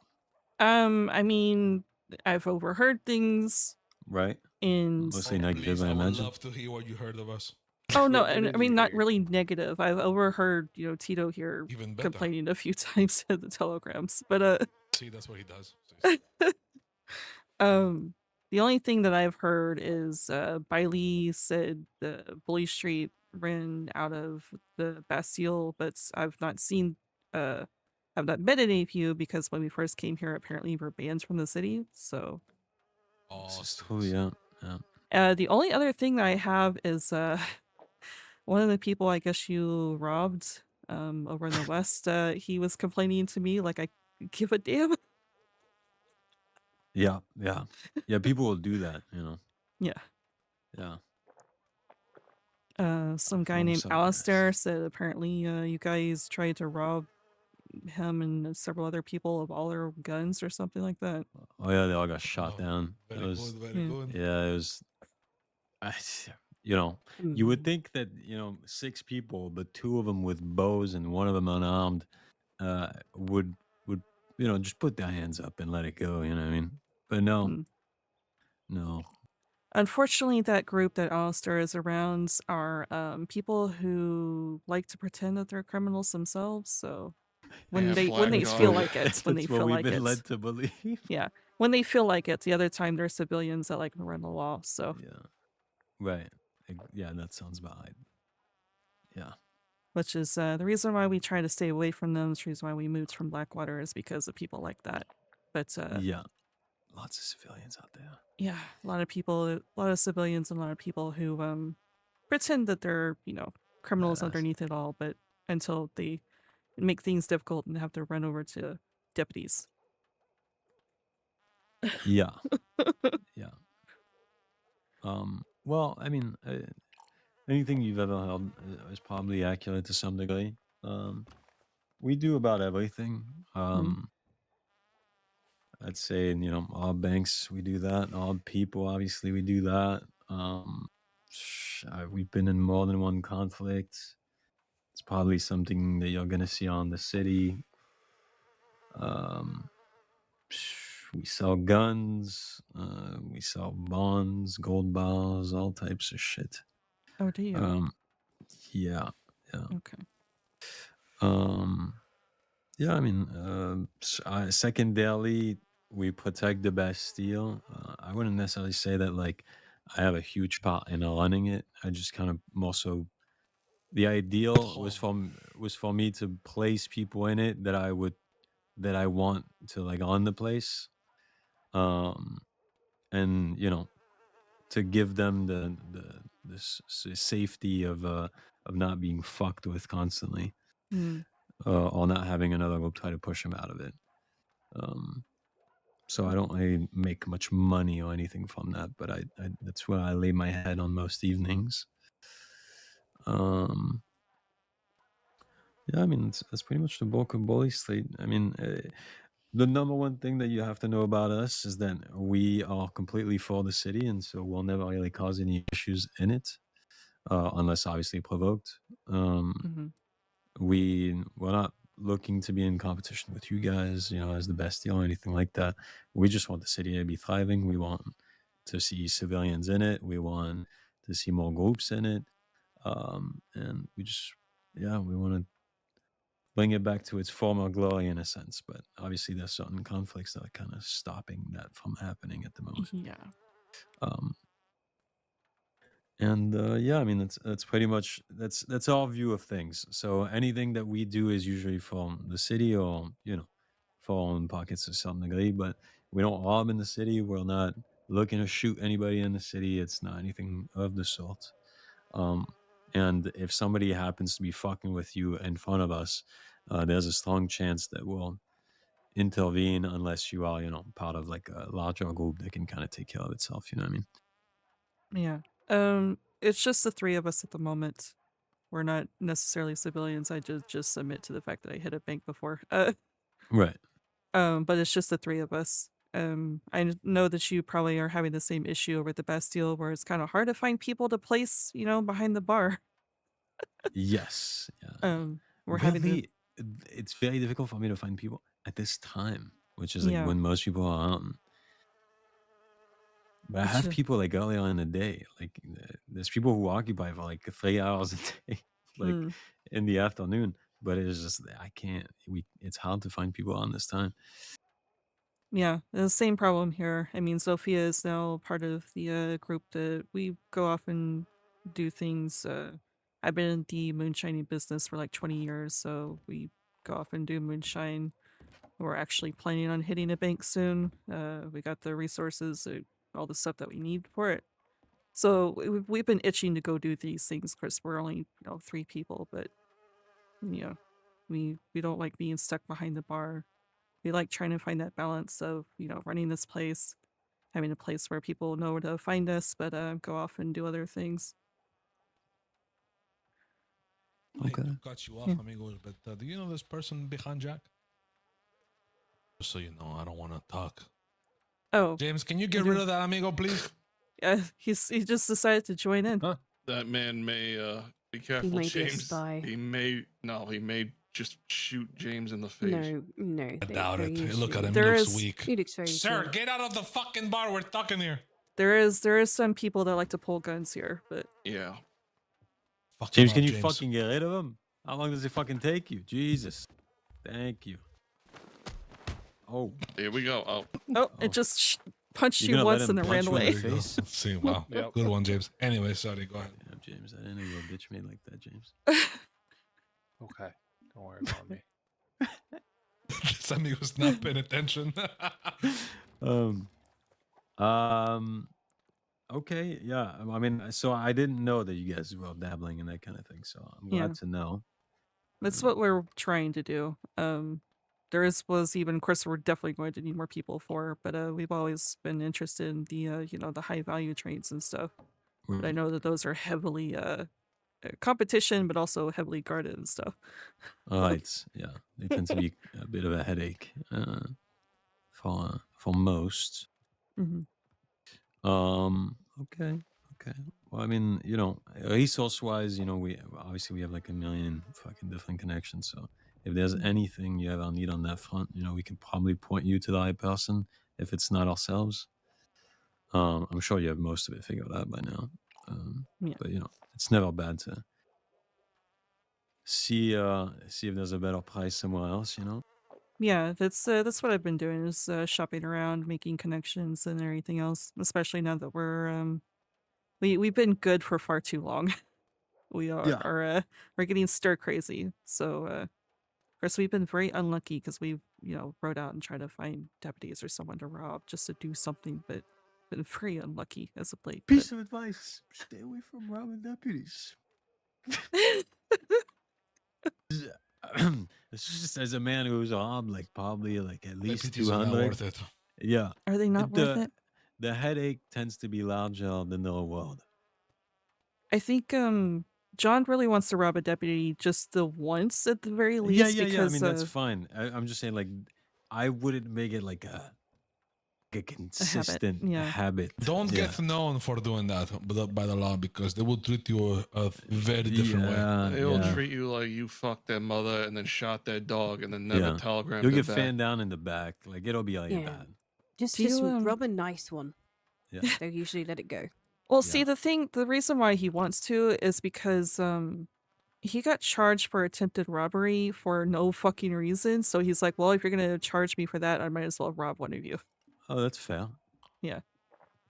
A: I mean, I've overheard things.
H: Right.
A: And
H: Mostly
J: Please,
H: negative, I
J: I would
H: imagine.
J: love to hear what you heard of us.
A: Oh no, and I mean not really negative. I've overheard, Tito here
J: Even better.
A: complaining a few times at the telegrams. But
J: See, that's what he does.
A: the only thing that I've heard is Bailey said the Bully Street ran out of the Bastille, but I've not met any of you because when we first came here, apparently we were banned from the city. So
H: yeah.
A: the only other thing that I have is one of the people I guess you robbed over in the west. He was complaining to me like I give a damn.
H: Yeah. People will do that,
A: Yeah.
H: Yeah.
A: Some guy named Alistair said apparently you guys tried to rob him and several other people of all their guns or something like that.
H: Oh yeah, they all got shot down.
J: Very good.
H: Yeah, it was. You would think that 6 people, but 2 of them with bows and 1 of them unarmed, would just put their hands up and let it go. You know what I mean? But no.
A: Unfortunately, that group that Alistair is around are people who like to pretend that they're criminals themselves. So when they feel like it, when they feel like it,
H: led to believe.
A: Yeah, when they feel like it. The other time, they're civilians that like to run the law. So
H: yeah, right. Yeah, that sounds about right. Yeah.
A: Which is the reason why we try to stay away from them. The reason why we moved from Blackwater is because of people like that. But
H: yeah, lots of civilians out there.
A: Yeah, a lot of civilians and a lot of people who pretend that they're criminals underneath it all, but until they make things difficult and have to run over to deputies.
H: Yeah. Yeah. Well, I mean, anything you've ever held is probably accurate to some degree. We do about everything. I'd say, all banks, we do that. All people, obviously, we do that. We've been in more than one conflict. It's probably something that you're going to see on the city. We sell guns. We sell bonds, gold bars, all types of shit.
A: Oh, do you?
H: Yeah.
A: Okay.
H: Yeah, I mean, secondarily, we protect the Bastille. I wouldn't necessarily say that like I have a huge part in running it. I just kind of more so. The ideal was for me to place people in it that I want to like run the place, and to give them the safety of not being fucked with constantly,
A: Mm.
H: or not having another group try to push him out of it. So I don't really make much money or anything from that, but I that's where I lay my head on most evenings. Yeah, I mean that's pretty much the bulk of Bully Street. I mean, the number one thing that you have to know about us is that we are completely for the city, and so we'll never really cause any issues in it, unless obviously provoked.
A: Mm-hmm.
H: We're not looking to be in competition with you guys, as the best deal or anything like that. We just want the city to be thriving. We want to see civilians in it. We want to see more groups in it. And we want to bring it back to its former glory in a sense. But obviously there's certain conflicts that are kind of stopping that from happening at the moment.
A: Yeah.
H: Yeah, I mean that's pretty much that's our view of things. So anything that we do is usually from the city or for our own pockets to some degree, but we don't rob in the city. We're not looking to shoot anybody in the city. It's not anything of the sort. And if somebody happens to be fucking with you in front of us, there's a strong chance that we'll intervene unless you are part of like a larger group that can kind of take care of itself. You know what I mean?
A: Yeah. It's just the three of us at the moment. We're not necessarily civilians. I just submit to the fact that I hit a bank before.
H: Right.
A: But it's just the three of us. I know that you probably are having the same issue over at the Bastille, where it's kind of hard to find people to place, behind the bar.
H: Yes. Yeah.
A: We're having to.
H: Really, it's very difficult for me to find people at this time, which is like
A: Yeah.
H: when most people are out. But I have people like earlier in the day. Like there's people who occupy for like 3 hours a day, like in the afternoon. But it's just I can't. It's hard to find people on this time.
A: Yeah, the same problem here. I mean, Sophia is now part of the group that we go off and do things. I've been in the moonshining business for like 20 years, so we go off and do moonshine. We're actually planning on hitting a bank soon. We got the resources, all the stuff that we need for it. So we've been itching to go do these things. Of course, we're only 3 people, but we don't like being stuck behind the bar. We like trying to find that balance of running this place, having a place where people know where to find us, but go off and do other things.
J: Okay. I cut you off, amigos, but do you know this person behind Jack? Just so you know, I don't want to talk.
A: Oh,
J: James, can you get rid of that amigo, please?
A: Yeah, he just decided to join in.
J: Huh?
L: That man may be careful,
M: may be a
L: James.
M: spy.
L: He may just shoot James in the face.
M: No.
J: I doubt it.
M: usually-
J: Look at him.
A: There
J: He looks
A: is-
J: weak.
M: He looks very
J: Sir,
M: tall.
J: get out of the fucking bar. We're talking here.
A: There is some people that like to pull guns here, but
L: Yeah.
J: Fuck
H: James,
J: him
H: can
J: up,
H: you
J: James.
H: fucking get rid of him? How long does it fucking take you? Jesus. Thank you. Oh.
L: Here we go.
A: it just punched
H: You're
A: you
H: gonna let
A: once
H: him
A: and then ran
H: punch you in
A: away.
H: the face?
J: See, wow. Good one, James. Anyway, sorry, go ahead.
H: Yeah, James, I didn't know you were a bitch made like that, James.
K: Okay, don't worry about me.
J: This amigo's not paying attention.
H: Okay, yeah. I mean, so I didn't know that you guys were dabbling in that kind of thing, so I'm glad to know.
A: That's what we're trying to do. Was even, of course, we're definitely going to need more people for, but we've always been interested in the the high value trades and stuff. But I know that those are heavily competition, but also heavily guarded and stuff.
H: Right, yeah, they tend to be a bit of a headache for most. Okay. Well, I mean, resource-wise, we obviously have like a million fucking different connections. So if there's anything you ever need on that front, we can probably point you to the right person if it's not ourselves. I'm sure you have most of it figured out by now. But it's never bad to see if there's a better price somewhere else.
A: Yeah, that's what I've been doing is shopping around, making connections, and everything else. Especially now that we've been good for far too long. We are we're getting stir crazy. So of course we've been very unlucky because we've rode out and tried to find deputies or someone to rob just to do something, but been very unlucky as of late.
H: Piece of advice: stay away from robbing deputies. This is just as a man who's robbed like probably like at least
J: Deputies are not
H: 200.
J: worth it.
H: Yeah.
A: Are they not worth it?
H: The headache tends to be larger than the reward.
A: I think John really wants to rob a deputy just the once at the very least.
H: Yeah.
A: Because,
H: I mean, that's fine. I'm just saying, like, I wouldn't make it like a consistent habit.
J: Don't get known for doing that by the law, because they will treat you a very different way.
L: They will treat you like you fucked their mother and then shot their dog and then never telegrammed
H: You'll
L: it
H: get
L: back.
H: fanned down in the back. Like, it'll be like that.
M: Just rob a nice one.
H: Yeah.
M: They'll usually let it go.
A: Well, see, the reason why he wants to is because he got charged for attempted robbery for no fucking reason. So he's like, well, if you're gonna charge me for that, I might as well rob one of you.
H: Oh, that's fair.
A: Yeah.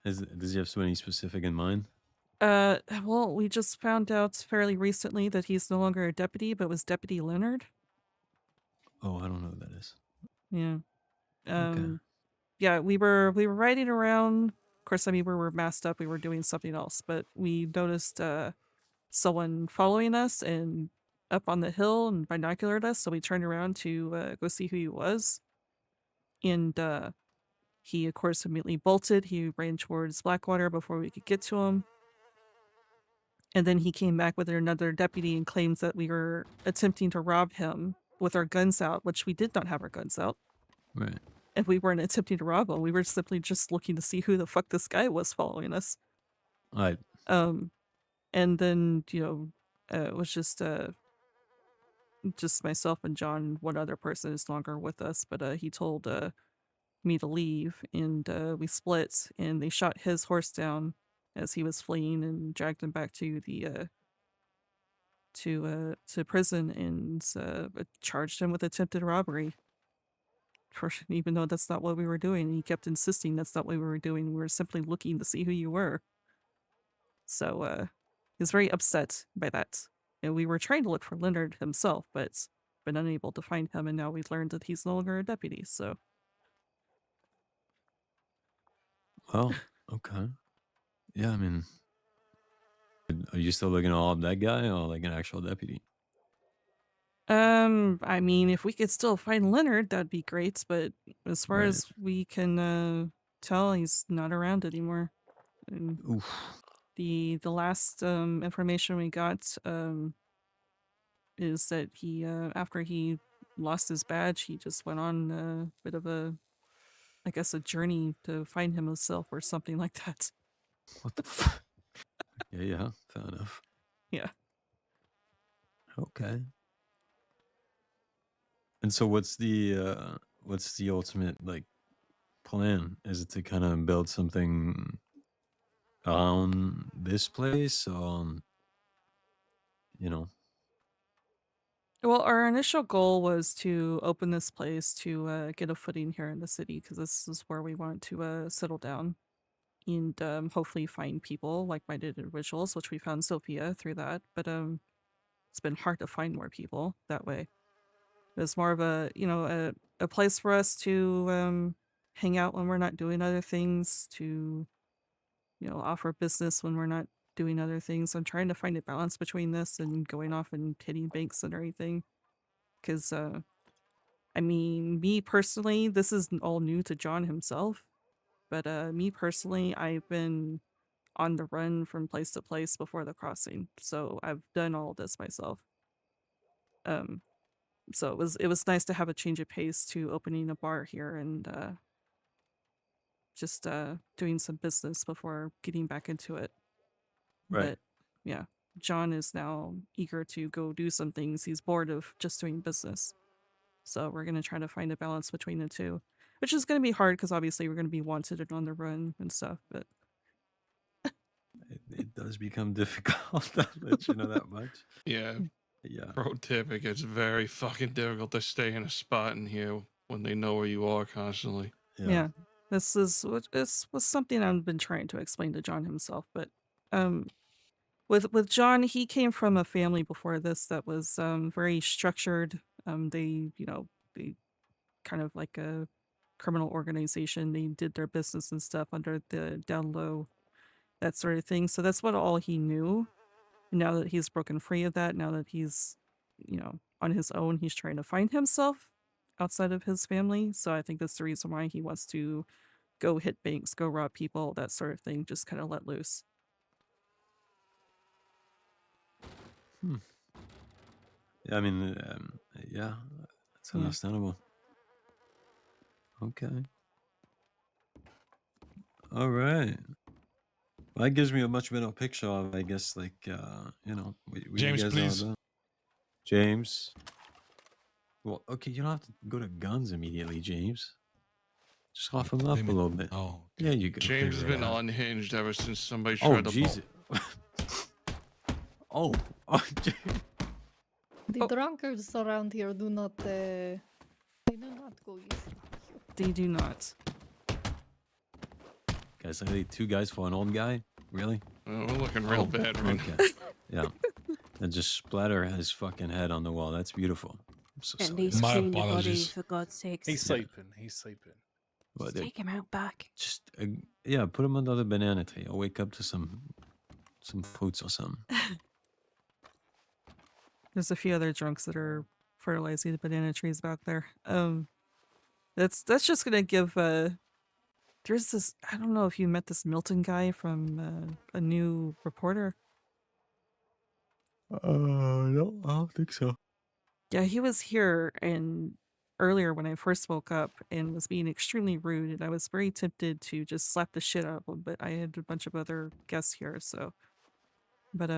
H: Does he have somebody specific in mind?
A: Well, we just found out fairly recently that he's no longer a deputy, but was Deputy Leonard.
H: Oh, I don't know who that is.
A: Yeah.
H: Okay.
A: Yeah, we were riding around. Of course, I mean, we were masked up. We were doing something else, but we noticed someone following us and up on the hill and binoculared us. So we turned around to go see who he was, and he, of course, immediately bolted. He ran towards Blackwater before we could get to him. And then he came back with another deputy and claims that we were attempting to rob him with our guns out, which we did not have our guns out.
H: Right.
A: And we weren't attempting to rob him. We were simply just looking to see who the fuck this guy was following us.
H: Right.
A: And then, it was just myself and John. One other person is no longer with us, but he told me to leave, and we split, and they shot his horse down as he was fleeing and dragged him back to the to prison and charged him with attempted robbery. Even though that's not what we were doing, he kept insisting that's not what we were doing. We were simply looking to see who you were. So he was very upset by that, and we were trying to look for Leonard himself, but been unable to find him, and now we've learned that he's no longer a deputy. So.
H: Well, okay. Yeah, I mean, are you still looking to rob that guy or like an actual deputy?
A: I mean, if we could still find Leonard, that'd be great, but as far as we can tell, he's not around anymore. And
H: Oof.
A: the last information we got is that he after he lost his badge, he just went on a bit of a journey to find himself or something like that.
H: What the fuck? Yeah, fair enough.
A: Yeah.
H: Okay. And so what's the ultimate like plan? Is it to kind of build something around this place, or
A: Well, our initial goal was to open this place to get a footing here in the city, because this is where we want to settle down and hopefully find people, like-minded individuals, which we found Sophia through that. But it's been hard to find more people that way. It's more of a place for us to hang out when we're not doing other things, to offer business when we're not doing other things. I'm trying to find a balance between this and going off and hitting banks and everything. Because, I mean, me personally, this is all new to John himself. But me personally, I've been on the run from place to place before the crossing. So I've done all this myself. So it was nice to have a change of pace to opening a bar here and just doing some business before getting back into it.
H: Right.
A: But yeah, John is now eager to go do some things. He's bored of just doing business. So we're going to try to find a balance between the two, which is going to be hard because obviously we're going to be wanted and on the run and stuff. But
H: it does become difficult. I'll let you know that much.
L: Yeah.
H: Yeah.
L: Pro tip, it gets very fucking difficult to stay in a spot in here when they know where you are constantly.
A: Yeah. This was something I've been trying to explain to John himself. But with John, he came from a family before this that was very structured. They kind of like criminal organization. They did their business and stuff under the down low, that sort of thing. So that's what all he knew. And now that he's broken free of that, now that he's, on his own, he's trying to find himself outside of his family. So I think that's the reason why he wants to go hit banks, go rob people, that sort of thing, just kind of let loose.
H: Yeah, I mean, yeah, that's
A: Yeah.
H: understandable. Okay. All right. Well, that gives me a much better picture of, I guess, like, what
J: James,
H: you guys
J: please.
H: are doing. James. Well, okay, you don't have to go to guns immediately, James. Just off him up a little bit.
J: Oh,
H: yeah, you go.
L: James has been unhinged ever since somebody
H: Oh,
L: tried to
H: Jesus. Oh.
G: The drunkards around here do not. They do not go easy.
A: They do not.
H: Guys, are they 2 guys for an old guy? Really?
L: We're looking real bad right now.
H: Okay. Yeah. And just splatter his fucking head on the wall. That's beautiful. I'm so
M: At
H: sorry.
M: least
J: My
M: clean the body,
J: apologies.
M: for God's sakes.
K: He's sleeping. He's sleeping.
H: Well,
M: Just take him out back.
H: Just yeah, put him under the banana tree. I'll wake up to some fruits or something.
A: There's a few other drunks that are fertilizing the banana trees back there. That's just gonna give. There's this. I don't know if you met this Milton guy from a new reporter.
H: No, I don't think so.
A: Yeah, he was here and earlier when I first woke up and was being extremely rude, and I was very tempted to just slap the shit out of him, but I had a bunch of other guests here, so. But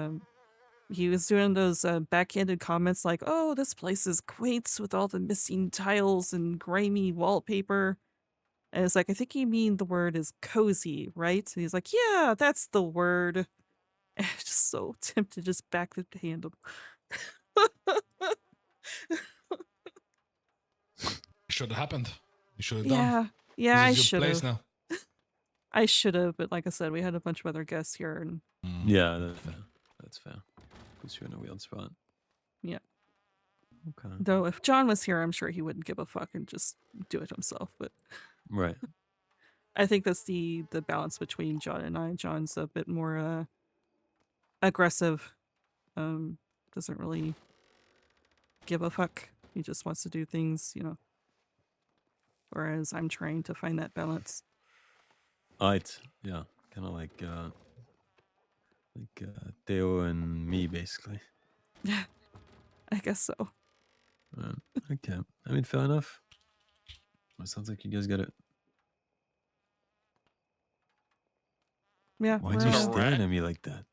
A: he was doing those backhanded comments like, "Oh, this place is quaint with all the missing tiles and grimy wallpaper." And it's like, I think you mean the word is cozy, right? And he's like, "Yeah, that's the word." And I was just so tempted to just backhand him.
J: Should have happened. You should have
A: Yeah,
J: done.
A: yeah, I
J: This is
A: should
J: your place
A: have.
J: now.
A: I should have, but like I said, we had a bunch of other guests here, and
H: Yeah, that's fair. That's fair. Puts you in a weird spot.
A: yeah.
H: Okay.
A: Though if John was here, I'm sure he wouldn't give a fuck and just do it himself. But
H: Right.
A: I think that's the balance between John and I. John's a bit more aggressive. Doesn't really give a fuck. He just wants to do things, Whereas I'm trying to find that balance.
H: Alright. Yeah. Kind of like Theo and me, basically.
A: Yeah, I guess so.
H: Okay. I mean, fair enough. It sounds like you guys got it.
A: Yeah.
H: Why'd you staring at me like that?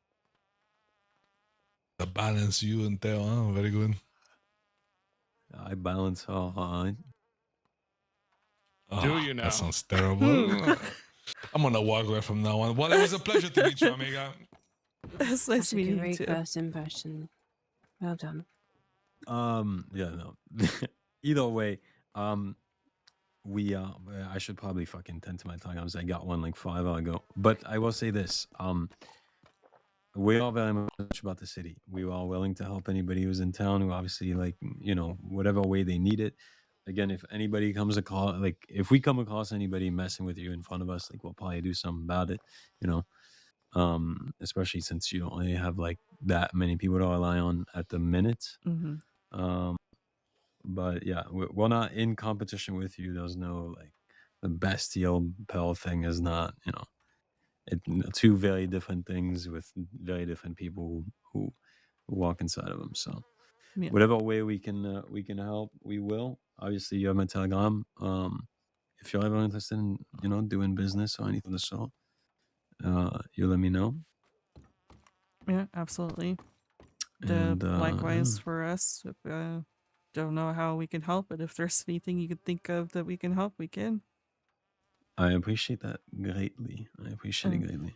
J: The balance, you and Theo, huh? Very good.
H: I balance all right.
L: Do you now?
J: That sounds terrible. I'm gonna walk away from now on. Well, it was a pleasure to meet you, amiga.
A: It's nice
M: That's a
A: meeting you
M: great
A: too.
M: first impression. Well done.
H: Yeah, no. Either way, we I should probably fucking tend to my tongue. I got one like 5 hours ago. But I will say this. We are very much about the city. We are willing to help anybody who's in town who obviously whatever way they need it. Again, if anybody comes across, like if we come across anybody messing with you in front of us, like we'll probably do something about it, especially since you don't really have like that many people to rely on at the minute.
A: Mm-hmm.
H: But yeah, we're not in competition with you. There's no like the bestial Pell thing is not, two very different things with very different people who walk inside of them. So
A: Yeah.
H: whatever way we can help, we will. Obviously, you have my Telegram. If you're ever interested in doing business or anything of the sort, you let me know.
A: Yeah, absolutely.
H: And,
A: Likewise
H: yeah.
A: for us. If don't know how we can help, but if there's anything you could think of that we can help, we can.
H: I appreciate that greatly. I appreciate it greatly.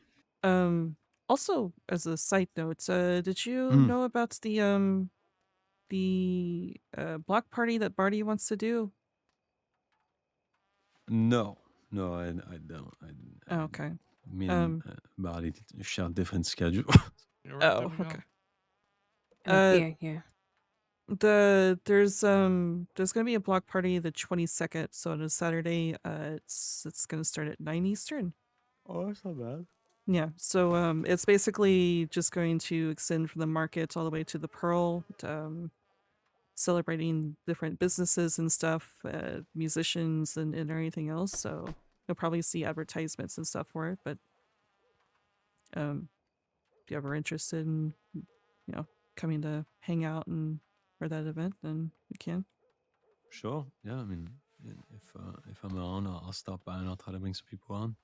A: Also, as a side note, did you know about the block party that Barty wants to do?
H: No, I don't.
A: Oh, okay.
H: Me and Barty share different schedules.
A: Oh, okay.
M: Yeah.
A: There's gonna be a block party the 22nd, so on a Saturday. It's gonna start at 9 Eastern.
H: Oh, that's not bad.
A: Yeah, so it's basically just going to extend from the market all the way to the Pearl, celebrating different businesses and stuff, musicians and everything else. So you'll probably see advertisements and stuff for it. But if you're ever interested in, coming to hang out and for that event, then you can.
H: Sure. Yeah. I mean, if I'm around, I'll stop by and I'll try to bring some people on.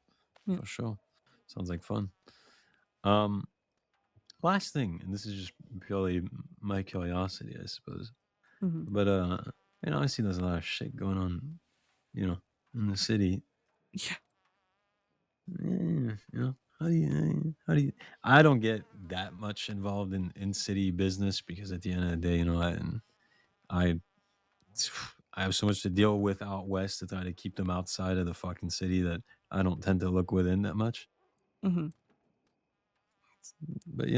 A: Yeah.
H: For sure. Sounds like fun. Last thing, and this is just purely my curiosity, I suppose.
A: Mhm.
H: But I see there's a lot of shit going on, in the city.
A: Yeah.
H: How do you? I don't get that much involved in city business because at the end of the day, I have so much to deal with out west to try to keep them outside of the fucking city that I don't tend to look within that much.
A: Mhm.
H: But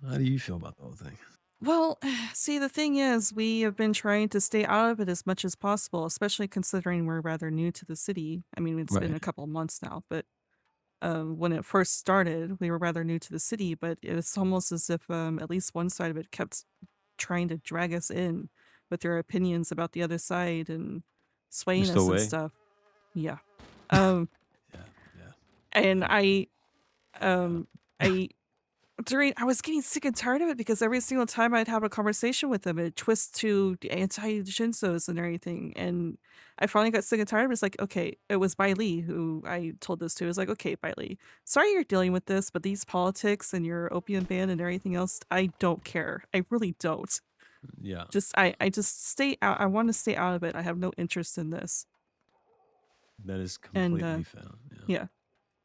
H: how do you feel about the whole thing?
A: Well, see, the thing is, we have been trying to stay out of it as much as possible, especially considering we're rather new to the city. I mean, it's been
H: Right.
A: a couple months now, but when it first started, we were rather new to the city, but it's almost as if at least one side of it kept trying to drag us in with their opinions about the other side and swaying
H: Mr.
A: us and
H: Way?
A: stuff. Yeah. Yeah. And I was getting sick and tired of it because every single time I'd have a conversation with them, it twists to the anti-Shinsos and everything. And I finally got sick and tired of it. It's like, okay, it was Bai Li who I told this to. It was like, okay, Bai Li, sorry you're dealing with this, but these politics and your opium ban and everything else, I don't care. I really don't.
H: Yeah.
A: I just stay out. I want to stay out of it. I have no interest in this.
H: That is
A: And
H: completely fair.
A: yeah.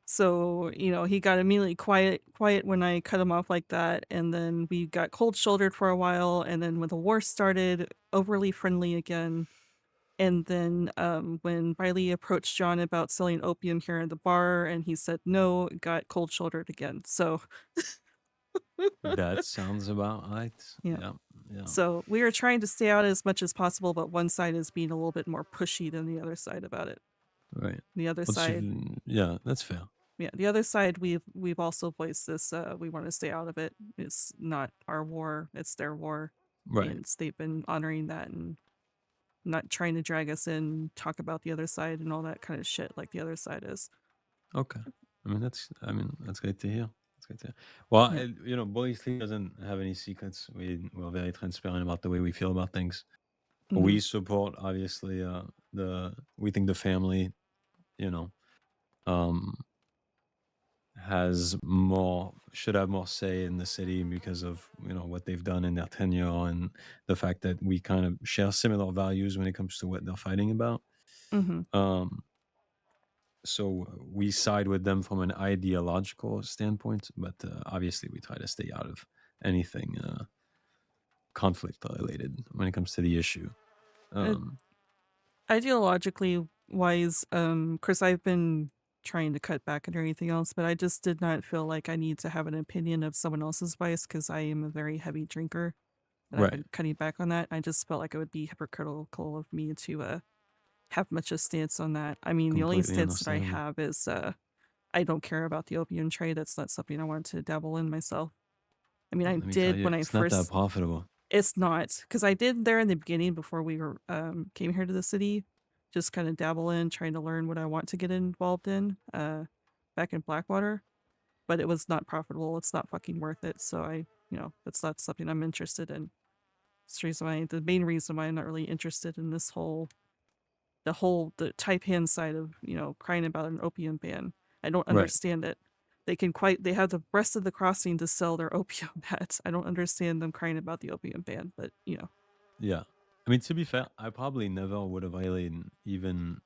A: So, he got immediately quiet when I cut him off like that, and then we got cold-shouldered for a while, and then when the war started, overly friendly again. And then when Riley approached John about selling opium here in the bar, and he said no, got cold-shouldered again. So
H: That sounds about right.
A: yeah.
H: Yeah.
A: So we are trying to stay out as much as possible, but one side is being a little bit more pushy than the other side about it.
H: Right.
A: The other side,
H: yeah, that's fair.
A: yeah, the other side, we've also voiced this. We want to stay out of it. It's not our war; it's their war.
H: Right.
A: And they've been honoring that and not trying to drag us in, talk about the other side and all that kind of shit like the other side is.
H: Okay. That's great to hear. That's great to hear. Well,
A: Yeah.
H: Bully Sleep doesn't have any secrets. We're very transparent about the way we feel about things.
A: Mhm.
H: We support, obviously, we think the family, should have more say in the city because of what they've done in their tenure and the fact that we kind of share similar values when it comes to what they're fighting about.
A: Mhm.
H: So we side with them from an ideological standpoint, but obviously we try to stay out of anything conflict related when it comes to the issue.
A: Ideologically wise, Chris, I've been trying to cut back and everything else, but I just did not feel like I need to have an opinion of someone else's vice because I am a very heavy drinker. And I've been cutting back on that. I just felt like it would be hypocritical of me to have much a stance on that. I mean, the only
H: Completely
A: stance that I
H: understandable.
A: have is I don't care about the opium trade. That's not something I want to dabble in myself. I mean, I
H: Let me tell
A: did
H: you,
A: when I
H: it's not that
A: first.
H: profitable.
A: It's not, because I did there in the beginning before we were came here to the city, just kind of dabble in, trying to learn what I want to get involved in back in Blackwater, but it was not profitable. It's not fucking worth it. So that's not something I'm interested in. It's the main reason why I'm not really interested in this the Taipan side of crying about an opium ban. I don't
H: Right.
A: understand it. They have the rest of the crossing to sell their opium at. I don't understand them crying about the opium ban, but
H: Yeah. To be fair, I probably never would have really even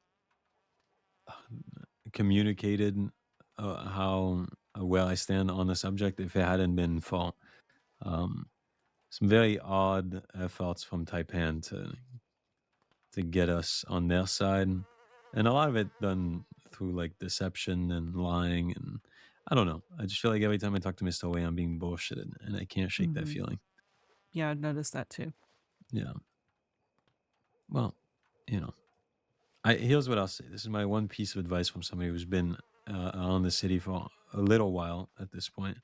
H: communicated how where I stand on the subject if it hadn't been for some very odd efforts from Taipan to get us on their side, and a lot of it done through like deception and lying, and I don't know. I just feel like every time I talk to Mr. Way, I'm being bullshitted, and I can't shake that
A: Mhm.
H: feeling.
A: Yeah, I've noticed that too.
H: Yeah. Well, you know, here's what I'll say. This is my one piece of advice from somebody who's been on the city for a little while at this point.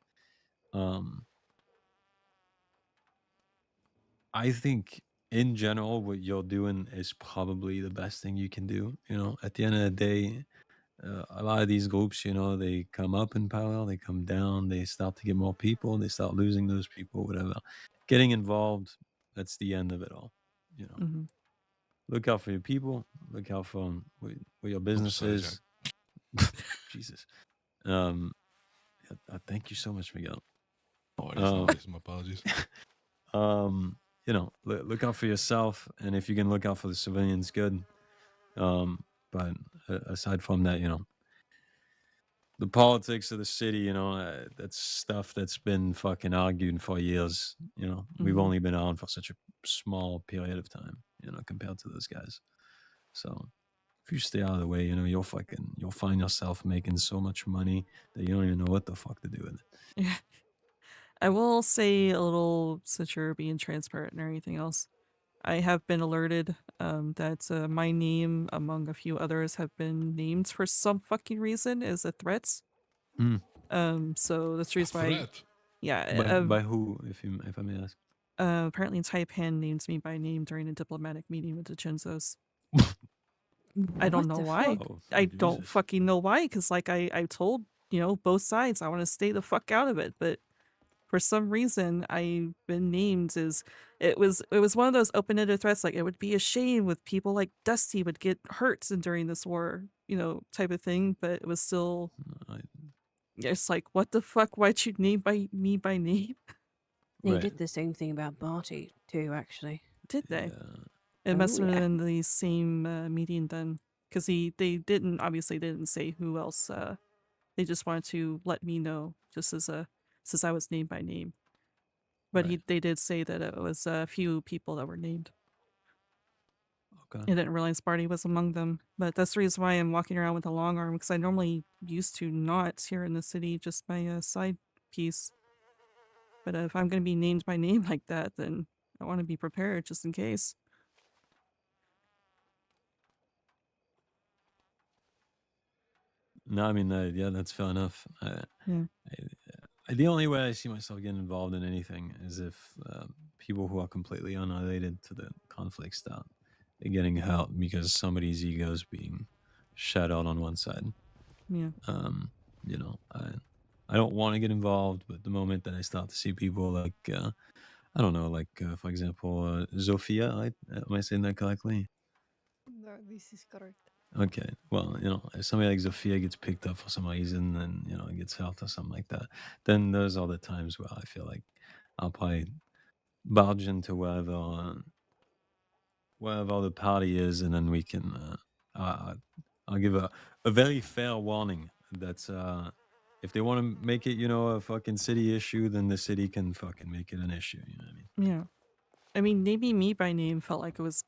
H: I think in general, what you're doing is probably the best thing you can do. You know, at the end of the day, a lot of these groups, you know, they come up in power, they come down, they start to get more people, they start losing those people, whatever. Getting involved, that's the end of it all. You know,
A: Mhm.
H: look out for your people, look out for what your business
J: sorry,
H: is. Jesus. Thank you so much, Miguel.
J: No worries, my apologies.
H: You know, look out for yourself, and if you can look out for the civilians, good. But aside from that, you know, the politics of the city, you know, that's stuff that's been fucking argued for years. You know, we've
A: Mhm.
H: only been on for such a small period of time, you know, compared to those guys. So if you stay out of the way, you know, you'll find yourself making so much money that you don't even know what the fuck to do with it.
A: Yeah. I will say a little, since you're being transparent and everything else, I have been alerted that my name, among a few others, have been named for some fucking reason as a threat. So that's the reason why.
J: Threat?
A: Yeah.
H: By who, if I may ask?
A: Apparently Taipan named me by name during a diplomatic meeting with the Chinzos. I don't
M: What
A: know
M: the
A: why.
M: fuck?
H: Oh,
A: I don't fucking know why, because like I told, you know, both sides I want to stay the fuck out of it, but for some reason I've been named as it was one of those open-ended threats, like it would be a shame with people like Dusty would get hurt and during this war, you know, type of thing, but it was still it's like, what the fuck, why'd you name me by name?
M: They did the same thing about Barty too, actually.
A: Did they? It must
M: Oh,
A: have
M: yeah.
A: been the same meeting then, because they didn't say who else. They just wanted to let me know, just as since I was named by name. But they did say that it was a few people that were named.
H: Okay.
A: I didn't realize Barty was among them, but that's the reason why I'm walking around with a long arm, because I normally used to not here in the city, just my side piece. But if I'm going to be named by name like that, then I want to be prepared just in case.
H: No, I mean, yeah, that's fair enough.
A: Yeah.
H: The only way I see myself getting involved in anything is if people who are completely unrelated to the conflict start getting hurt because somebody's ego is being shut out on one side.
A: Yeah.
H: You know, I don't want to get involved, but the moment that I start to see people like, I don't know, like, for example, Zofia, am I saying that correctly?
G: No, this is correct.
H: Okay, well, you know, if somebody like Zofia gets picked up for some reason and, you know, gets hurt or something like that, then those are the times where I feel like I'll probably barge into wherever the party is, and then we can, I'll give a very fair warning that if they want to make it, you know, a fucking city issue, then the city can fucking make it an issue, you know what I mean?
A: Yeah. I mean, maybe me by name felt like it was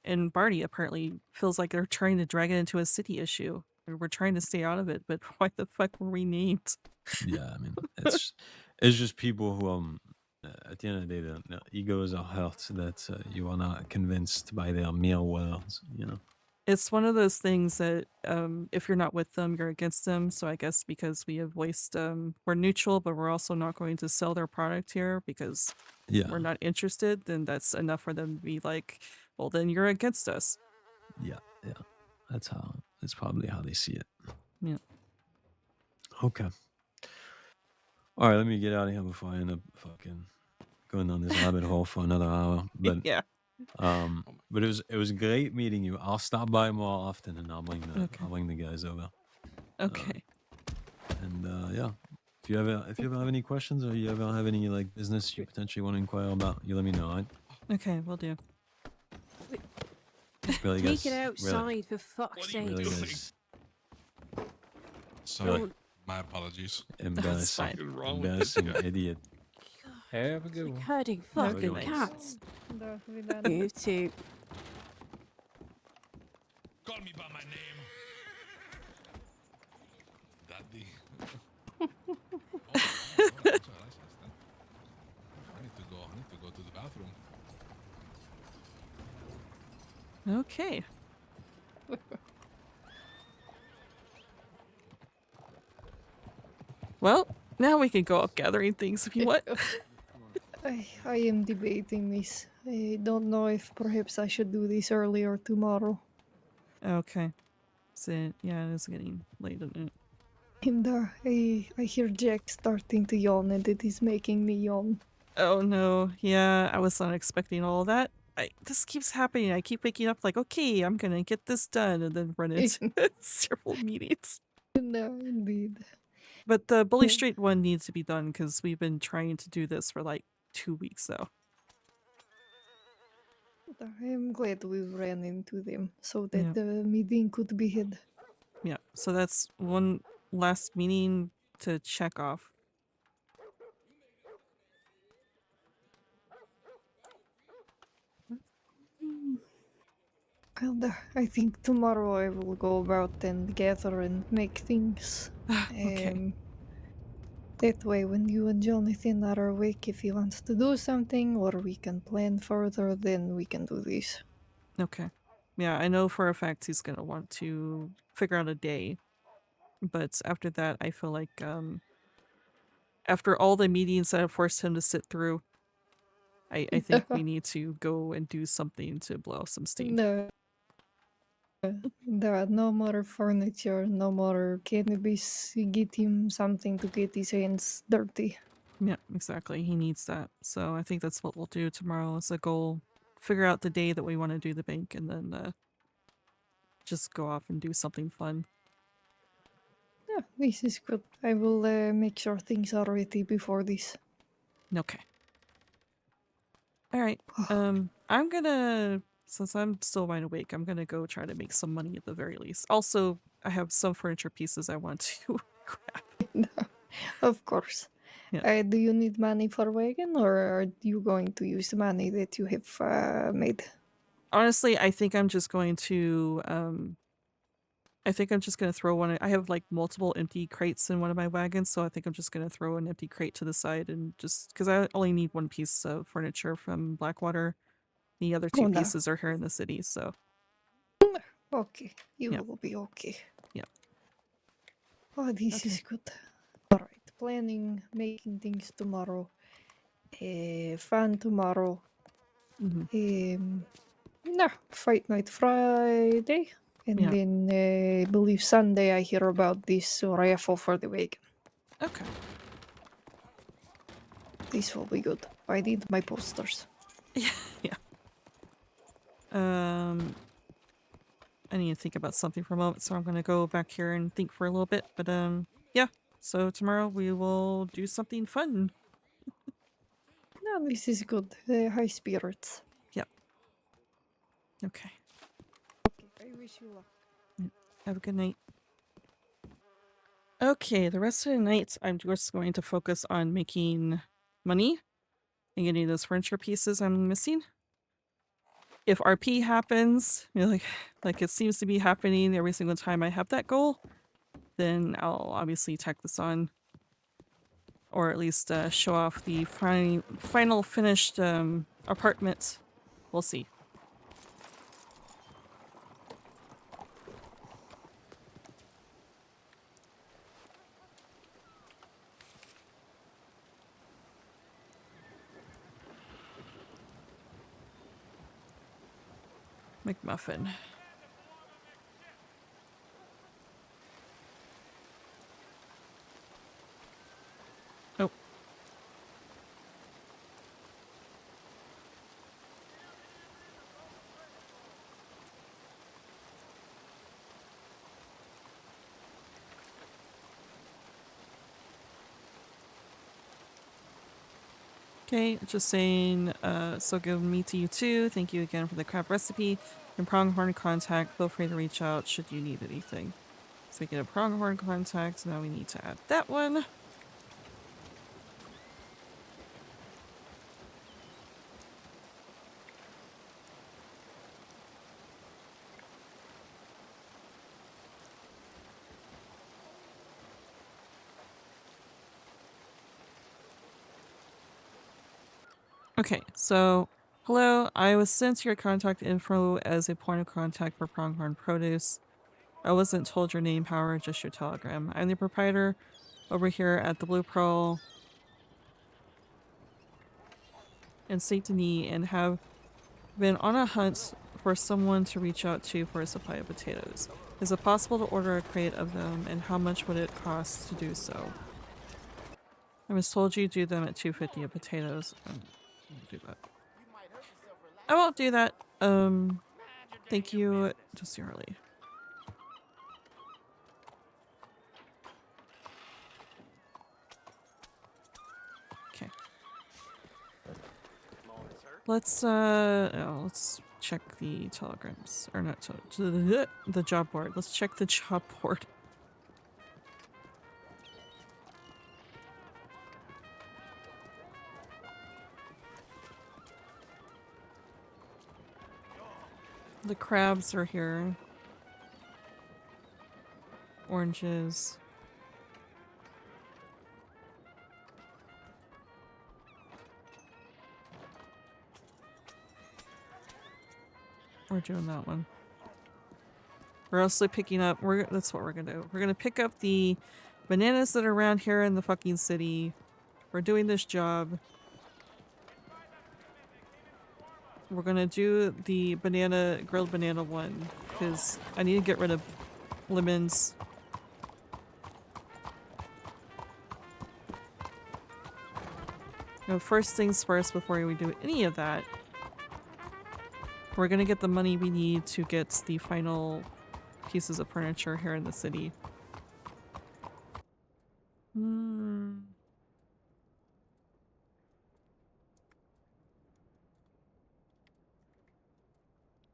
A: and Barty apparently feels like they're trying to drag it into a city issue. We're trying to stay out of it, but why the fuck were we named?
H: Yeah, I mean, it's just people who at the end of the day, the egos are hurt that you are not convinced by their mere words, you know.
A: It's one of those things that if you're not with them, you're against them. So I guess because we have voiced we're neutral, but we're also not going to sell their product here because we're not interested, then that's enough for them to be like, well, then you're against us.
H: Yeah. That's probably how they see it.
A: Yeah.
H: Okay. All right, let me get out of here before I end up fucking going down this rabbit hole for another hour. But
A: yeah.
H: But it was great meeting you. I'll stop by more often and I'll bring the guys over.
A: Okay.
H: And yeah, if you ever have any questions or you ever have any like business you potentially want to inquire about, you let me know. Right?
A: Okay, we'll do.
H: Really,
M: Take
H: guys?
M: it outside, for fuck's sake.
H: Really, guys?
J: Sorry,
H: Really?
J: my apologies.
H: Embarrassing, embarrassing idiot.
K: Have a good
M: Like
K: one.
M: herding fucking cats. You too.
J: Call me by my name. Daddy. I need to go to the bathroom.
A: Okay. Well, now we can go up gathering things if you want.
G: I am debating this. I don't know if perhaps I should do this earlier tomorrow.
A: Okay. So, yeah, it is getting late, isn't it?
G: And I hear Jack starting to yawn, and it is making me yawn.
A: Oh no, yeah, I was not expecting all that. This keeps happening. I keep waking up like, okay, I'm gonna get this done, and then run into several meetings.
G: No, indeed.
A: But the Bully Street one needs to be done because we've been trying to do this for like 2 weeks now.
G: I am glad we ran into them so that
A: Yeah.
G: the meeting could be had.
A: Yeah, so that's one last meeting to check off.
G: And I think tomorrow I will go about and gather and make things.
A: Okay.
G: That way, when you and Jonathan are awake, if you want to do something or we can plan further, then we can do this.
A: Okay. Yeah, I know for a fact he's gonna want to figure out a day. But after that, I feel like, after all the meetings that I've forced him to sit through, I think we need to go and do something to blow off some steam.
G: No. There are no more furniture, no more cannabis. Get him something to get his hands dirty.
A: Yeah, exactly. He needs that. So I think that's what we'll do tomorrow as a goal. Figure out the day that we want to do the bank and then just go off and do something fun.
G: Yeah, this is good. I will make sure things are ready before this.
A: Okay. Alright. I'm gonna, since I'm still wide awake, I'm gonna go try to make some money at the very least. Also, I have some furniture pieces I want to grab.
G: Of course.
A: Yeah.
G: Do you need money for wagon, or are you going to use the money that you have made?
A: Honestly, I think I'm just going to, throw one. I have like multiple empty crates in one of my wagons, so I think I'm just gonna throw an empty crate to the side and just, because I only need one piece of furniture from Blackwater. The other two
G: Oh, no.
A: pieces are here in the city, so.
G: Okay, you
A: Yep.
G: will be okay.
A: Yep.
G: Oh, this
A: Okay.
G: is good. Alright, planning, making things tomorrow. Fun tomorrow. No, fight night Friday. And
A: Yeah.
G: then I believe Sunday I hear about this raffle for the wagon.
A: Okay.
G: This will be good. I need my posters.
A: Yeah. I need to think about something for a moment, so I'm gonna go back here and think for a little bit. But yeah. So tomorrow we will do something fun.
G: No, this is good. High spirits.
A: Yep. Okay.
G: I wish you luck.
A: Have a good night. Okay, the rest of the night I'm just going to focus on making money and getting those furniture pieces I'm missing. If RP happens, you know, like it seems to be happening every single time I have that goal, then I'll obviously tack this on. Or at least show off the final finished apartment. We'll see. McMuffin. Oh. Okay, just saying, so good meet to you too. Thank you again for the crab recipe. And pronghorn contact, feel free to reach out should you need anything. Speaking of pronghorn contact, now we need to add that one. Okay, so Hello, I was sent your contact info as a point of contact for Pronghorn Produce. I wasn't told your name, however, just your telegram. I'm the proprietor over here at the Blue Pearl in Saint Denis and have been on a hunt for someone to reach out to for a supply of potatoes. Is it possible to order a crate of them, and how much would it cost to do so? I was told you do them at $2.50 a potatoes. I won't do that. I won't do that. Thank you, Dusty Harley. Okay. Let's check the telegrams, or not the job board. Let's check the job board. The crabs are here. Oranges. We're doing that one. We're also picking up, that's what we're gonna do. We're gonna pick up the bananas that are around here in the fucking city. We're doing this job. We're gonna do the grilled banana one, because I need to get rid of lemons. First things first, before we do any of that, we're gonna get the money we need to get the final pieces of furniture here in the city.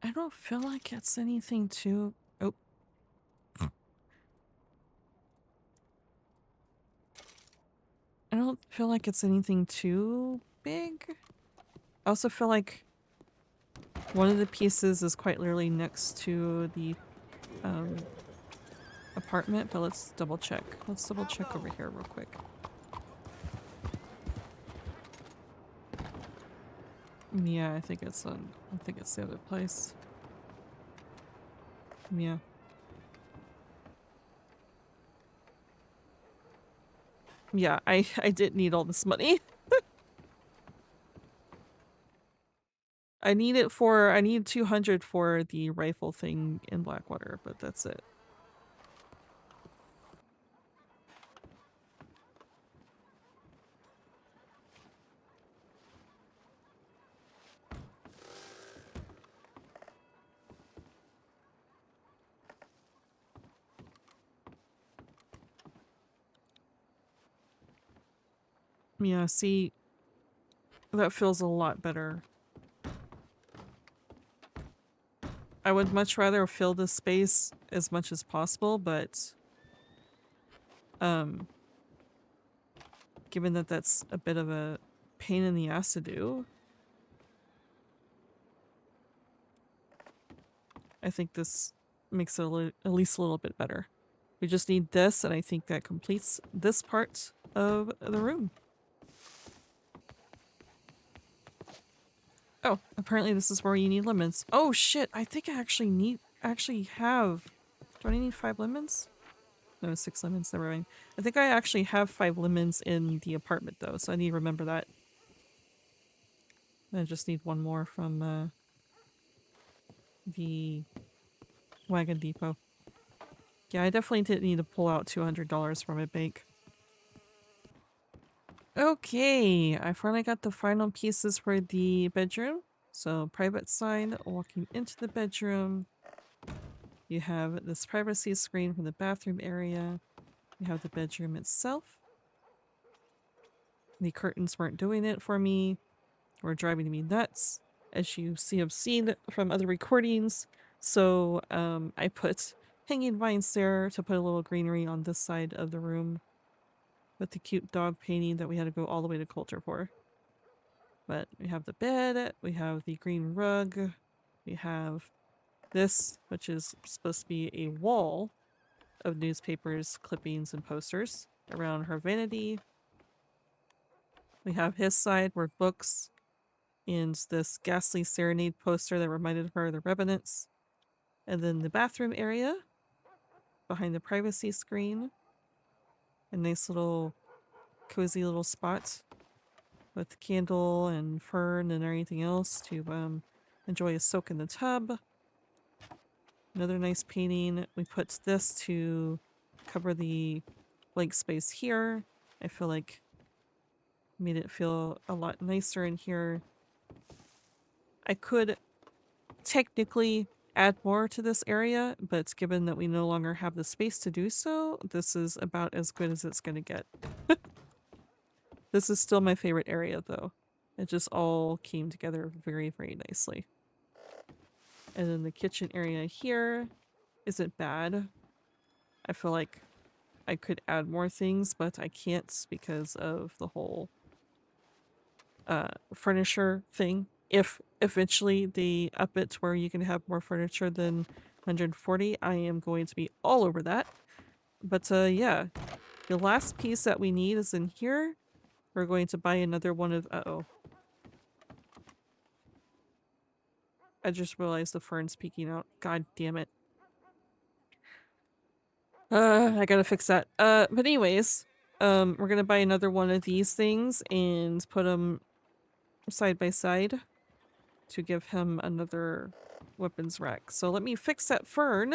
A: I don't feel like it's anything too... Oh. I don't feel like it's anything too big. I also feel like one of the pieces is quite literally next to the apartment, but let's double check. Let's double check over here real quick. Yeah, I think it's the other place. Yeah. Yeah, I did need all this money. I need 200 for the rifle thing in Blackwater, but that's it. Yeah, see, that feels a lot better. I would much rather fill this space as much as possible, but given that that's a bit of a pain in the ass to do, I think this makes it at least a little bit better. We just need this, and I think that completes this part of the room. Oh, apparently this is where you need lemons. Oh shit, I think I actually have... Do I need 5 lemons? No, 6 lemons, never mind. I think I actually have 5 lemons in the apartment though, so I need to remember that. I just need 1 more from the Wagon Depot. Yeah, I definitely didn't need to pull out $200 from my bank. Okay, I finally got the final pieces for the bedroom. So, private side, walking into the bedroom. You have this privacy screen from the bathroom area. You have the bedroom itself. The curtains weren't doing it for me, or driving me nuts, as you have seen from other recordings. So, I put hanging vines there to put a little greenery on this side of the room. With the cute dog painting that we had to go all the way to Coulter for. But we have the bed, we have the green rug, we have this, which is supposed to be a wall of newspapers, clippings, and posters around her vanity. We have his side where books and this ghastly serenade poster that reminded her of the Revenants. And then the bathroom area behind the privacy screen. A nice little cozy little spot with candle and fern and everything else to enjoy a soak in the tub. Another nice painting. We put this to cover the blank space here. I feel like made it feel a lot nicer in here. I could technically add more to this area, but given that we no longer have the space to do so, this is about as good as it's gonna get. This is still my favorite area though. It just all came together very, very nicely. And then the kitchen area here isn't bad. I feel like I could add more things, but I can't because of the whole furniture thing. If eventually they up it to where you can have more furniture than 140, I am going to be all over that. But yeah, the last piece that we need is in here. We're going to buy another one of... Uh-oh. I just realized the fern's peeking out. God damn it. I gotta fix that. But anyways, we're gonna buy another one of these things and put them side by side to give him another weapons rack. So let me fix that fern.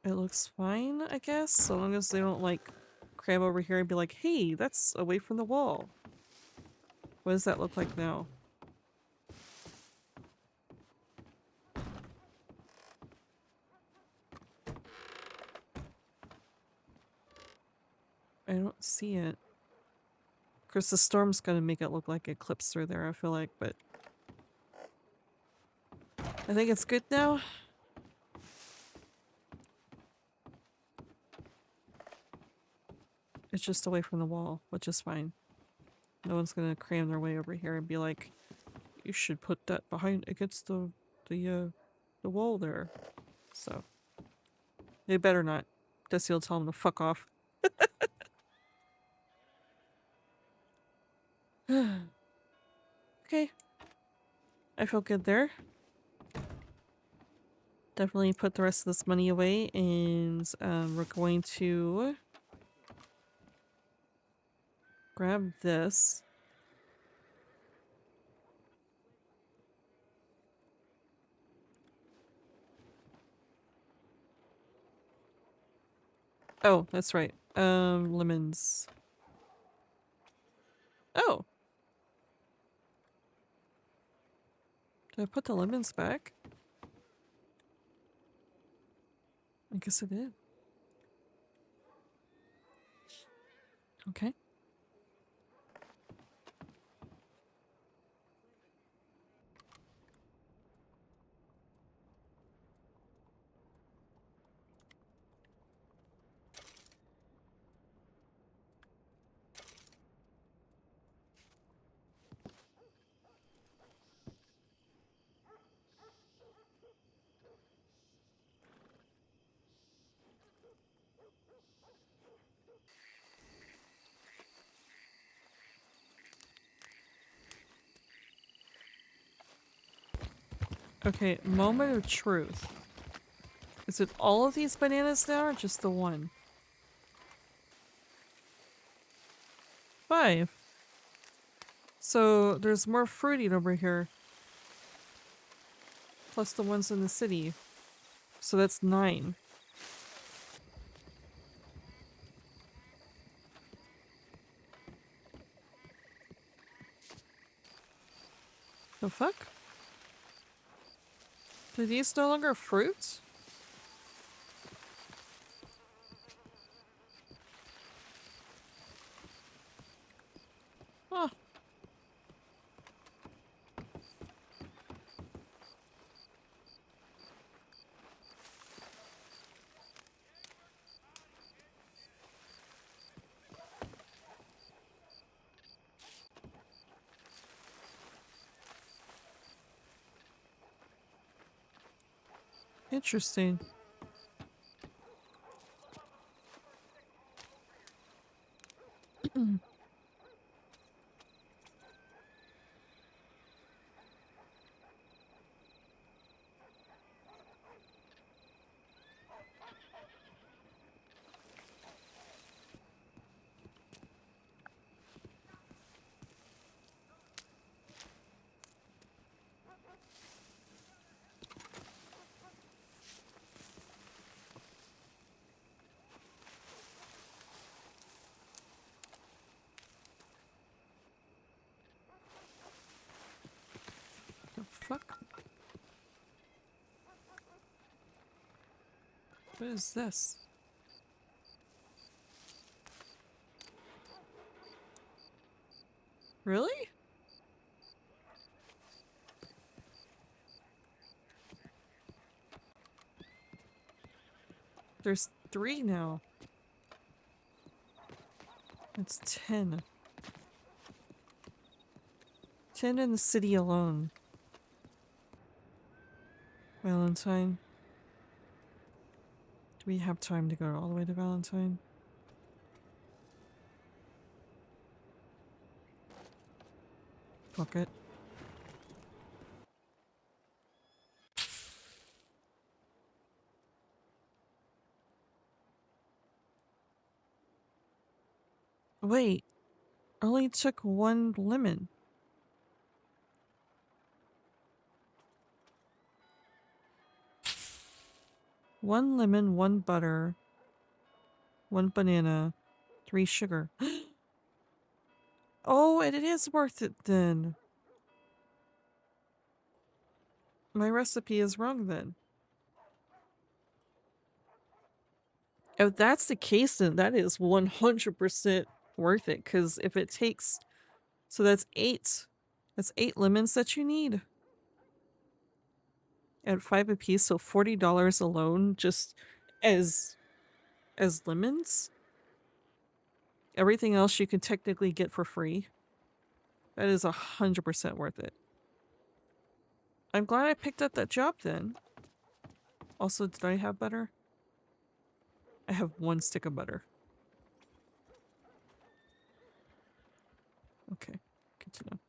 A: It looks fine, I guess, so long as they don't like cram over here and be like, hey, that's away from the wall. What does that look like now? I don't see it. Of course, the storm's gonna make it look like it clips through there, I feel like, but... I think it's good now. It's just away from the wall, which is fine. No one's gonna cram their way over here and be like, you should put that behind against the wall there. So they better not. Dusty will tell them to fuck off. Okay. I feel good there. Definitely put the rest of this money away, and we're going to grab this. Oh, that's right. Lemons. Oh. Did I put the lemons back? I guess I did. Okay. Okay, moment of truth. Is it all of these bananas now or just the one? 5. So there's more fruiting over here. Plus the ones in the city. So that's 9. The fuck? Do these no longer fruit? Huh. Interesting. The fuck? What is this? Really? There's 3 now. It's 10. 10 in the city alone. Valentine. Do we have time to go all the way to Valentine? Fuck it. Wait. I only took 1 lemon. One lemon, 1 butter, 1 banana, 3 sugar. Oh, and it is worth it then. My recipe is wrong then. If that's the case, then that is 100% worth it. Because if it takes... So that's 8. That's 8 lemons that you need. At 5 apiece, so $40 alone just as lemons. Everything else you can technically get for free. That is 100% worth it. I'm glad I picked up that job then. Also, did I have butter? I have 1 stick of butter. Okay, good to know.